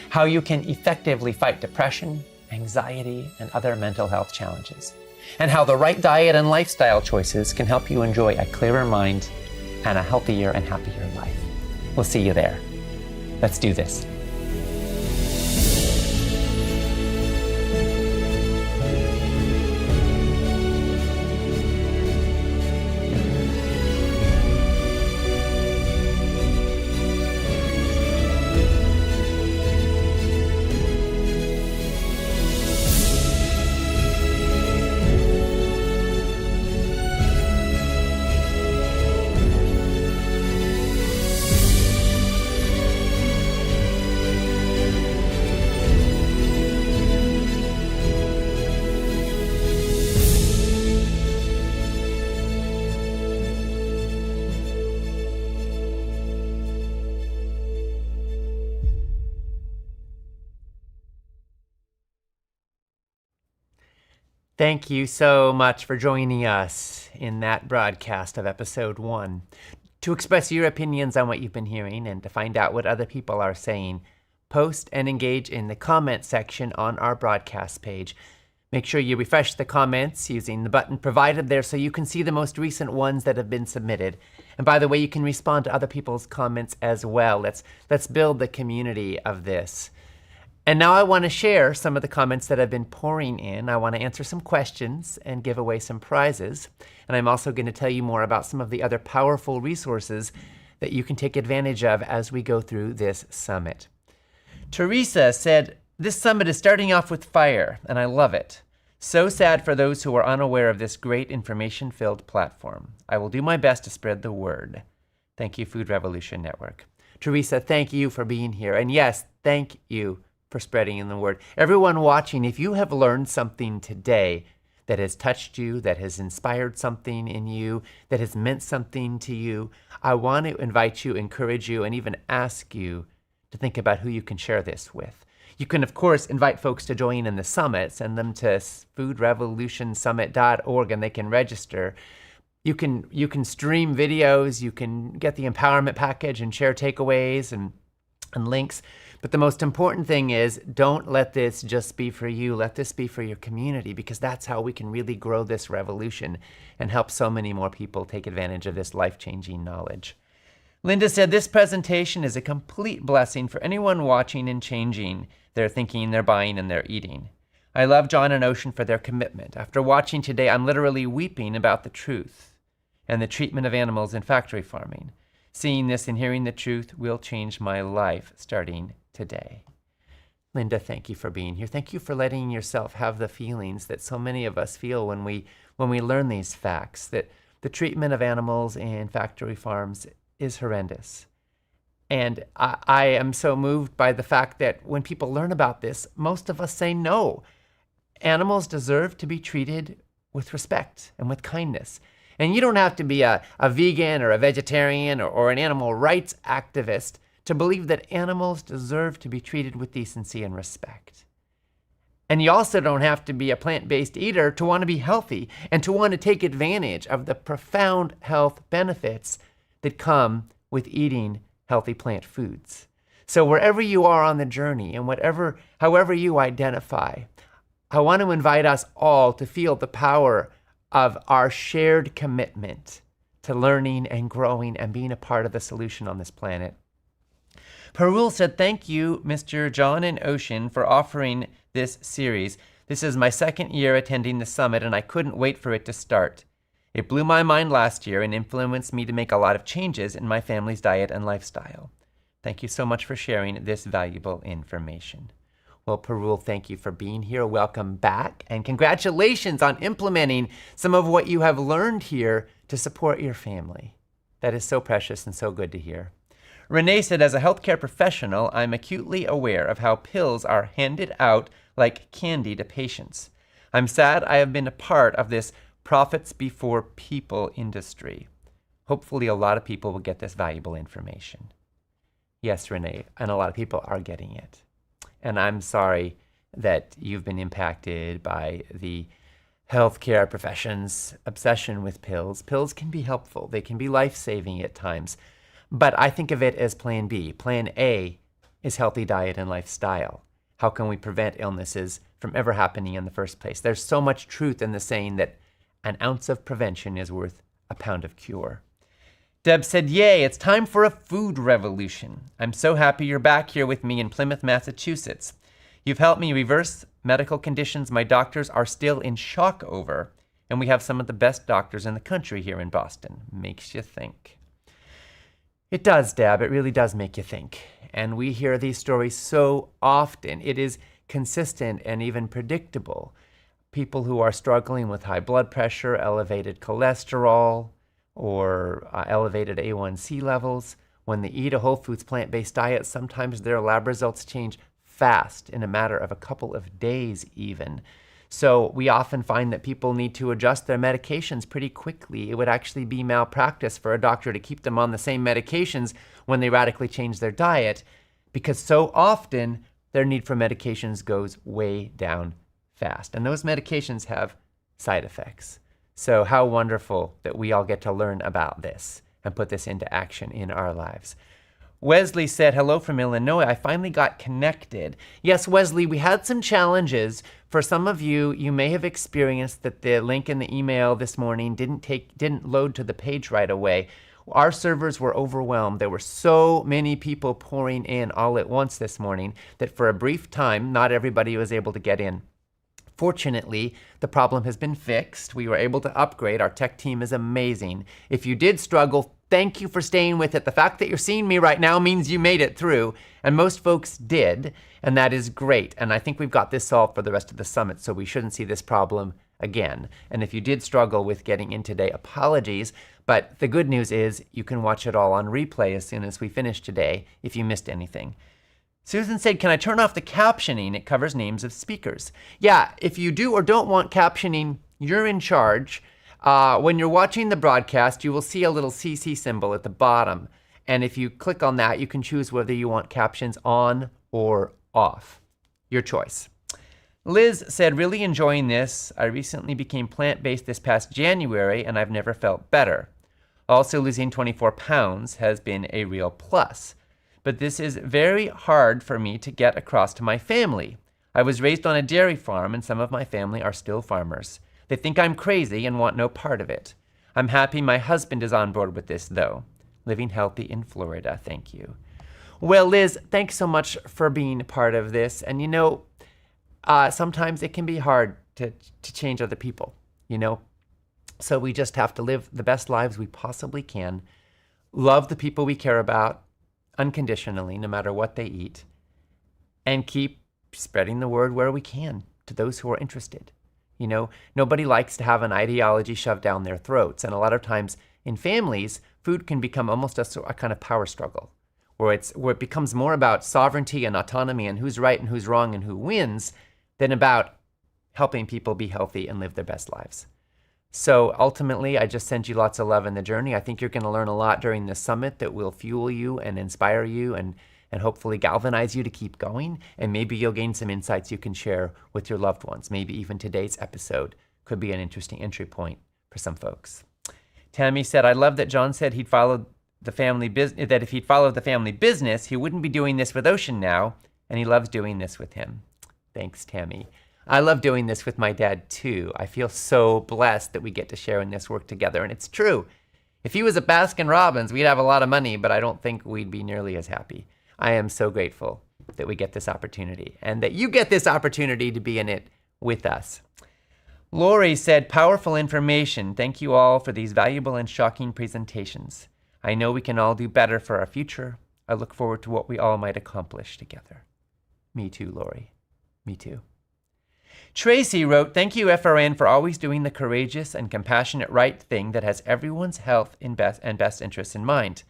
how you can effectively fight depression, anxiety, and other mental health challenges, and how the right diet and lifestyle choices can help you enjoy a clearer mind and a healthier and happier life. We'll see you there. Let's do this. Thank you so much for joining us in that broadcast of episode 1. To express your opinions on what you've been hearing and to find out what other people are saying, post and engage in the comment section on our broadcast page. Make sure you refresh the comments using the button provided there so you can see the most recent ones that have been submitted. And by the way, you can respond to other people's comments as well. Let's build the community of this. And now I want to share some of the comments that have been pouring in. I want to answer some questions and give away some prizes. And I'm also going to tell you more about some of the other powerful resources that you can take advantage of as we go through this summit. Teresa said, "This summit is starting off with fire, and I love it. So sad for those who are unaware of this great information-filled platform. I will do my best to spread the word. Thank you, Food Revolution Network." Teresa, thank you for being here. And yes, thank you for spreading the word. Everyone watching, if you have learned something today that has touched you, that has inspired something in you, that has meant something to you, I want to invite you, encourage you, and even ask you to think about who you can share this with. You can, of course, invite folks to join in the summit. Send them to foodrevolutionsummit.org and they can register. You can stream videos, you can get the empowerment package and share takeaways and links. But the most important thing is, don't let this just be for you. Let this be for your community, because that's how we can really grow this revolution and help so many more people take advantage of this life-changing knowledge. Linda said, this presentation is a complete blessing for anyone watching and changing their thinking, their buying, and their eating. I love John and Ocean for their commitment. After watching today, I'm literally weeping about the truth and the treatment of animals in factory farming. Seeing this and hearing the truth will change my life starting today. Linda, thank you for being here. Thank you for letting yourself have the feelings that so many of us feel when we learn these facts, that the treatment of animals in factory farms is horrendous. And I am so moved by the fact that when people learn about this, most of us say no. Animals deserve to be treated with respect and with kindness. And you don't have to be a vegan or a vegetarian or an animal rights activist to believe that animals deserve to be treated with decency and respect. And you also don't have to be a plant-based eater to want to be healthy and to want to take advantage of the profound health benefits that come with eating healthy plant foods. So wherever you are on the journey and however you identify, I want to invite us all to feel the power of our shared commitment to learning and growing and being a part of the solution on this planet. Parul said, thank you, Mr. John and Ocean, for offering this series. This is my second year attending the summit, and I couldn't wait for it to start. It blew my mind last year and influenced me to make a lot of changes in my family's diet and lifestyle. Thank you so much for sharing this valuable information. Well, Parul, thank you for being here. Welcome back, and congratulations on implementing some of what you have learned here to support your family. That is so precious and so good to hear. Renee said, as a healthcare professional, I'm acutely aware of how pills are handed out like candy to patients. I'm sad I have been a part of this profits before people industry. Hopefully a lot of people will get this valuable information. Yes, Renee, and a lot of people are getting it. And I'm sorry that you've been impacted by the healthcare profession's obsession with pills. Pills can be helpful. They can be life-saving at times. But I think of it as plan B. Plan A is healthy diet and lifestyle. How can we prevent illnesses from ever happening in the first place? There's so much truth in the saying that an ounce of prevention is worth a pound of cure. Deb said, yay, it's time for a food revolution. I'm so happy you're back here with me in Plymouth, Massachusetts. You've helped me reverse medical conditions my doctors are still in shock over, and we have some of the best doctors in the country here in Boston. Makes you think. It does, Deb. It really does make you think. And we hear these stories so often. It is consistent and even predictable. People who are struggling with high blood pressure, elevated cholesterol, or elevated A1C levels, when they eat a whole foods plant-based diet, sometimes their lab results change fast in a matter of a couple of days even. So we often find that people need to adjust their medications pretty quickly. It would actually be malpractice for a doctor to keep them on the same medications when they radically change their diet, because so often their need for medications goes way down fast. And those medications have side effects. So how wonderful that we all get to learn about this and put this into action in our lives. Wesley said, hello from Illinois. I finally got connected. Yes, Wesley, we had some challenges. For some of you, you may have experienced that the link in the email this morning didn't load to the page right away. Our servers were overwhelmed. There were so many people pouring in all at once this morning that for a brief time, not everybody was able to get in. Fortunately, the problem has been fixed. We were able to upgrade. Our tech team is amazing. If you did struggle, thank you for staying with it. The fact that you're seeing me right now means you made it through, and most folks did, and that is great. And I think we've got this solved for the rest of the summit, so we shouldn't see this problem again. And if you did struggle with getting in today, apologies, but the good news is you can watch it all on replay as soon as we finish today if you missed anything. Susan said, can I turn off the captioning? It covers names of speakers. Yeah, if you do or don't want captioning, You're in charge. When you're watching the broadcast, you will see a little CC symbol at the bottom. And if you click on that, you can choose whether you want captions on or off. Your choice. Liz said, really enjoying this. I recently became plant-based this past January, and I've never felt better. Also, losing 24 pounds has been a real plus. But this is very hard for me to get across to my family. I was raised on a dairy farm, and some of my family are still farmers. They think I'm crazy and want no part of it. I'm happy my husband is on board with this, though. Living healthy in Florida, thank you. Well, Liz, thanks so much for being part of this. And you know, sometimes it can be hard to change other people, you know? So we just have to live the best lives we possibly can, love the people we care about unconditionally, no matter what they eat, and keep spreading the word where we can to those who are interested. You know, nobody likes to have an ideology shoved down their throats. And a lot of times in families, food can become almost a kind of power struggle, where it becomes more about sovereignty and autonomy and who's right and who's wrong and who wins than about helping people be healthy and live their best lives. So ultimately, I just sent you lots of love in the journey. I think you're going to learn a lot during this summit that will fuel you and inspire you and hopefully galvanize you to keep going. And maybe you'll gain some insights you can share with your loved ones. Maybe even today's episode could be an interesting entry point for some folks. Tammy said, I love that John said he'd followed the family business, that if he'd followed the family business, he wouldn't be doing this with Ocean now, and he loves doing this with him. Thanks, Tammy. I love doing this with my dad, too. I feel so blessed that we get to share in this work together, and it's true. If he was at Baskin-Robbins, we'd have a lot of money, but I don't think we'd be nearly as happy. I am so grateful that we get this opportunity, and that you get this opportunity to be in it with us. Lori said, powerful information. Thank you all for these valuable and shocking presentations. I know we can all do better for our future. I look forward to what we all might accomplish together. Me too, Lori. Me too. Tracy wrote, thank you, FRN, for always doing the courageous and compassionate right thing that has everyone's health and best interests in mind.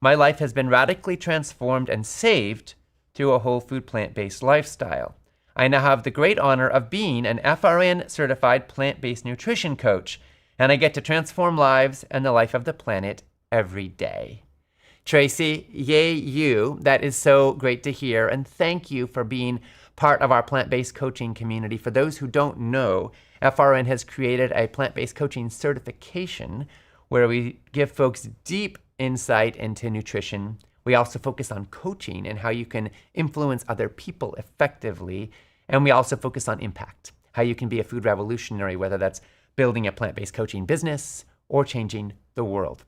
My life has been radically transformed and saved through a whole food plant-based lifestyle. I now have the great honor of being an FRN certified plant-based nutrition coach, and I get to transform lives and the life of the planet every day. Tracy, yay you. That is so great to hear, and thank you for being part of our plant-based coaching community. For those who don't know, FRN has created a plant-based coaching certification where we give folks deep insight into nutrition. We also focus on coaching and how you can influence other people effectively. And we also focus on impact, how you can be a food revolutionary, whether that's building a plant-based coaching business or changing the world.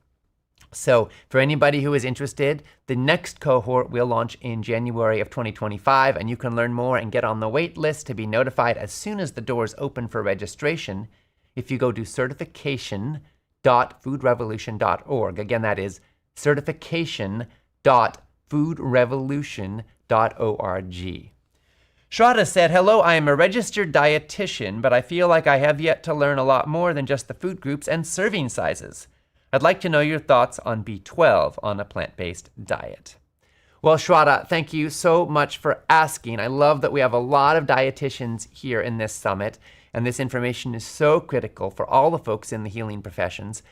So for anybody who is interested, the next cohort will launch in January of 2025, and you can learn more and get on the wait list to be notified as soon as the doors open for registration if you go to certification.foodrevolution.org. Again, that is certification.foodrevolution.org. Shraddha said, hello, I am a registered dietitian, but I feel like I have yet to learn a lot more than just the food groups and serving sizes. I'd like to know your thoughts on B12 on a plant-based diet. Well, Shraddha, thank you so much for asking. I love that we have a lot of dietitians here in this summit, and this information is so critical for all the folks in the healing professions.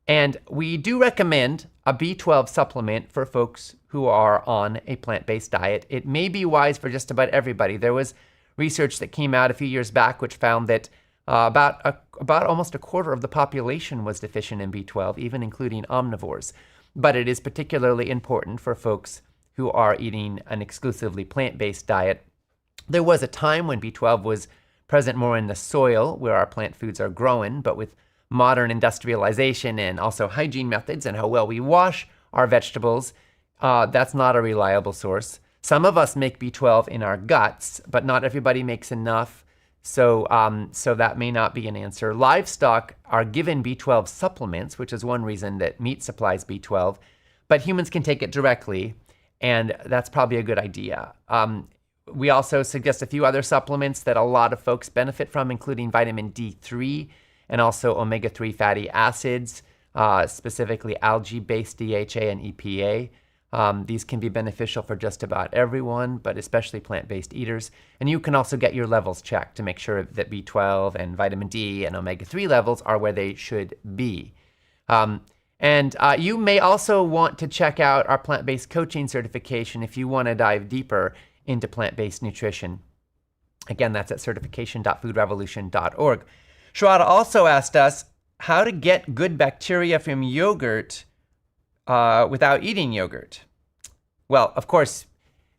And we do recommend a B12 supplement for folks who are on a plant-based diet. It may be wise for just about everybody. There was research that came out a few years back which found that about almost a quarter of the population was deficient in B12, even including omnivores. But it is particularly important for folks who are eating an exclusively plant-based diet. There was a time when B12 was present more in the soil where our plant foods are grown, but with modern industrialization and also hygiene methods and how well we wash our vegetables, that's not a reliable source. Some of us make B12 in our guts, but not everybody makes enough. So that may not be an answer. Livestock are given B12 supplements, which is one reason that meat supplies B12, but humans can take it directly, and that's probably a good idea. We also suggest a few other supplements that a lot of folks benefit from, including vitamin D3 and also omega-3 fatty acids, specifically algae-based DHA and EPA. These can be beneficial for just about everyone, but especially plant-based eaters. And you can also get your levels checked to make sure that B12 and vitamin D and omega-3 levels are where they should be. You may also want to check out our plant-based coaching certification if you want to dive deeper into plant-based nutrition. Again, that's at certification.foodrevolution.org. Shraddha also asked us how to get good bacteria from yogurt without eating yogurt. Well, of course,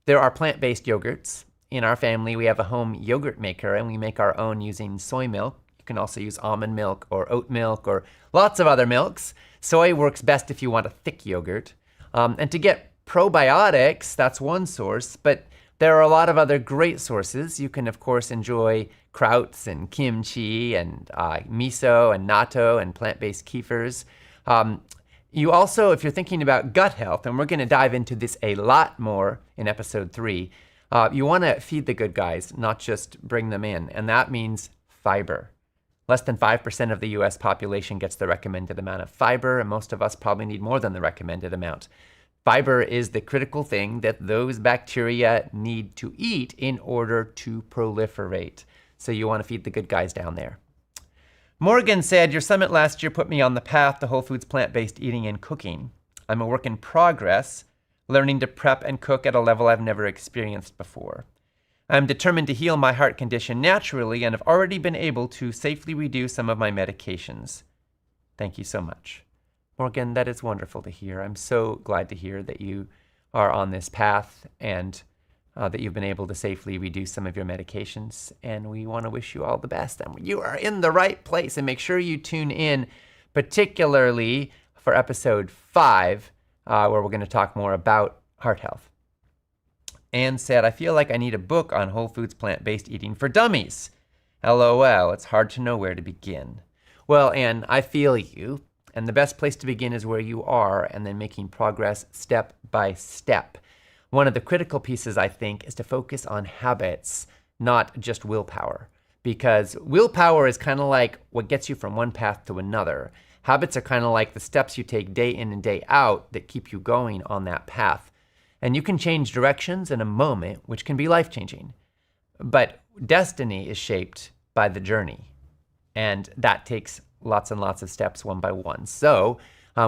there are plant-based yogurts. In our family, we have a home yogurt maker, and we make our own using soy milk. You can also use almond milk or oat milk or lots of other milks. Soy works best if you want a thick yogurt. And to get probiotics, that's one source, but there are a lot of other great sources. You can, of course, enjoy krauts and kimchi and miso and natto and plant-based kefirs. You also, if you're thinking about gut health, and we're going to dive into this a lot more in episode 3, you want to feed the good guys, not just bring them in. And that means fiber. Less than 5% of the US population gets the recommended amount of fiber, and most of us probably need more than the recommended amount. Fiber is the critical thing that those bacteria need to eat in order to proliferate. So you want to feed the good guys down there. Morgan said, your summit last year put me on the path to whole foods, plant-based eating and cooking. I'm a work in progress, learning to prep and cook at a level I've never experienced before. I'm determined to heal my heart condition naturally and have already been able to safely reduce some of my medications. Thank you so much. Morgan, that is wonderful to hear. I'm so glad to hear that you are on this path and that you've been able to safely reduce some of your medications. And we want to wish you all the best. And you are in the right place. And make sure you tune in, particularly for episode 5, where we're going to talk more about heart health. Anne said, I feel like I need a book on whole foods, plant-based eating for dummies. LOL, it's hard to know where to begin. Well, Anne, I feel you. And the best place to begin is where you are, and then making progress step by step. One of the critical pieces, I think, is to focus on habits, not just willpower. Because willpower is kind of like what gets you from one path to another. Habits are kind of like the steps you take day in and day out that keep you going on that path. And you can change directions in a moment, which can be life-changing. But destiny is shaped by the journey. And that takes lots and lots of steps one by one. So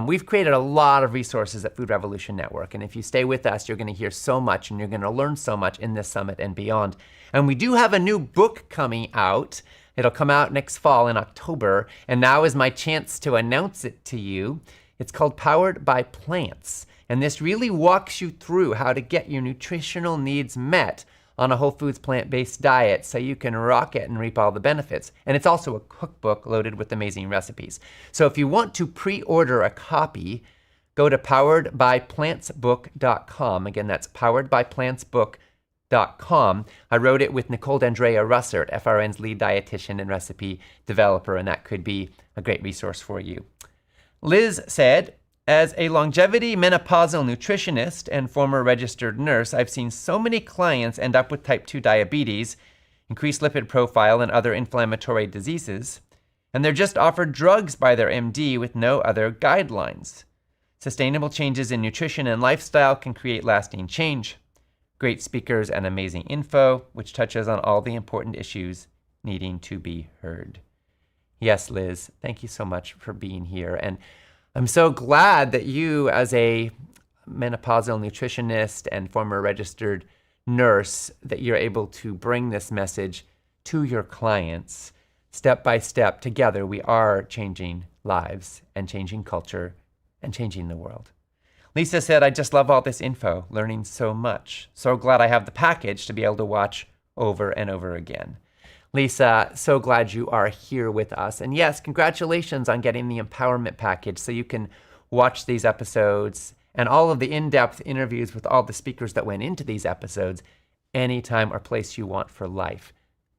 we've created a lot of resources at Food Revolution Network. And if you stay with us, you're going to hear so much and you're going to learn so much in this summit and beyond. And we do have a new book coming out. It'll come out next fall in October. And now is my chance to announce it to you. It's called Powered by Plants. And this really walks you through how to get your nutritional needs met on a whole foods, plant-based diet so you can rock it and reap all the benefits. And it's also a cookbook loaded with amazing recipes. So if you want to pre-order a copy, go to poweredbyplantsbook.com. Again, that's poweredbyplantsbook.com. I wrote it with Nicole D'Andrea Russert, FRN's lead dietitian and recipe developer, and that could be a great resource for you. Liz said, as a longevity menopausal nutritionist and former registered nurse, I've seen so many clients end up with type 2 diabetes, increased lipid profile, and other inflammatory diseases, and they're just offered drugs by their MD with no other guidelines. Sustainable changes in nutrition and lifestyle can create lasting change. Great speakers and amazing info, which touches on all the important issues needing to be heard. Yes, Liz, thank you so much for being here. And I'm so glad that you, as a menopausal nutritionist and former registered nurse, that you're able to bring this message to your clients. Step by step, together, we are changing lives and changing culture and changing the world. Lisa said, I just love all this info, learning so much. So glad I have the package to be able to watch over and over again. Lisa, so glad you are here with us. And yes, congratulations on getting the empowerment package so you can watch these episodes and all of the in-depth interviews with all the speakers that went into these episodes anytime or place you want for life.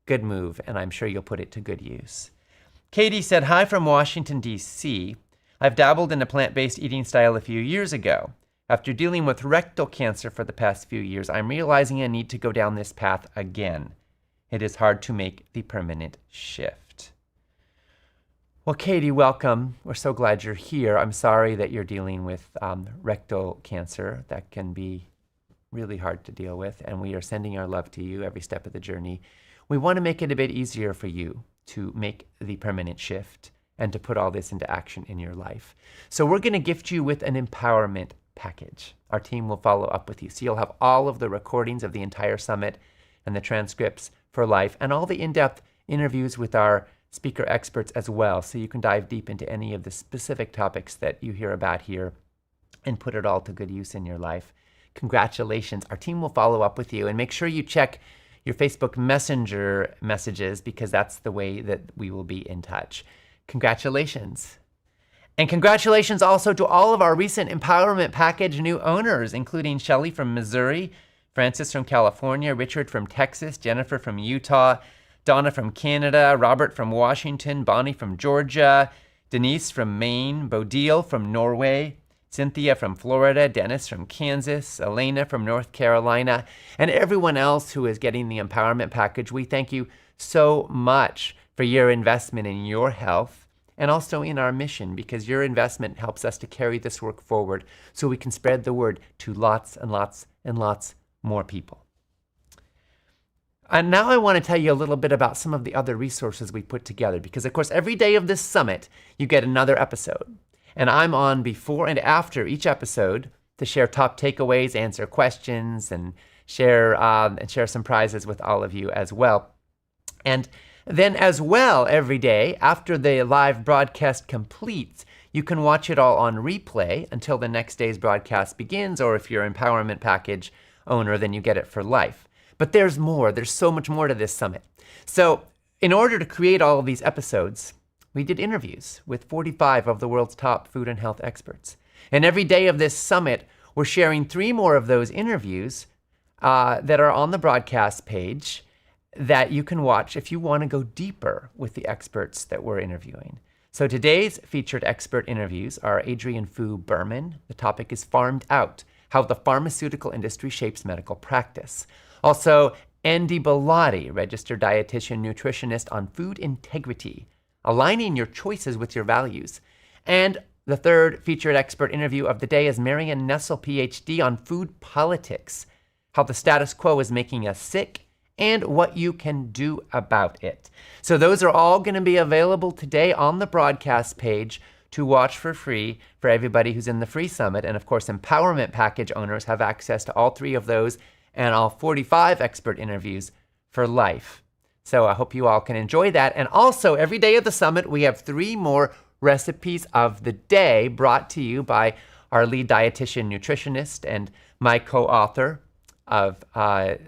Good move, and I'm sure you'll put it to good use. Katie said, hi from Washington, D.C. I've dabbled in a plant-based eating style a few years ago. After dealing with rectal cancer for the past few years, I'm realizing I need to go down this path again. It is hard to make the permanent shift. Well, Katie, welcome. We're so glad you're here. I'm sorry that you're dealing with rectal cancer. That can be really hard to deal with, and we are sending our love to you every step of the journey. We want to make it a bit easier for you to make the permanent shift and to put all this into action in your life. So we're going to gift you with an empowerment package. Our team will follow up with you. So you'll have all of the recordings of the entire summit and the transcripts for life and all the in-depth interviews with our speaker experts as well. So you can dive deep into any of the specific topics that you hear about here and put it all to good use in your life. Congratulations. Our team will follow up with you, and make sure you check your Facebook Messenger messages because that's the way that we will be in touch. Congratulations. And congratulations also to all of our recent Empowerment Package new owners, including Shelley from Missouri, Francis from California, Richard from Texas, Jennifer from Utah, Donna from Canada, Robert from Washington, Bonnie from Georgia, Denise from Maine, Bodil from Norway, Cynthia from Florida, Dennis from Kansas, Elena from North Carolina, and everyone else who is getting the Empowerment Package. We thank you so much for your investment in your health and also in our mission, because your investment helps us to carry this work forward so we can spread the word to lots and lots and lots more people. And now I want to tell you a little bit about some of the other resources we put together, because of course every day of this summit you get another episode. And I'm on before and after each episode to share top takeaways, answer questions, and share some prizes with all of you as well. And then as well, every day after the live broadcast completes, you can watch it all on replay until the next day's broadcast begins, or if you're an Empowerment Package owner, then you get it for life. But there's more. There's so much more to this summit. So in order to create all of these episodes, we did interviews with 45 of the world's top food and health experts. And every day of this summit, we're sharing 3 more of those interviews that are on the broadcast page that you can watch if you want to go deeper with the experts that we're interviewing. So today's featured expert interviews are Adrian Fu Berman. The topic is Farmed Out, How the Pharmaceutical Industry Shapes Medical Practice. Also, Andy Bellotti, registered dietitian nutritionist on food integrity, aligning your choices with your values. And the third featured expert interview of the day is Marian Nessel, PhD, on food politics, how the status quo is making us sick and what you can do about it. So those are all going to be available today on the broadcast page to watch for free for everybody who's in the free summit. And of course, Empowerment Package owners have access to all 3 of those and all 45 expert interviews for life. So I hope you all can enjoy that. And also, every day of the summit, we have 3 more recipes of the day brought to you by our lead dietitian nutritionist and my co-author of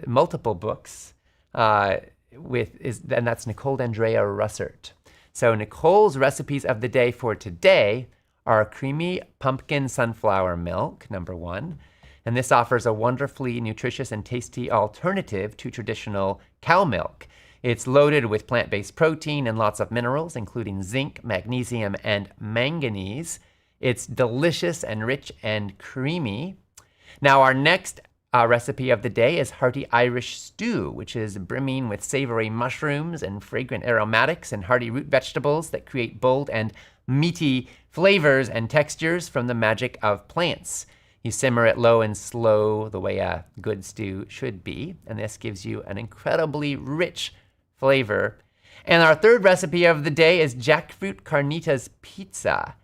multiple books, and that's Nicole Andrea Russert. So Nicole's recipes of the day for today are creamy pumpkin sunflower milk, number 1. And this offers a wonderfully nutritious and tasty alternative to traditional cow milk. It's loaded with plant-based protein and lots of minerals, including zinc, magnesium, and manganese. It's delicious and rich and creamy. Now, our next recipe of the day is hearty Irish stew, which is brimming with savory mushrooms and fragrant aromatics and hearty root vegetables that create bold and meaty flavors and textures from the magic of plants. You simmer it low and slow the way a good stew should be, and this gives you an incredibly rich flavor. And our third recipe of the day is jackfruit carnitas pizza.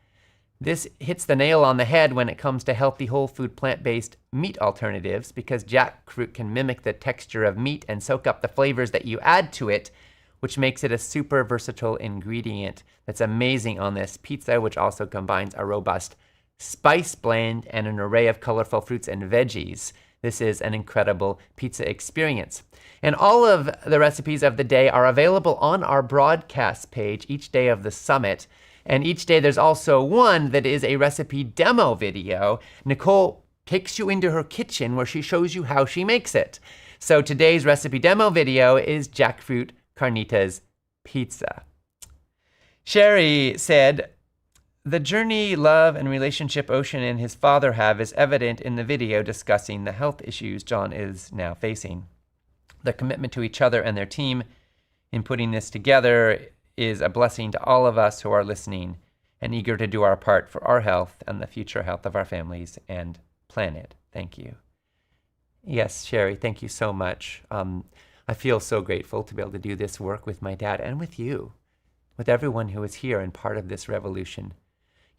This hits the nail on the head when it comes to healthy, whole food, plant-based meat alternatives, because jackfruit can mimic the texture of meat and soak up the flavors that you add to it, which makes it a super versatile ingredient that's amazing on this pizza, which also combines a robust spice blend and an array of colorful fruits and veggies. This is an incredible pizza experience. And all of the recipes of the day are available on our broadcast page each day of the summit. And each day there's also one that is a recipe demo video. Nicole takes you into her kitchen where she shows you how she makes it. So today's recipe demo video is jackfruit carnitas pizza. Sherry said, "The journey, love, and relationship Ocean and his father have is evident in the video discussing the health issues John is now facing. The commitment to each other and their team in putting this together is a blessing to all of us who are listening and eager to do our part for our health and the future health of our families and planet. Thank you. Yes, Sherry, thank you so much. I feel so grateful to be able to do this work with my dad and with you, with everyone who is here and part of this revolution.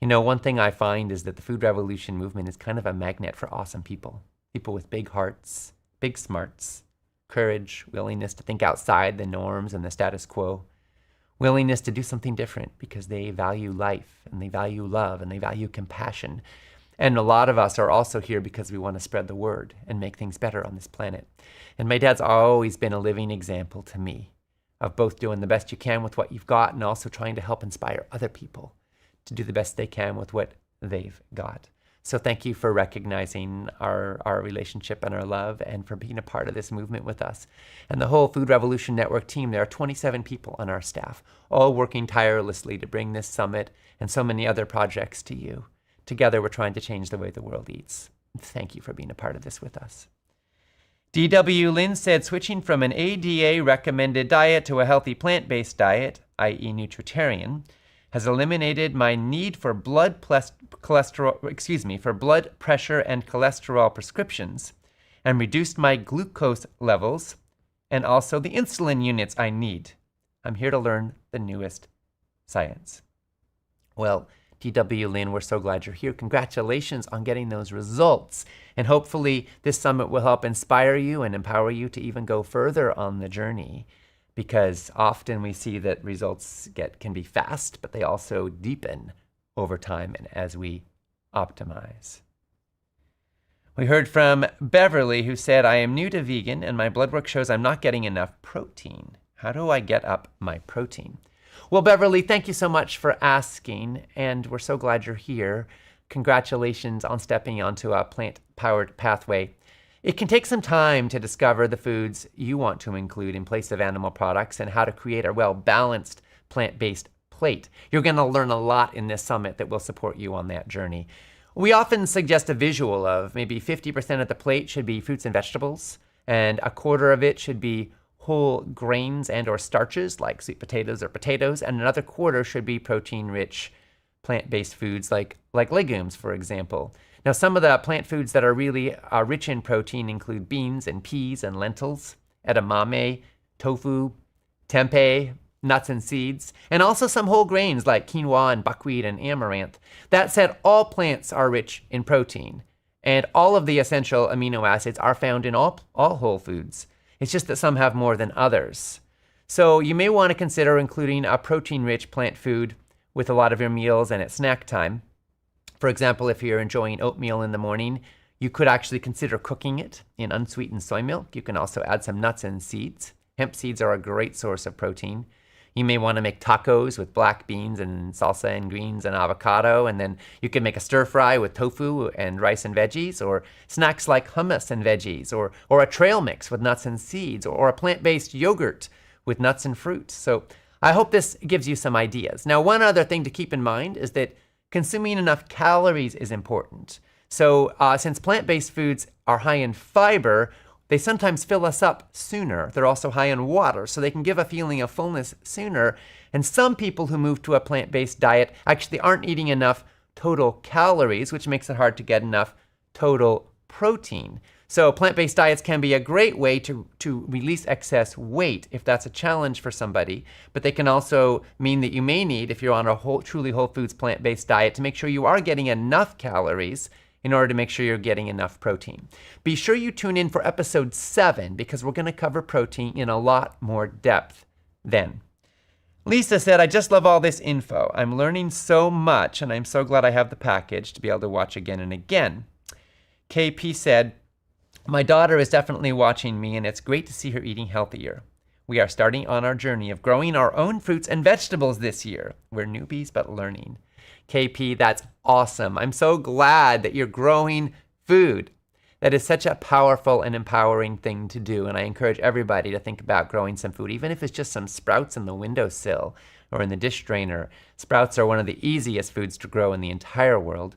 You know, one thing I find is that the food revolution movement is kind of a magnet for awesome people. People with big hearts, big smarts, courage, willingness to think outside the norms and the status quo, willingness to do something different because they value life and they value love and they value compassion. And a lot of us are also here because we want to spread the word and make things better on this planet. And my dad's always been a living example to me of both doing the best you can with what you've got and also trying to help inspire other people to do the best they can with what they've got. So thank you for recognizing our relationship and our love and for being a part of this movement with us. And the whole Food Revolution Network team, there are 27 people on our staff, all working tirelessly to bring this summit and so many other projects to you. Together, we're trying to change the way the world eats. Thank you for being a part of this with us. D.W. Lynn said, switching from an ADA-recommended diet to a healthy plant-based diet, i.e. nutritarian, has eliminated my need for blood pressure and cholesterol prescriptions and reduced my glucose levels and also the insulin units I need. I'm here to learn the newest science. Well, D.W. Lynn, we're so glad you're here. Congratulations on getting those results. And hopefully this summit will help inspire you and empower you to even go further on the journey, because often we see that results can be fast, but they also deepen over time and as we optimize. We heard from Beverly, who said, I am new to vegan and my blood work shows I'm not getting enough protein. How do I get up my protein? Well, Beverly, thank you so much for asking, and we're so glad you're here. Congratulations on stepping onto a plant-powered pathway. It can take some time to discover the foods you want to include in place of animal products and how to create a well-balanced plant-based plate. You're going to learn a lot in this summit that will support you on that journey. We often suggest a visual of maybe 50% of the plate should be fruits and vegetables, and a quarter of it should be whole grains and or starches like sweet potatoes or potatoes, and another quarter should be protein-rich plant-based foods like legumes, for example. Now, some of the plant foods that are really rich in protein include beans and peas and lentils, edamame, tofu, tempeh, nuts and seeds, and also some whole grains like quinoa and buckwheat and amaranth. That said, all plants are rich in protein, and all of the essential amino acids are found in all whole foods. It's just that some have more than others. So you may want to consider including a protein-rich plant food with a lot of your meals and at snack time. For example, if you're enjoying oatmeal in the morning, you could actually consider cooking it in unsweetened soy milk. You can also add some nuts and seeds. Hemp seeds are a great source of protein. You may want to make tacos with black beans and salsa and greens and avocado, and then you can make a stir fry with tofu and rice and veggies, or snacks like hummus and veggies, or a trail mix with nuts and seeds, or a plant-based yogurt with nuts and fruit. So I hope this gives you some ideas. Now, one other thing to keep in mind is that consuming enough calories is important. So since plant-based foods are high in fiber, they sometimes fill us up sooner. They're also high in water, so they can give a feeling of fullness sooner. And some people who move to a plant-based diet actually aren't eating enough total calories, which makes it hard to get enough total protein. So plant-based diets can be a great way to release excess weight if that's a challenge for somebody, but they can also mean that you may need, if you're on a truly whole foods plant-based diet, to make sure you are getting enough calories in order to make sure you're getting enough protein. Be sure you tune in for episode 7 because we're going to cover protein in a lot more depth then. Lisa said, I just love all this info. I'm learning so much and I'm so glad I have the package to be able to watch again and again. KP said, my daughter is definitely watching me and it's great to see her eating healthier. We are starting on our journey of growing our own fruits and vegetables this year. We're newbies but learning. KP, that's awesome. I'm so glad that you're growing food. That is such a powerful and empowering thing to do. And I encourage everybody to think about growing some food, even if it's just some sprouts in the windowsill or in the dish drainer. Sprouts are one of the easiest foods to grow in the entire world.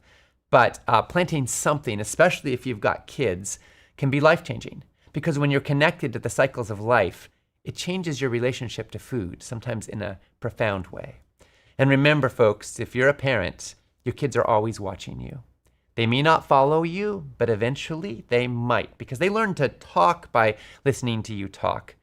But planting something, especially if you've got kids, can be life-changing. Because when you're connected to the cycles of life, it changes your relationship to food, sometimes in a profound way. And remember, folks, if you're a parent, your kids are always watching you. They may not follow you, but eventually they might, because they learn to talk by listening to you talk.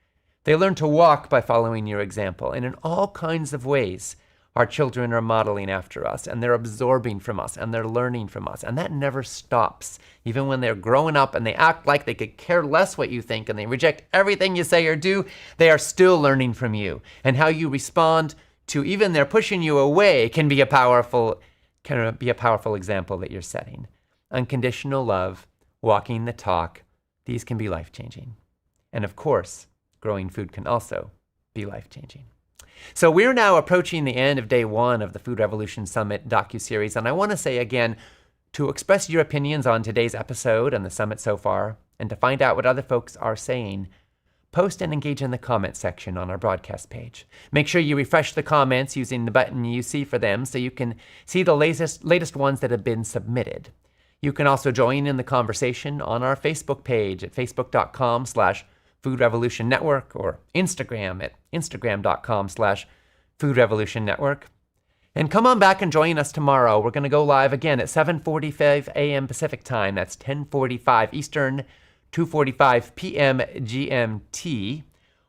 They learn to walk by following your example. And in all kinds of ways, our children are modeling after us, and they're absorbing from us, and they're learning from us. And that never stops. Even when they're growing up and they act like they could care less what you think and they reject everything you say or do, they are still learning from you. And how you respond to even their pushing you away can be a powerful example that you're setting. Unconditional love, walking the talk, these can be life-changing. And of course, growing food can also be life-changing. So we're now approaching the end of day 1 of the Food Revolution Summit docuseries, and I want to say again, to express your opinions on today's episode and the summit so far, and to find out what other folks are saying, post and engage in the comment section on our broadcast page. Make sure you refresh the comments using the button you see for them so you can see the latest ones that have been submitted. You can also join in the conversation on our Facebook page at facebook.com/Food Revolution Network or Instagram at instagram.com/Food Revolution Network. And come on back and join us tomorrow. We're going to go live again at 7:45 a.m. Pacific Time. That's 10:45 Eastern, 2:45 p.m. GMT,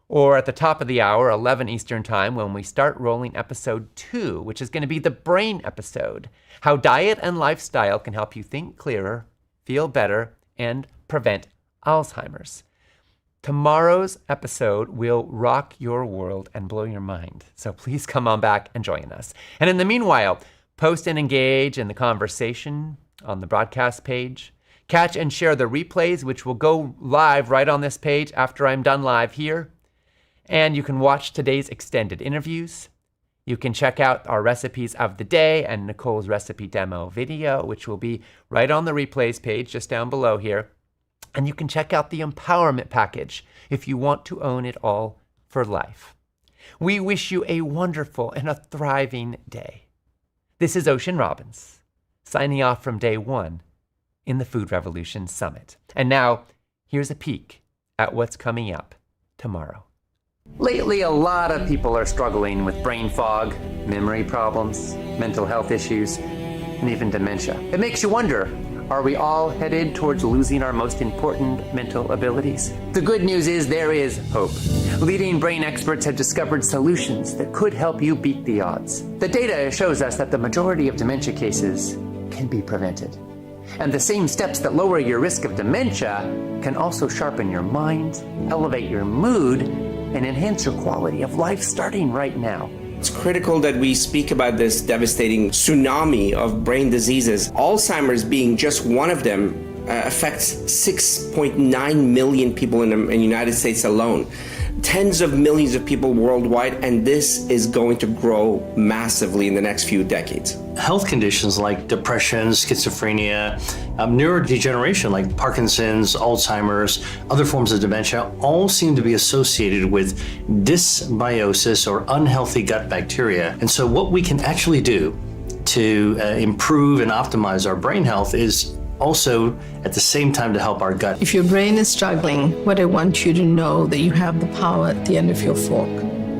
or at the top of the hour, 11 Eastern Time, when we start rolling episode 2, which is going to be the brain episode. How diet and lifestyle can help you think clearer, feel better, and prevent Alzheimer's. Tomorrow's episode will rock your world and blow your mind. So please come on back and join us. And in the meanwhile, post and engage in the conversation on the broadcast page. Catch and share the replays, which will go live right on this page after I'm done live here. And you can watch today's extended interviews. You can check out our recipes of the day and Nicole's recipe demo video, which will be right on the replays page just down below here. And you can check out the empowerment package if you want to own it all for life. We wish you a wonderful and a thriving day. This is Ocean Robbins, signing off from day 1 in the Food Revolution Summit. And now, here's a peek at what's coming up tomorrow. Lately, a lot of people are struggling with brain fog, memory problems, mental health issues, and even dementia. It makes you wonder, are we all headed towards losing our most important mental abilities? The good news is there is hope. Leading brain experts have discovered solutions that could help you beat the odds. The data shows us that the majority of dementia cases can be prevented. And the same steps that lower your risk of dementia can also sharpen your mind, elevate your mood, and enhance your quality of life starting right now. It's critical that we speak about this devastating tsunami of brain diseases. Alzheimer's being just one of them affects 6.9 million people in the United States alone. Tens of millions of people worldwide, and this is going to grow massively in the next few decades. Health conditions like depression, schizophrenia, neurodegeneration like Parkinson's, Alzheimer's, other forms of dementia all seem to be associated with dysbiosis or unhealthy gut bacteria. And so what we can actually do to improve and optimize our brain health is also at the same time to help our gut. If your brain is struggling, what I want you to know that you have the power at the end of your fork,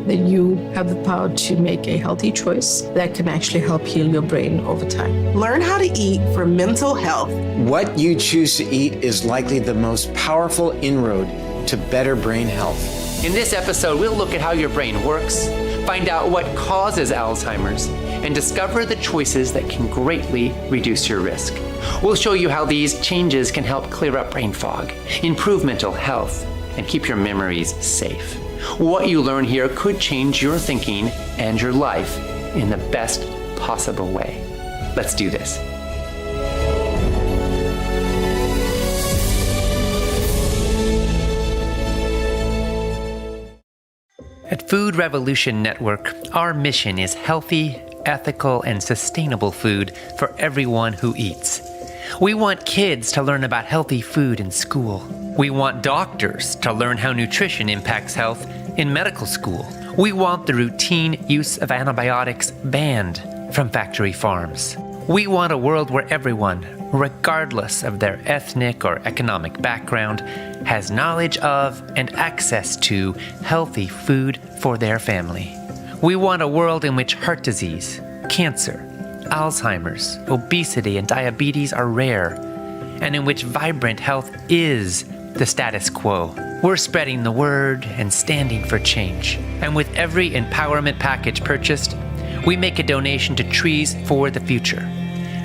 that you have the power to make a healthy choice that can actually help heal your brain over time. Learn how to eat for mental health. What you choose to eat is likely the most powerful inroad to better brain health. In this episode, we'll look at how your brain works, find out what causes Alzheimer's, and discover the choices that can greatly reduce your risk. We'll show you how these changes can help clear up brain fog, improve mental health, and keep your memories safe. What you learn here could change your thinking and your life in the best possible way. Let's do this. At Food Revolution Network, our mission is healthy, ethical, and sustainable food for everyone who eats. We want kids to learn about healthy food in school. We want doctors to learn how nutrition impacts health in medical school. We want the routine use of antibiotics banned from factory farms. We want a world where everyone, regardless of their ethnic or economic background, has knowledge of and access to healthy food for their family. We want a world in which heart disease, cancer, Alzheimer's, obesity, and diabetes are rare, and in which vibrant health is the status quo. We're spreading the word and standing for change. And with every empowerment package purchased, we make a donation to Trees for the Future,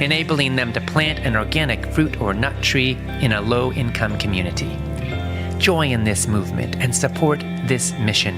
enabling them to plant an organic fruit or nut tree in a low-income community. Join this movement and support this mission